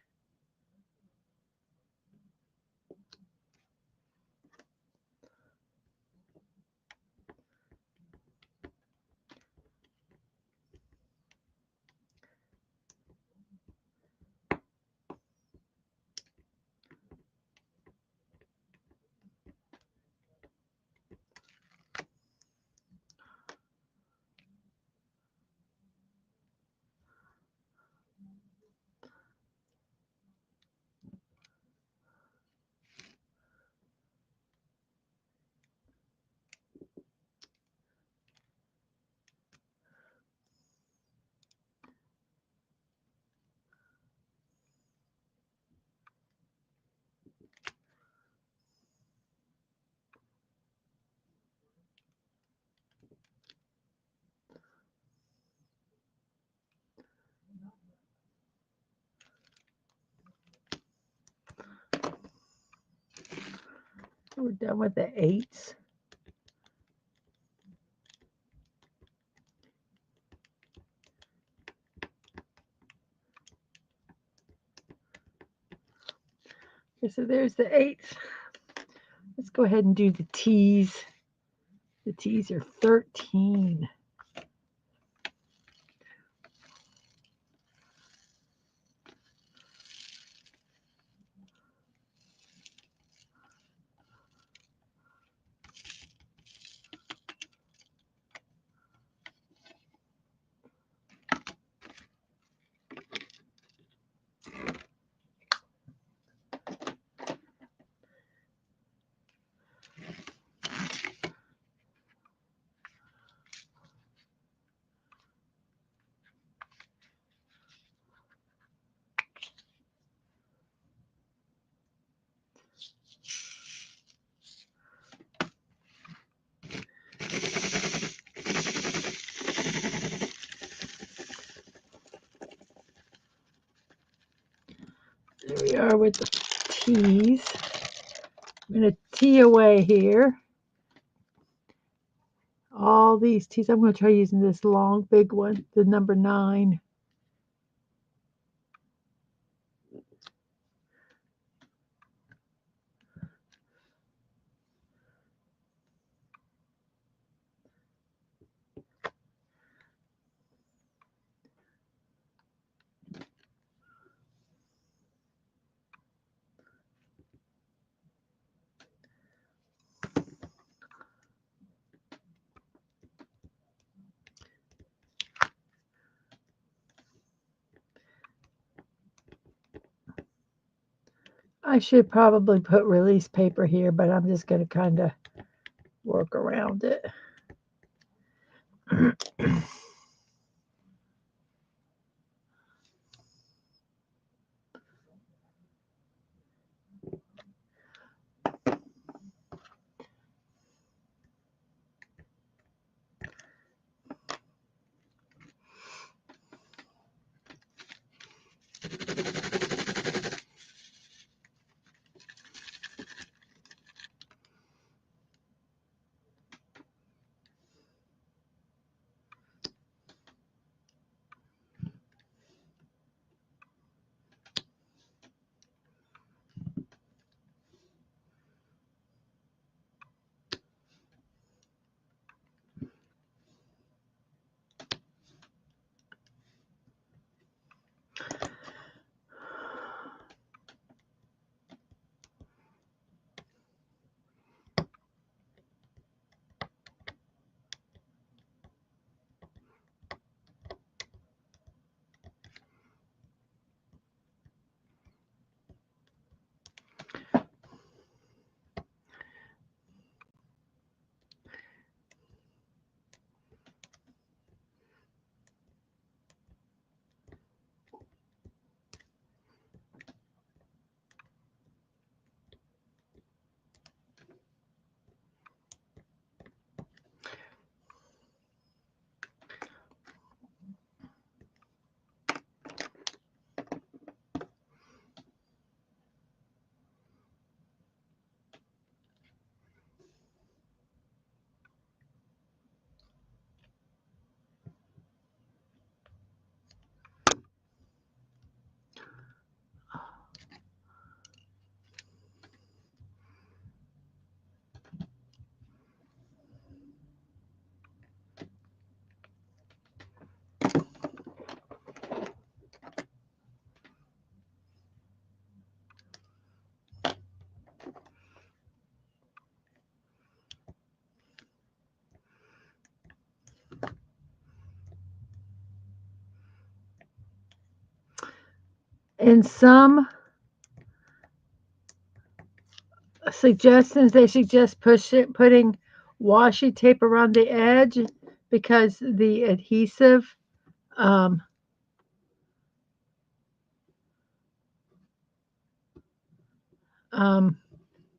We're done with the 8s. Okay, so there's the 8s. Let's go ahead and do the T's. The T's are 13. There we are with the T's. I'm going to tee away here. all these teas. I'm going to try using this long, big one, the number 9. I should probably put release paper here, but I'm just going to kind of work around it. In some suggestions, they suggest putting washi tape around the edge because the adhesive um, um,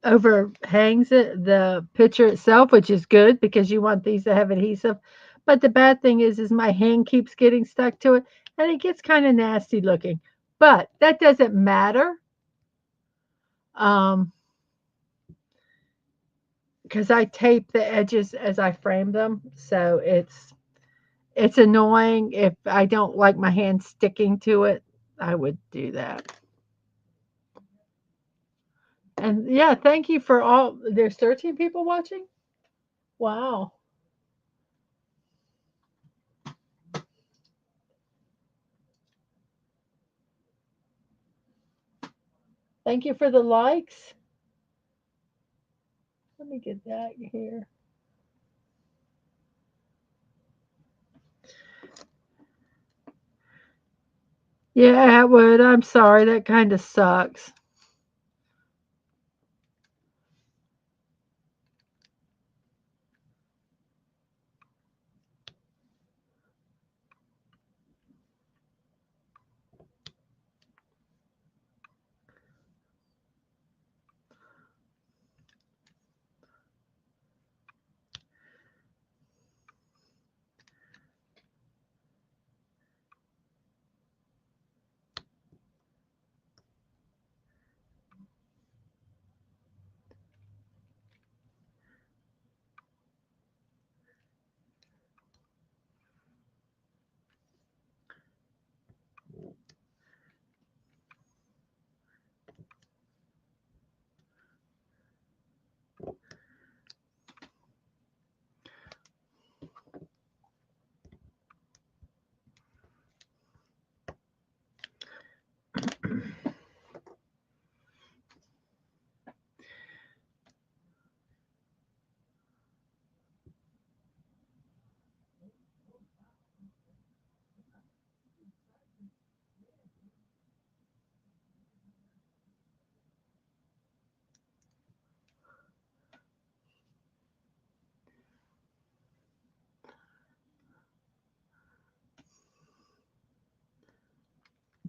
overhangs the picture itself, which is good because you want these to have adhesive. But the bad thing is my hand keeps getting stuck to it, and it gets kind of nasty looking. But that doesn't matter. Um, because I tape the edges as I frame them, so it's annoying if I don't like my hand sticking to it. I would do that. And yeah, thank you for all. There's 13 people watching. Wow. Thank you for the likes. Let me get that here. Yeah, Atwood, I'm sorry. That kind of sucks.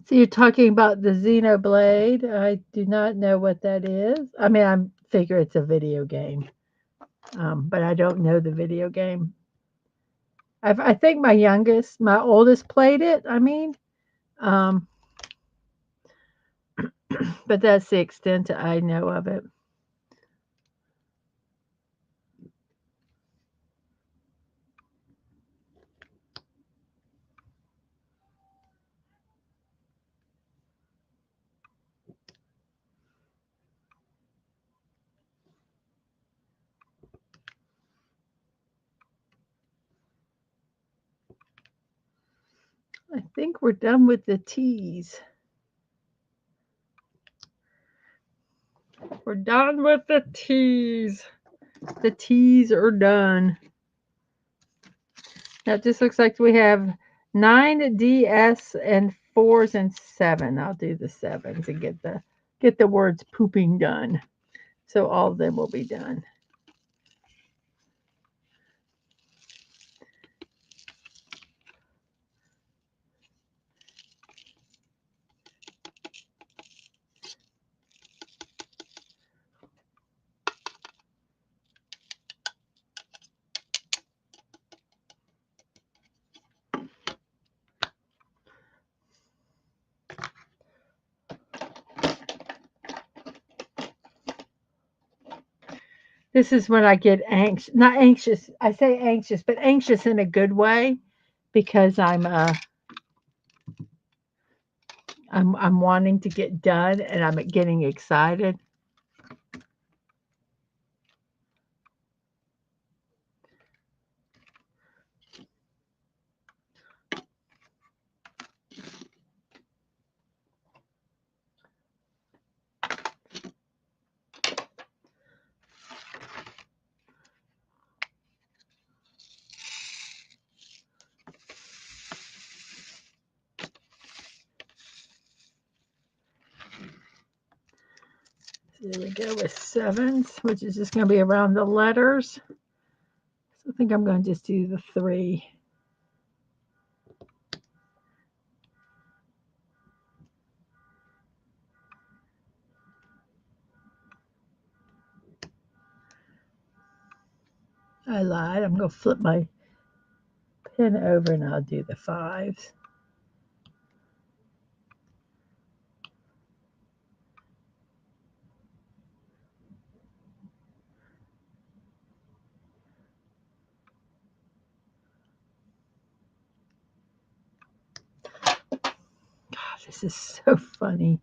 So you're talking about the Xenoblade. I do not know what that is. I mean, I figure it's a video game, but I don't know the video game. I think my oldest played it. I mean, um, but that's the extent I know of it. I think we're done with the T's. We're done with the T's. The T's are done. Now it just looks like we have 9 DS and 4s and 7. I'll do the 7s and get the words pooping done. So all of them will be done. This is when I get anxious, not anxious. I say anxious, but anxious in a good way because I'm wanting to get done and I'm getting excited. There we go with 7s, which is just going to be around the letters. So I think I'm going to just do the 3. I lied. I'm going to flip my pen over and I'll do the 5s. God, this is so funny.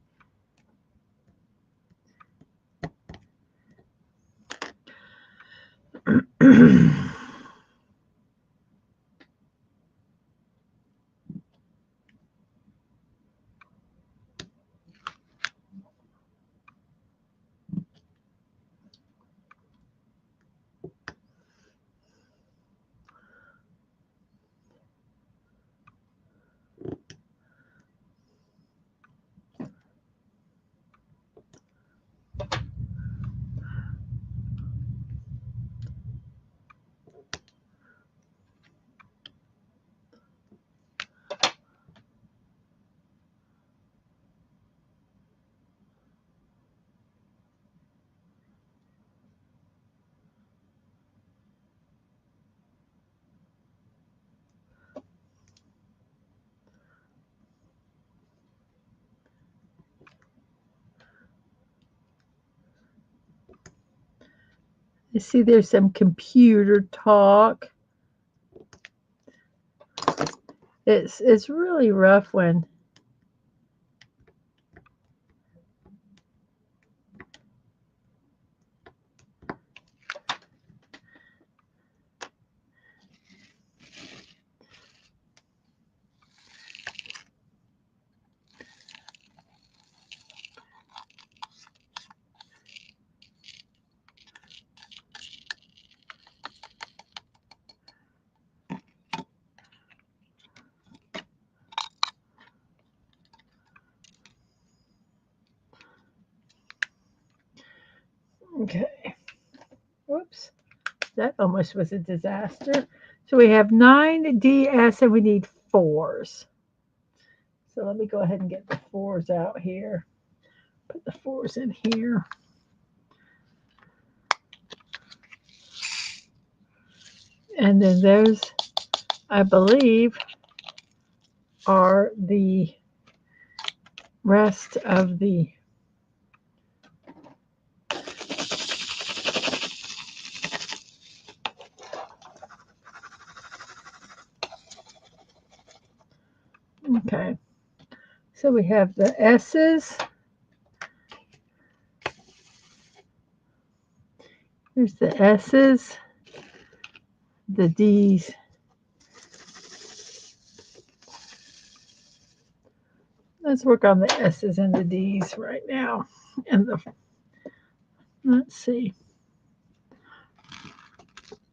I see there's some computer talk. It's really rough when okay. Whoops. That almost was a disaster. So we have 9 DS and we need 4s. So let me go ahead and get the 4s out here. Put the 4s in here. And then those, I believe, are the rest of the okay. So we have the S's. Here's the S's, the D's. Let's work on the S's and the D's right now. And let's see.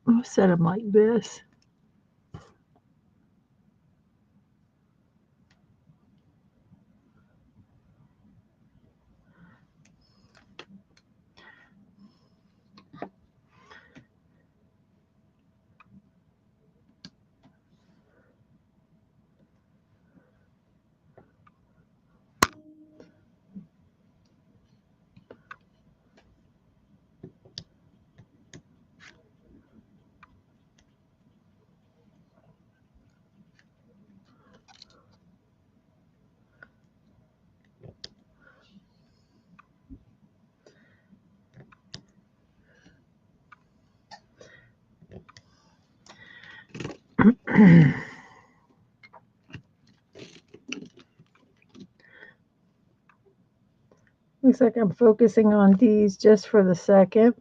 I'll set them like this. Looks like I'm focusing on D's just for the second.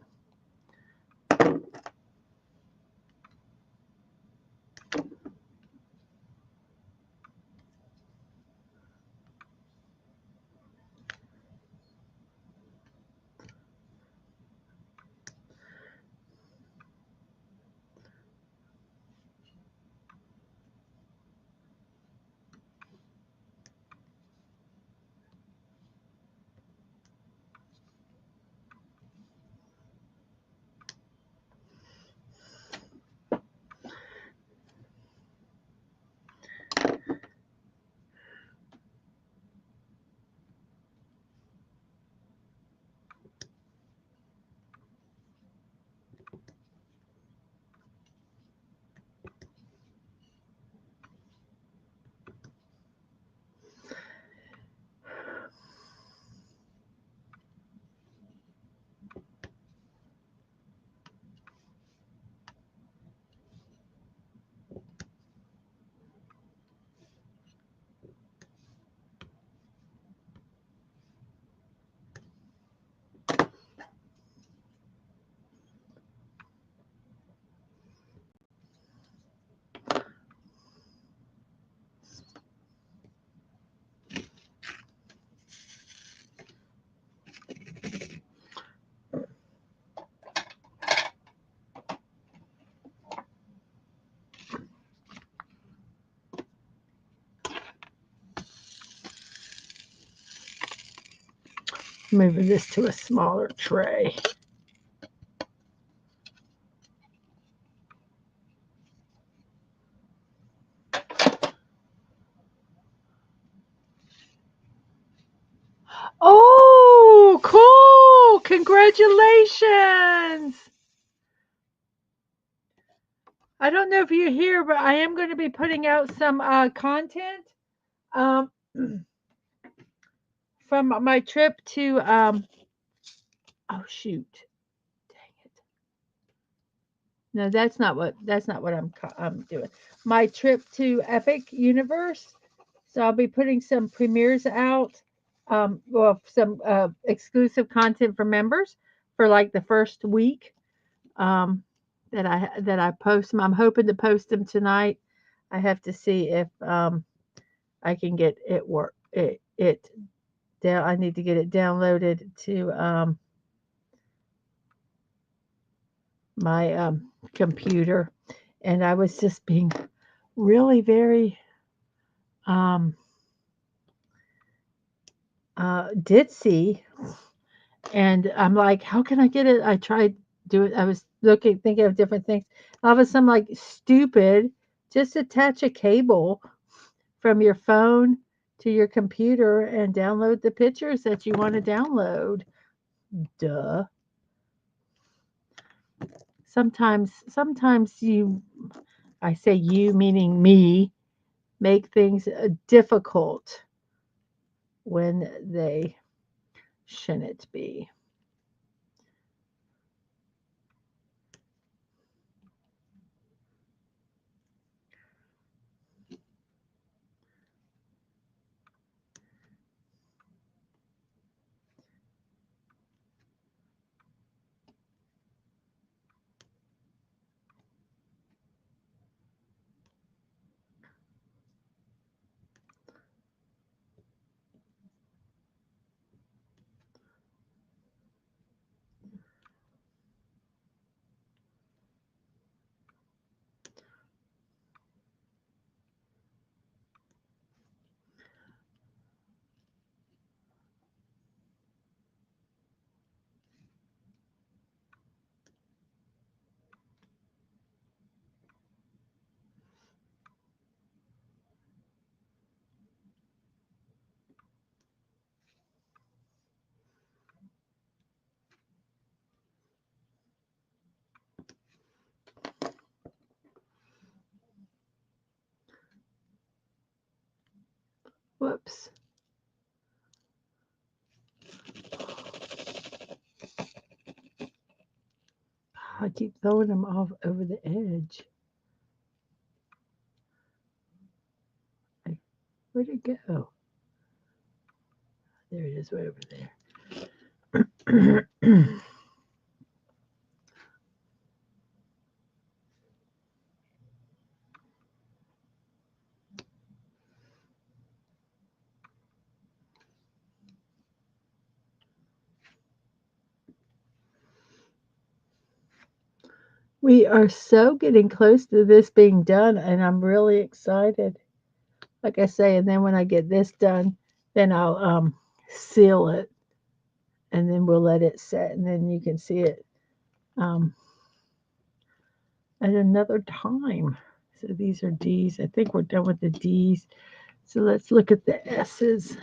Moving this to a smaller tray. Oh, cool! Congratulations! I don't know if you're here, but I am going to be putting out some content um, from my trip to. Oh shoot! Dang it! No, that's not what I'm doing. My trip to Epic Universe. So I'll be putting some premieres out. Well, some exclusive content for members for like the first week. That I post them. I'm hoping to post them tonight. I have to see if I can get it down. I need to get it downloaded to my computer, and I was just being really very um, ditzy, and I'm like, how can I get it? I tried doing. I was thinking of different things. All of a sudden, like stupid, just attach a cable from your phone to your computer and download the pictures that you want to download. Duh. Sometimes I say you meaning me, make things difficult when they shouldn't be. Whoops. I keep throwing them off over the edge. Where'd it go? There it is, right over there. We are so getting close to this being done, and I'm really excited. Like I say, and then when I get this done, then I'll seal it, and then we'll let it set, and then you can see it um, at another time. So these are D's. I think we're done with the D's. So let's look at the S's.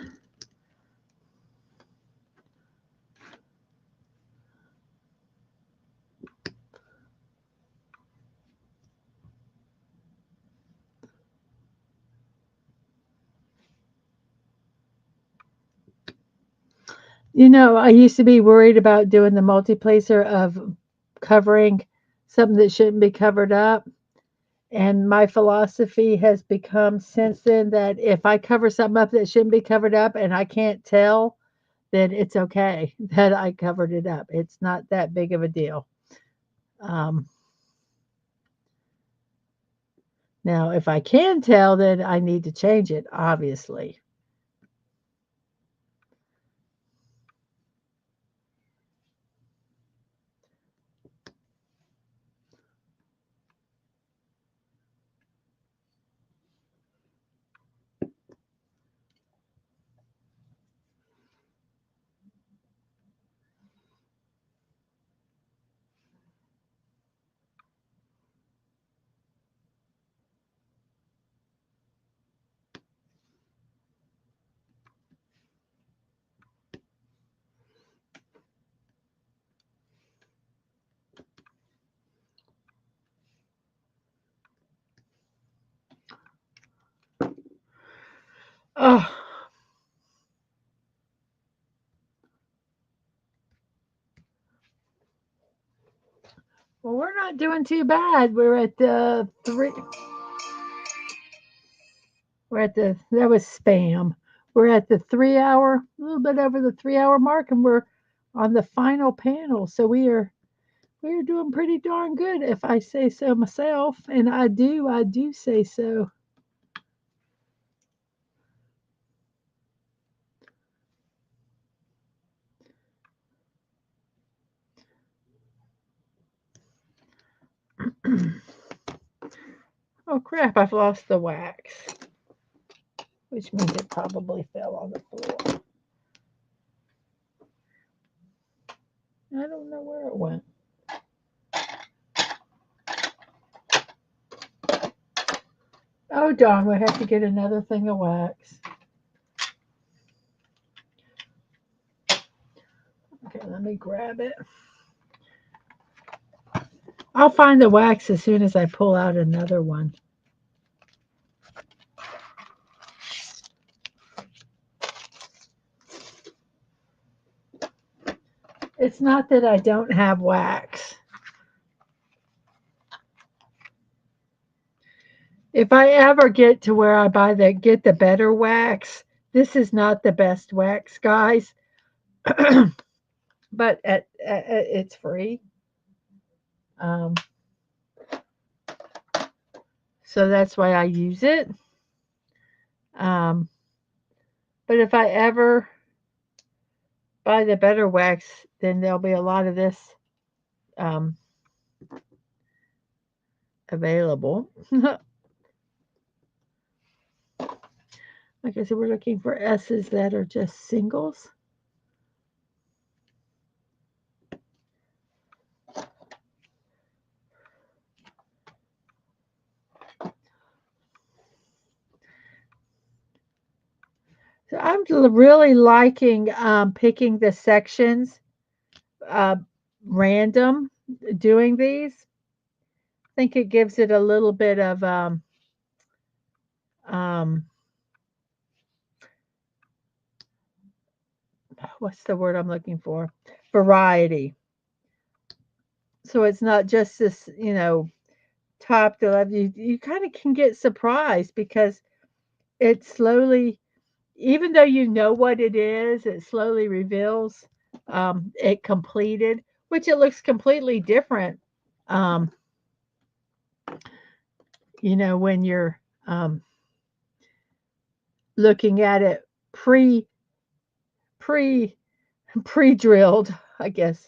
I used to be worried about doing the multiplacer of covering something that shouldn't be covered up. And my philosophy has become since then that if I cover something up that shouldn't be covered up and I can't tell, then it's okay that I covered it up. It's not that big of a deal. Um, Now, if I can tell, then I need to change it, obviously. Oh, well, we're not doing too bad. We're at the three. We're at the that was spam. We're at the 3 hour, a little bit over the 3 hour mark, and we're on the final panel. So we are doing pretty darn good, if I say so myself, and I do say so. Oh crap! I've lost the wax, which means it probably fell on the floor. I don't know where it went. Oh darn! We have to get another thing of wax. me grab it. I'll find the wax as soon as I pull out another one. It's not that I don't have wax. If I ever get to where I get the better wax, this is not the best wax, guys. But it's free. Um, so that's why I use it. Um, but if I ever buy the better wax, then there'll be a lot of this um, available. Like I said, we're looking for S's that are just singles. So I'm really liking picking the sections uh, random, doing these. I think it gives it a little bit of um, what's the word I'm looking for? Variety. So it's not just this, top to left. You kind of can get surprised because it slowly, even though you know what it is, it slowly reveals it completed, which it looks completely different. Um, when you're um, looking at it pre pre pre-drilled, I guess,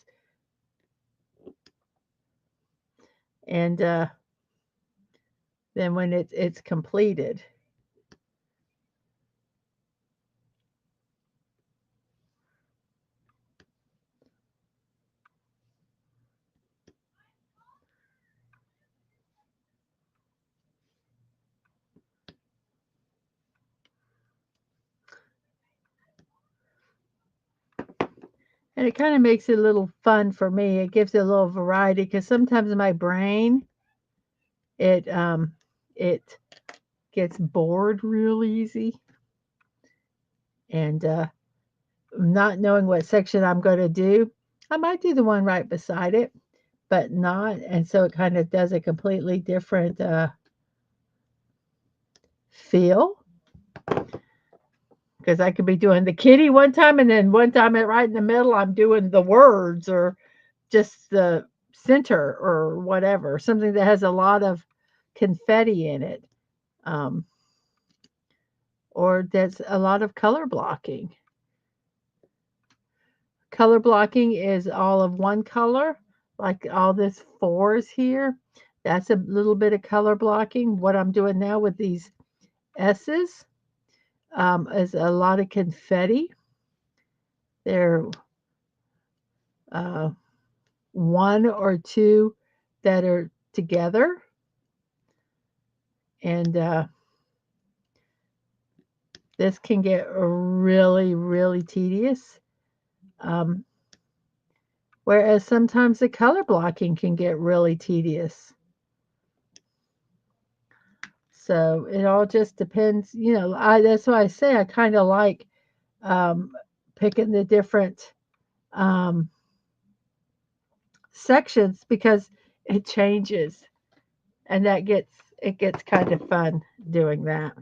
and then when it's completed. And it kind of makes it a little fun for me. It gives it a little variety because sometimes my brain it gets bored real easy, and not knowing what section I'm going to do, I might do the one right beside it, but not, and so it kind of does a completely different feel because I could be doing the kitty one time, and then one time right in the middle, I'm doing the words or just the center or whatever, something that has a lot of confetti in it, um, or that's a lot of color blocking. Color blocking is all of one color, like all this fours here. That's a little bit of color blocking. What I'm doing now with these S's is a lot of confetti. They're uh, one or two that are together. And this can get really, really tedious. Um, whereas sometimes the color blocking can get really tedious. So it all just depends. That's why I say I kind of like um, picking the different um, sections because it changes, and it gets kind of fun doing that.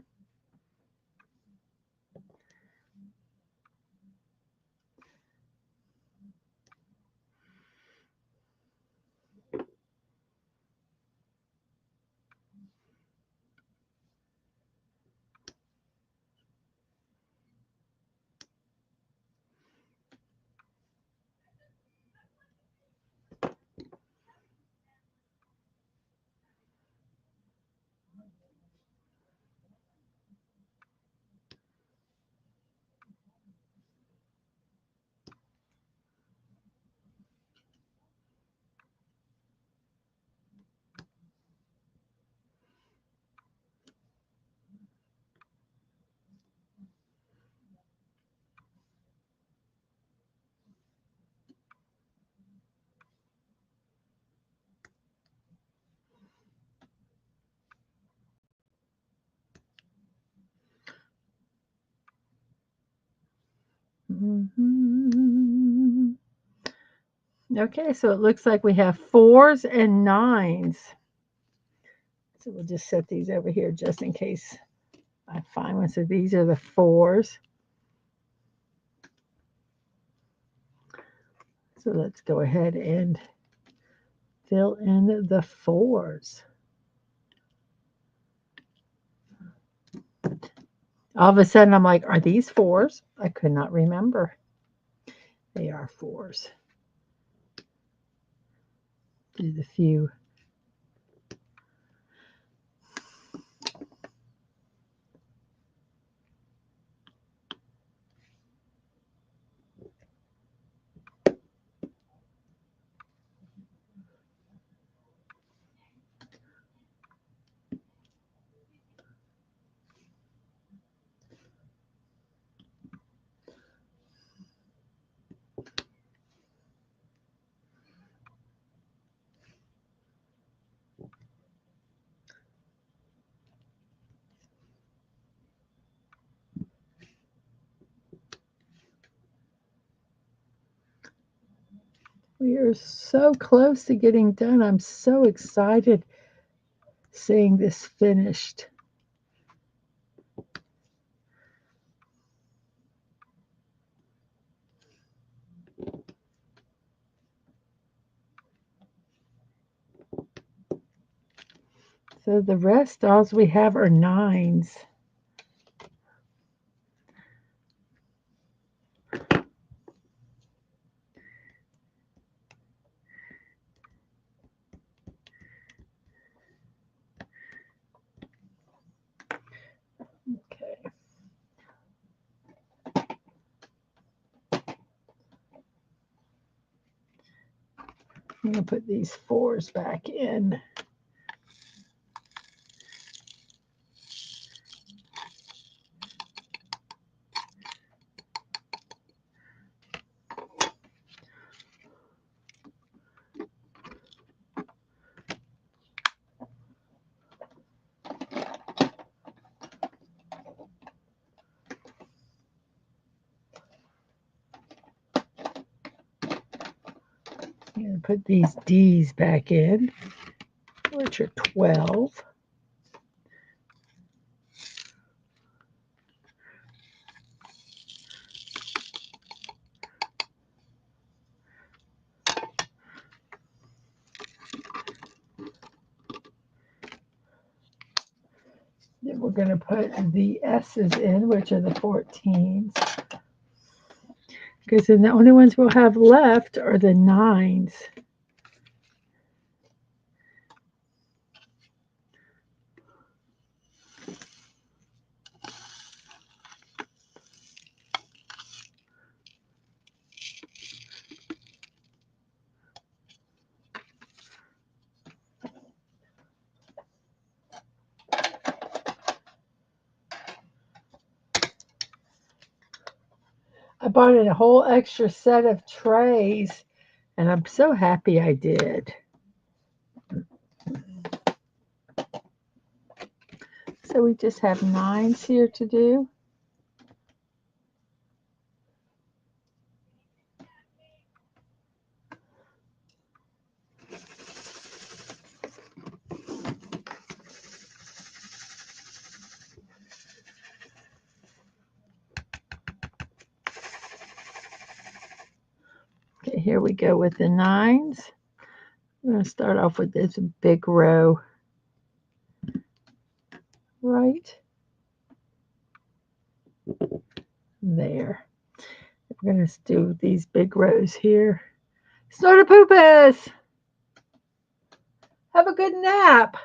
Okay, so it looks like we have 4s and 9s. So we'll just set these over here just in case I find one. So these are the 4s. So let's go ahead and fill in the 4s. All of a sudden, I'm like, are these 4s? I could not remember. They are 4s. Do the few. We are so close to getting done. I'm so excited seeing this finished. So the rest, all we have are 9s. Okay. I'm going to put these 4s back in. I'm going to put these D's back in, which are 12. Then we're going to put the S's in, which are the 14s. Because then the only ones we'll have left are the 9s. I bought a whole extra set of trays, and I'm so happy I did. So we just have 9s here to do. Okay, here we go with the 9s. I'm going to start off with this big row right there. We're going to do these big rows here. Snortapoopus! Have a good nap.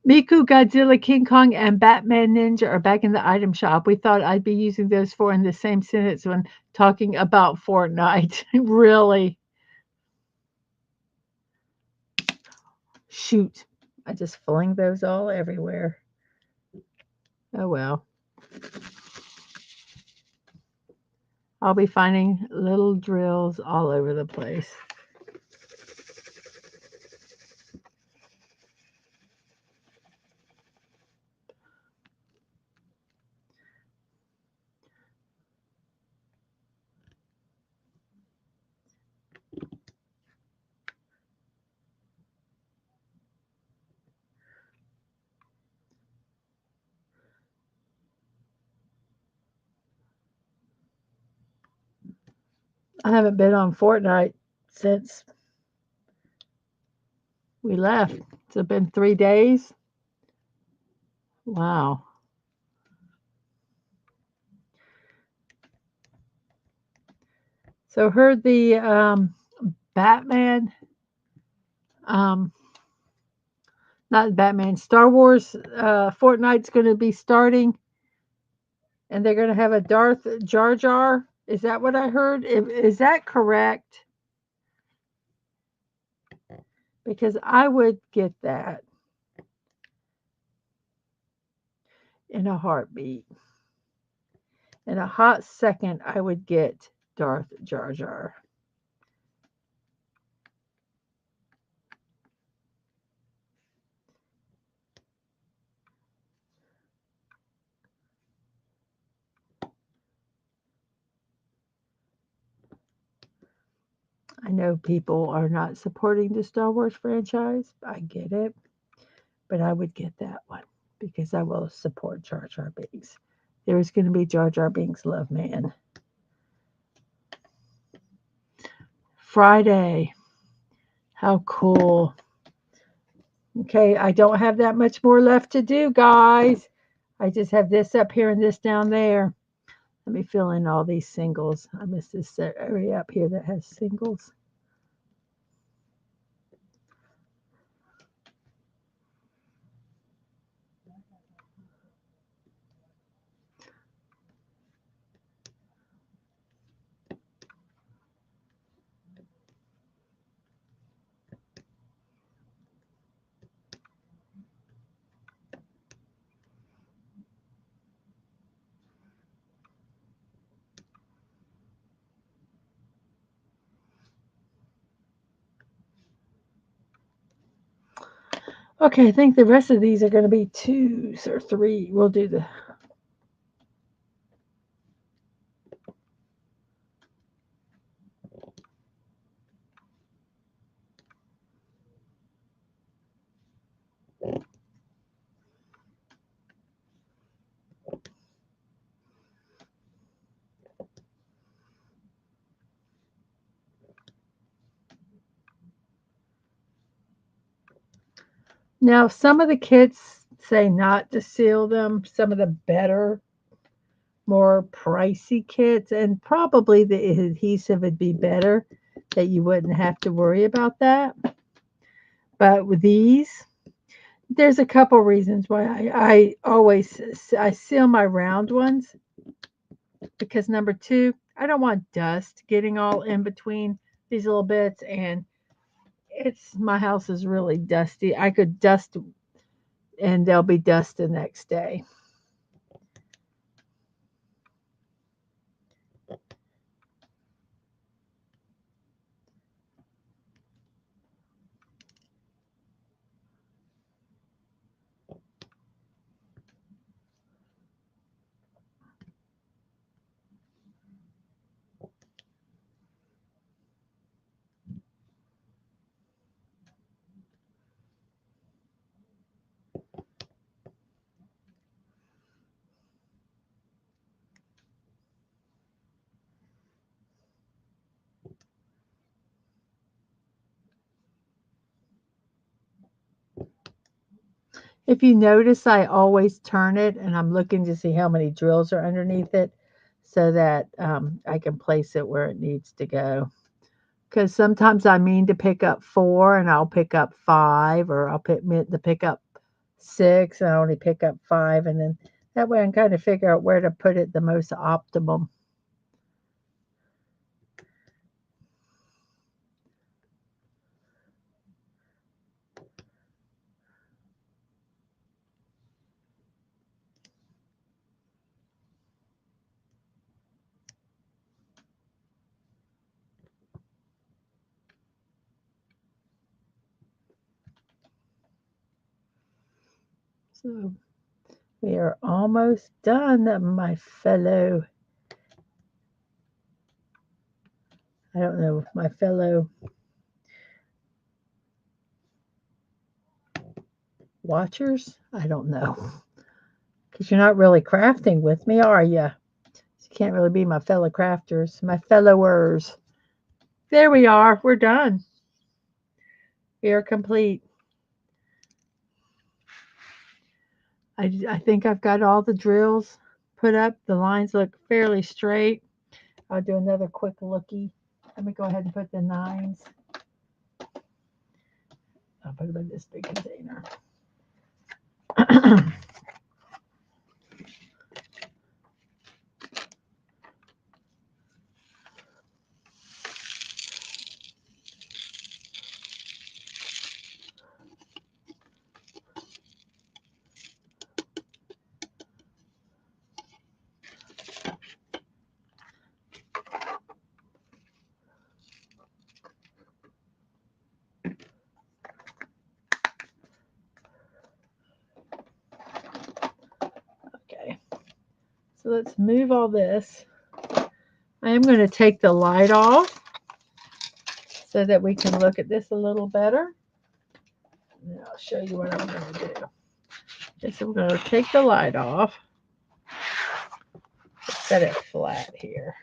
Miku, Godzilla, King Kong, and Batman Ninja are back in the item shop. We thought I'd be using those 4 in the same sentence when talking about Fortnite. Really? Shoot. I just fling those all everywhere. Oh well. I'll be finding little drills all over the place. I haven't been on Fortnite since we left. It's been 3 days. Wow. So heard the Batman, um, not Batman, Star Wars Fortnite's going to be starting, and they're going to have a Darth Jar Jar. Is that what I heard? Is that correct? Because I would get that in a heartbeat. In a hot second, I would get Darth Jar Jar. I know people are not supporting the Star Wars franchise. I get it. But I would get that one because I will support Jar Jar Binks. There's going to be Jar Jar Binks Love Man. Friday. How cool. Okay, I don't have that much more left to do, guys. I just have this up here and this down there. Let me fill in all these singles. I missed this area up here that has singles. Okay, I think the rest of these are going to be twos or three. We'll do the. Now, some of the kits say not to seal them. Some of the better, more pricey kits, and probably the adhesive would be better that you wouldn't have to worry about that. But with these, there's a couple reasons why I always I seal my round ones because number two, I don't want dust getting all in between these little bits, and it's my house is really dusty. I could dust and there'll be dust the next day. If you notice, I always turn it and I'm looking to see how many drills are underneath it so that I can place it where it needs to go. Because sometimes I mean to pick up four and I'll pick up five, or I'll meant to pick up six and I only pick up five. And then that way I can kind of figure out where to put it the most optimum. So we are almost done, my fellow. I don't know, my fellow watchers. I don't know. Because you're not really crafting with me, are you? You can't really be my fellow crafters, my fellowers. There we are. We're done. We are complete. I think I've got all the drills put up. The lines look fairly straight. I'll do another quick looky. Let me go ahead and put the 9s. I'll put them in this big container. Okay, so let's move all this. I am going to take the light off so that we can look at this a little better. And I'll show you what I'm going to do. Okay, so we're going to take the light off. Set it flat here.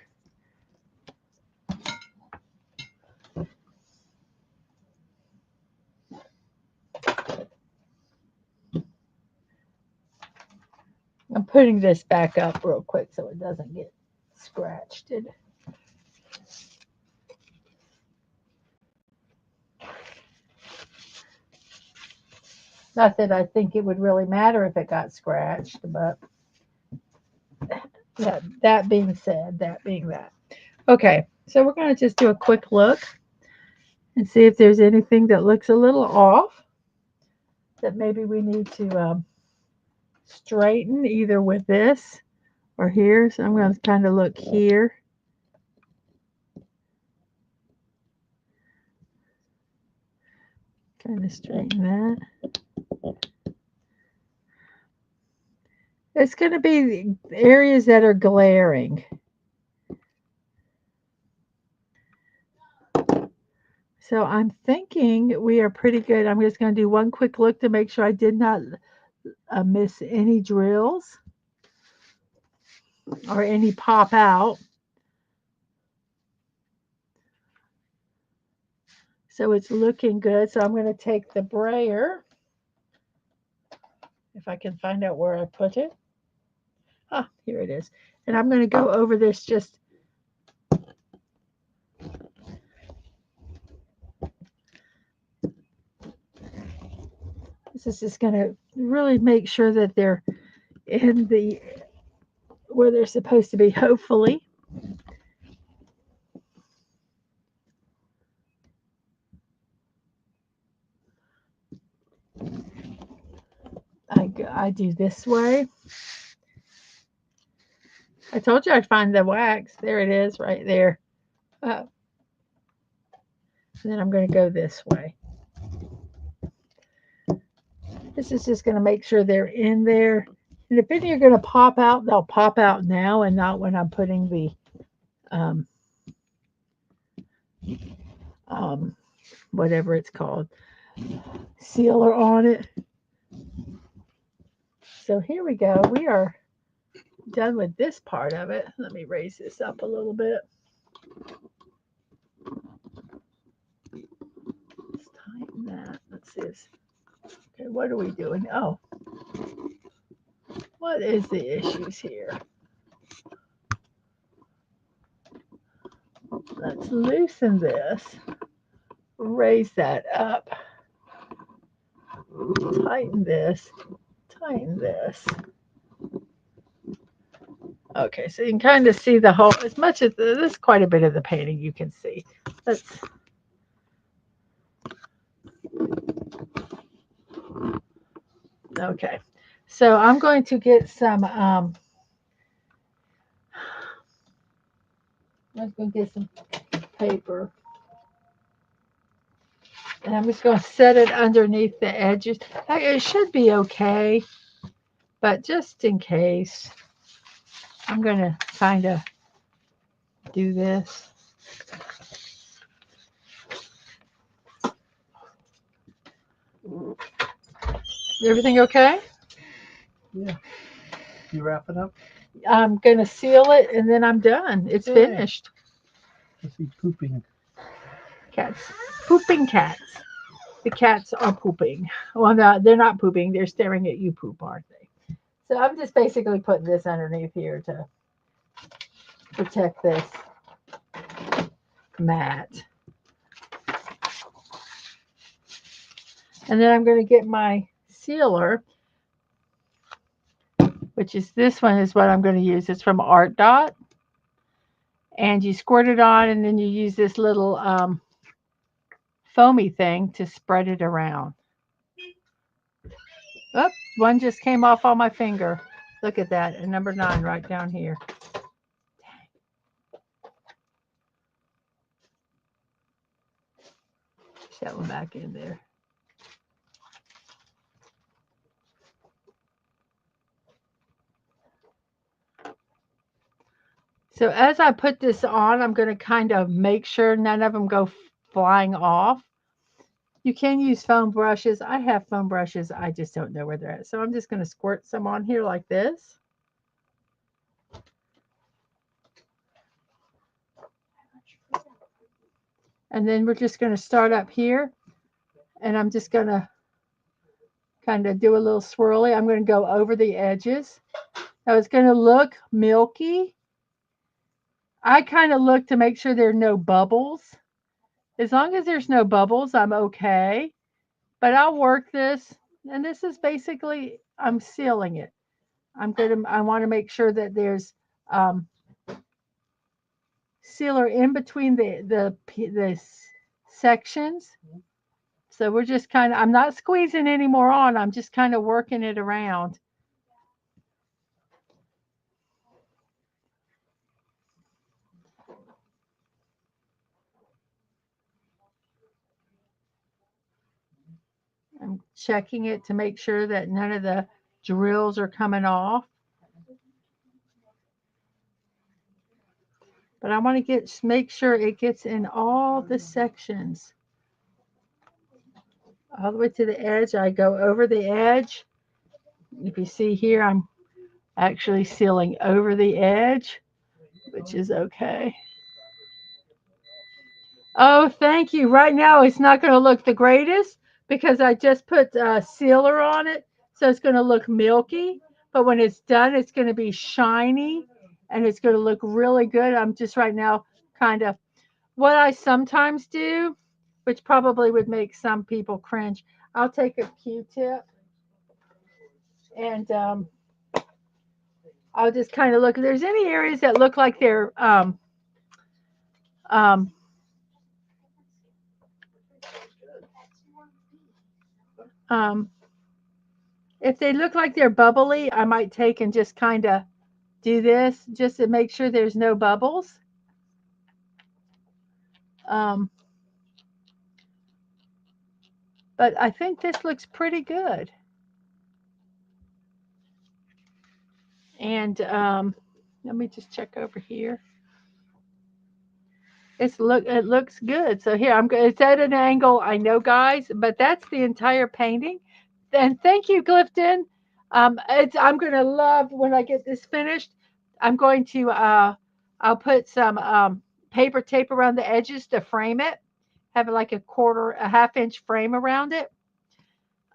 I'm putting this back up real quick so it doesn't get scratched. Not that I think it would really matter if it got scratched, but that being said, that being that. Okay, so we're going to just do a quick look and see if there's anything that looks a little off that maybe we need to straighten either with this or here. So I'm going to kind of look here. Kind of straighten that. It's going to be the areas that are glaring. So I'm thinking we are pretty good. I'm just going to do one quick look to make sure I did not miss any drills or any pop out. So it's looking good. So I'm going to take the brayer, if I can find out where I put it. Ah, here it is. And I'm going to go over this just this is just going to really make sure that they're in the where they're supposed to be, hopefully. I do this way. I told you I'd find the wax. There it is, right there. And then I'm going to go this way. This is just going to make sure they're in there. And if any are going to pop out, they'll pop out now and not when I'm putting the whatever it's called, sealer on it. So here we go. We are done with this part of it. Let me raise this up a little bit. Let's tighten that. Let's see this. Okay, what are we doing? Oh, what is the issues here? Let's loosen this. Raise that up. Tighten this. Tighten this. Okay, so you can kind of see the whole, as much as there's quite a bit of the painting you can see. Let's okay. So I'm going to get some paper. And I'm just going to set it underneath the edges. It should be okay, but just in case, I'm going to kind of do this. Everything okay? Yeah. You wrap it up? I'm going to seal it and then I'm done. It's finished. I see pooping. Cats. Pooping cats. The cats are pooping. Well, no, they're not pooping. They're staring at you poop, aren't they? So I'm just basically putting this underneath here to protect this mat. And then I'm going to get my sealer, which is this one is what I'm going to use. It's from Art Dot. And you squirt it on, and then you use this little foamy thing to spread it around. Oh, one just came off on my finger. Look at that. And number 9 right down here. Push that one back in there. So as I put this on, I'm going to kind of make sure none of them go flying off. You can use foam brushes. I have foam brushes. I just don't know where they're at. So I'm just going to squirt some on here like this. And then we're just going to start up here. And I'm just going to kind of do a little swirly. I'm going to go over the edges. Now it's going to look milky. I kind of look to make sure there are no bubbles. As long as there's no bubbles, I'm okay. But I'll work this. And this is basically, I'm sealing it. I want to make sure that there's sealer in between the sections. So we're just kind of, I'm not squeezing any more on. I'm just kind of working it around. I'm checking it to make sure that none of the drills are coming off. But I want to make sure it gets in all the sections. All the way to the edge. I go over the edge. If you see here, I'm actually sealing over the edge, which is okay. Oh, thank you. Right now, it's not going to look the greatest because I just put sealer on it. So it's going to look milky. But when it's done, it's going to be shiny and it's going to look really good. I'm just right now kind of what I sometimes do, which probably would make some people cringe. I'll take a Q-tip and I'll just kind of look. If there's any areas that look like they're if they look like they're bubbly, I might take and just kind of do this just to make sure there's no bubbles. But I think this looks pretty good. And let me just check over here. It looks good. So here it's at an angle, I know, guys, but that's the entire painting. And thank you, Clifton. I'm gonna love when I get this finished. I'm going to I'll put some paper tape around the edges to frame it. Have like a half-inch frame around it.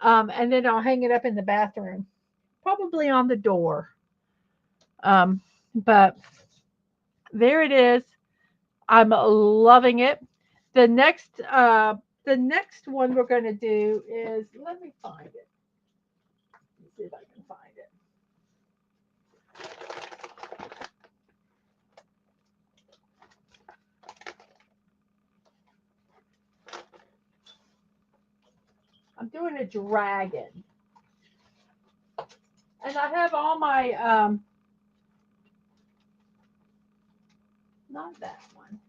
And then I'll hang it up in the bathroom, probably on the door. But there it is. I'm loving it. The next one we're going to do is, let me find it. Let's see if I can find it. I'm doing a dragon. And I have all my, not that one.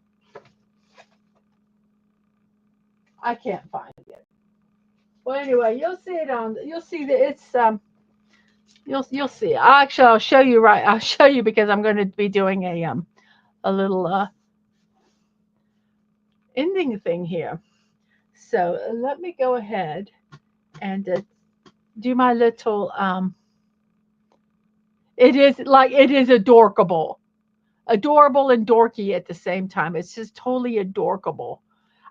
I can't find it. Well, anyway, you'll see that it's, you'll see. I'll show you I'll show you because I'm going to be doing a little, ending thing here. So let me go ahead and do my little, it is adorable and dorky at the same time. It's just totally adorable.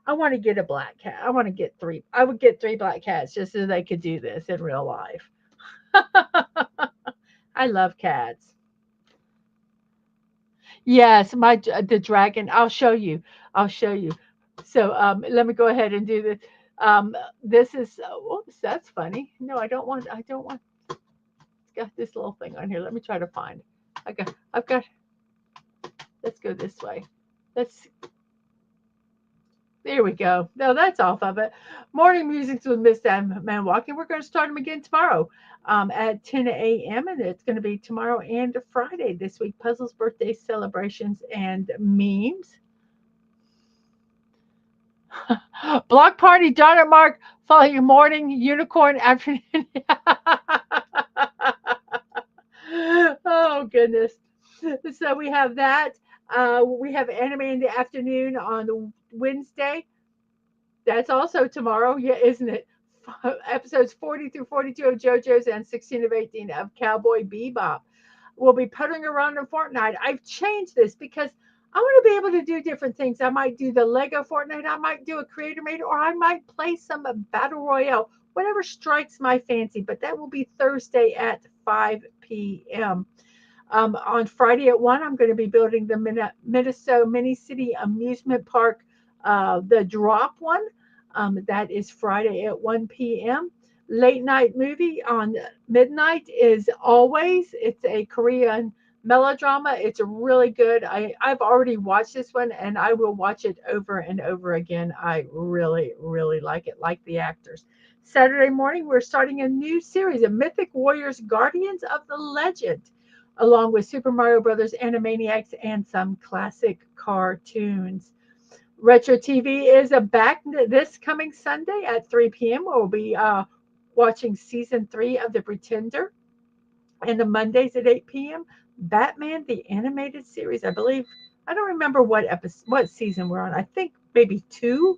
I want to get a black cat. I want to get three. I would get three black cats just so they could do this in real life. I love cats. Yes, the dragon. I'll show you. I'll show you. So let me go ahead and do this. This is oops, that's funny. No, I don't want. I don't want. It's got this little thing on here. Let me try to find. I've got. Let's go this way. Let's. There we go. No, that's off of it. Morning music's with Miss Man Walking. We're going to start them again tomorrow at 10 a.m. And it's going to be tomorrow and Friday this week. Puzzles, birthday celebrations, and memes. Block party, Donna Mark, following morning, unicorn, afternoon. Oh, goodness. So we have that. We have anime in the afternoon on Wednesday. That's also tomorrow, yeah, isn't it? Episodes 40 through 42 of JoJo's and 16 of 18 of Cowboy Bebop. We'll be puttering around in Fortnite. I've changed this because I want to be able to do different things. I might do the Lego Fortnite, I might do a creator made, or I might play some battle royale, whatever strikes my fancy. But that will be Thursday at 5 p.m. On Friday at 1, I'm going to be building the Minnesota Mini City Amusement Park, the drop one. That is Friday at 1 p.m. Late night movie on midnight is Always. It's a Korean melodrama. It's really good. I've already watched this one and I will watch it over and over again. I really, really like it, like the actors. Saturday morning, we're starting a new series of Mythic Warriors Guardians of the Legend, along with Super Mario Brothers, Animaniacs, and some classic cartoons. Retro TV is back this coming Sunday at 3 p.m. We'll be watching season 3 of The Pretender. And the Mondays at 8 p.m., Batman the Animated Series. I believe, I don't remember what season we're on. I think maybe 2.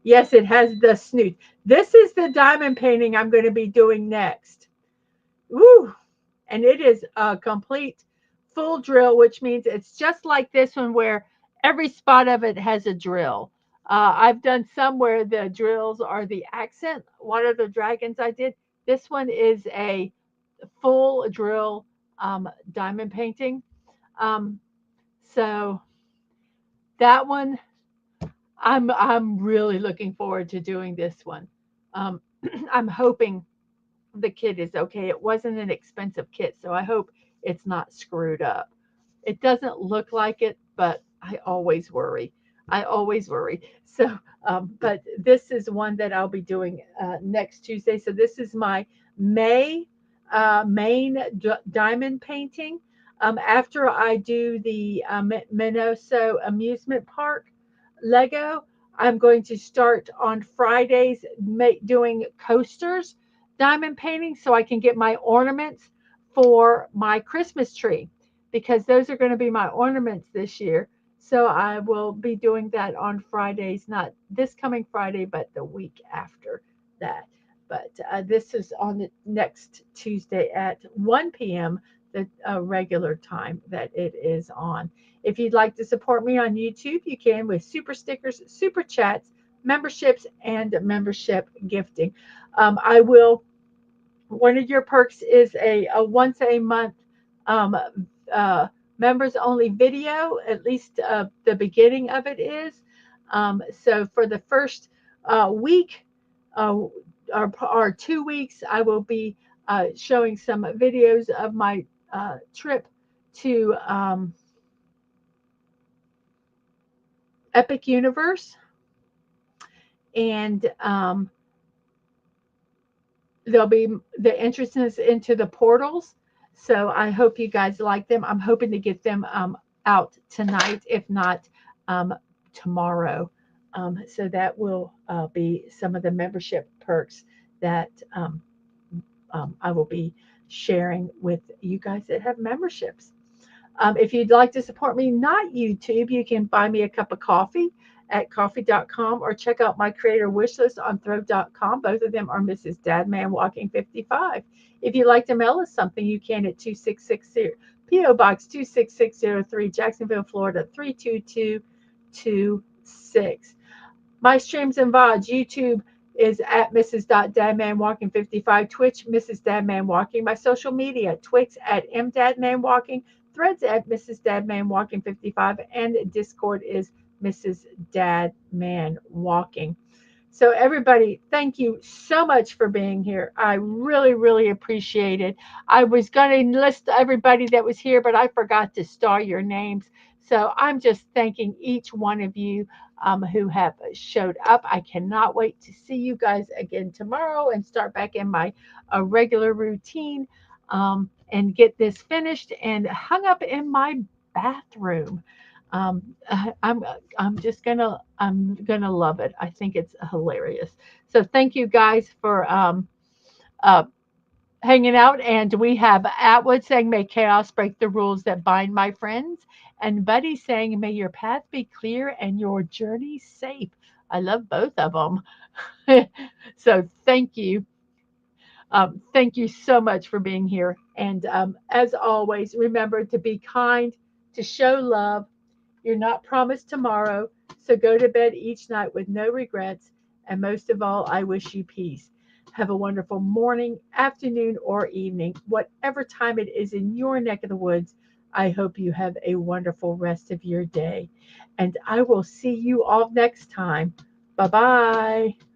Yes, it has the snoot. This is the diamond painting I'm going to be doing next. Woo! And it is a complete full drill, which means it's just like this one where every spot of it has a drill. I've done some where the drills are the accent. One of the dragons I did, this one is a full drill diamond painting. Um, so that one, I'm really looking forward to doing this one. Um, I'm hoping the kit is okay. It wasn't an expensive kit, so I hope it's not screwed up. It doesn't look like it, but I always worry. I always worry. So, but this is one that I'll be doing next Tuesday. So this is my May main diamond painting. After I do the Minnesota Amusement Park Lego, I'm going to start on Fridays doing coasters, diamond painting, so I can get my ornaments for my Christmas tree, because those are going to be my ornaments this year. So I will be doing that on Fridays, not this coming Friday, but the week after that. But this is on the next Tuesday at 1 p.m., the regular time that it is on. If you'd like to support me on YouTube, you can with super stickers, super chats, memberships, and membership gifting. I will, one of your perks is a once a month um, members only video, at least the beginning of it is. So for the first week uh, or 2 weeks, I will be showing some videos of my trip to Epic Universe. And there'll be the entrances into the portals. So I hope you guys like them. I'm hoping to get them out tonight, if not tomorrow. So that will be some of the membership perks that I will be sharing with you guys that have memberships. If you'd like to support me, not YouTube, you can buy me a cup of coffee at coffee.com or check out my creator wish list on throw.com. Both of them are Mrs. Dadman Walking 55. If you'd like to mail us something, you can at 2660 P.O. Box 26603, Jacksonville, Florida 32223. My streams and VODs, YouTube is at Mrs.DMW55, Twitch, Mrs. Dadman Walking. My social media, Twix at MDadman Walking, Threads at Mrs. Dadman Walking 55, and Discord is Mrs. Dadman Walking. So, everybody, thank you so much for being here. I really, really appreciate it. I was going to list everybody that was here, but I forgot to star your names. So, I'm just thanking each one of you who have showed up. I cannot wait to see you guys again tomorrow and start back in my regular routine and get this finished and hung up in my bathroom. I'm I'm gonna love it. I think it's hilarious. So thank you guys for uh, hanging out. And we have Atwood saying, "May chaos break the rules that bind my friends," and Buddy saying, "May your path be clear and your journey safe." I love both of them. So thank you so much for being here. And as always, remember to be kind, to show love. You're not promised tomorrow, so go to bed each night with no regrets. And most of all, I wish you peace. Have a wonderful morning, afternoon, or evening, whatever time it is in your neck of the woods. I hope you have a wonderful rest of your day. And I will see you all next time. Bye bye.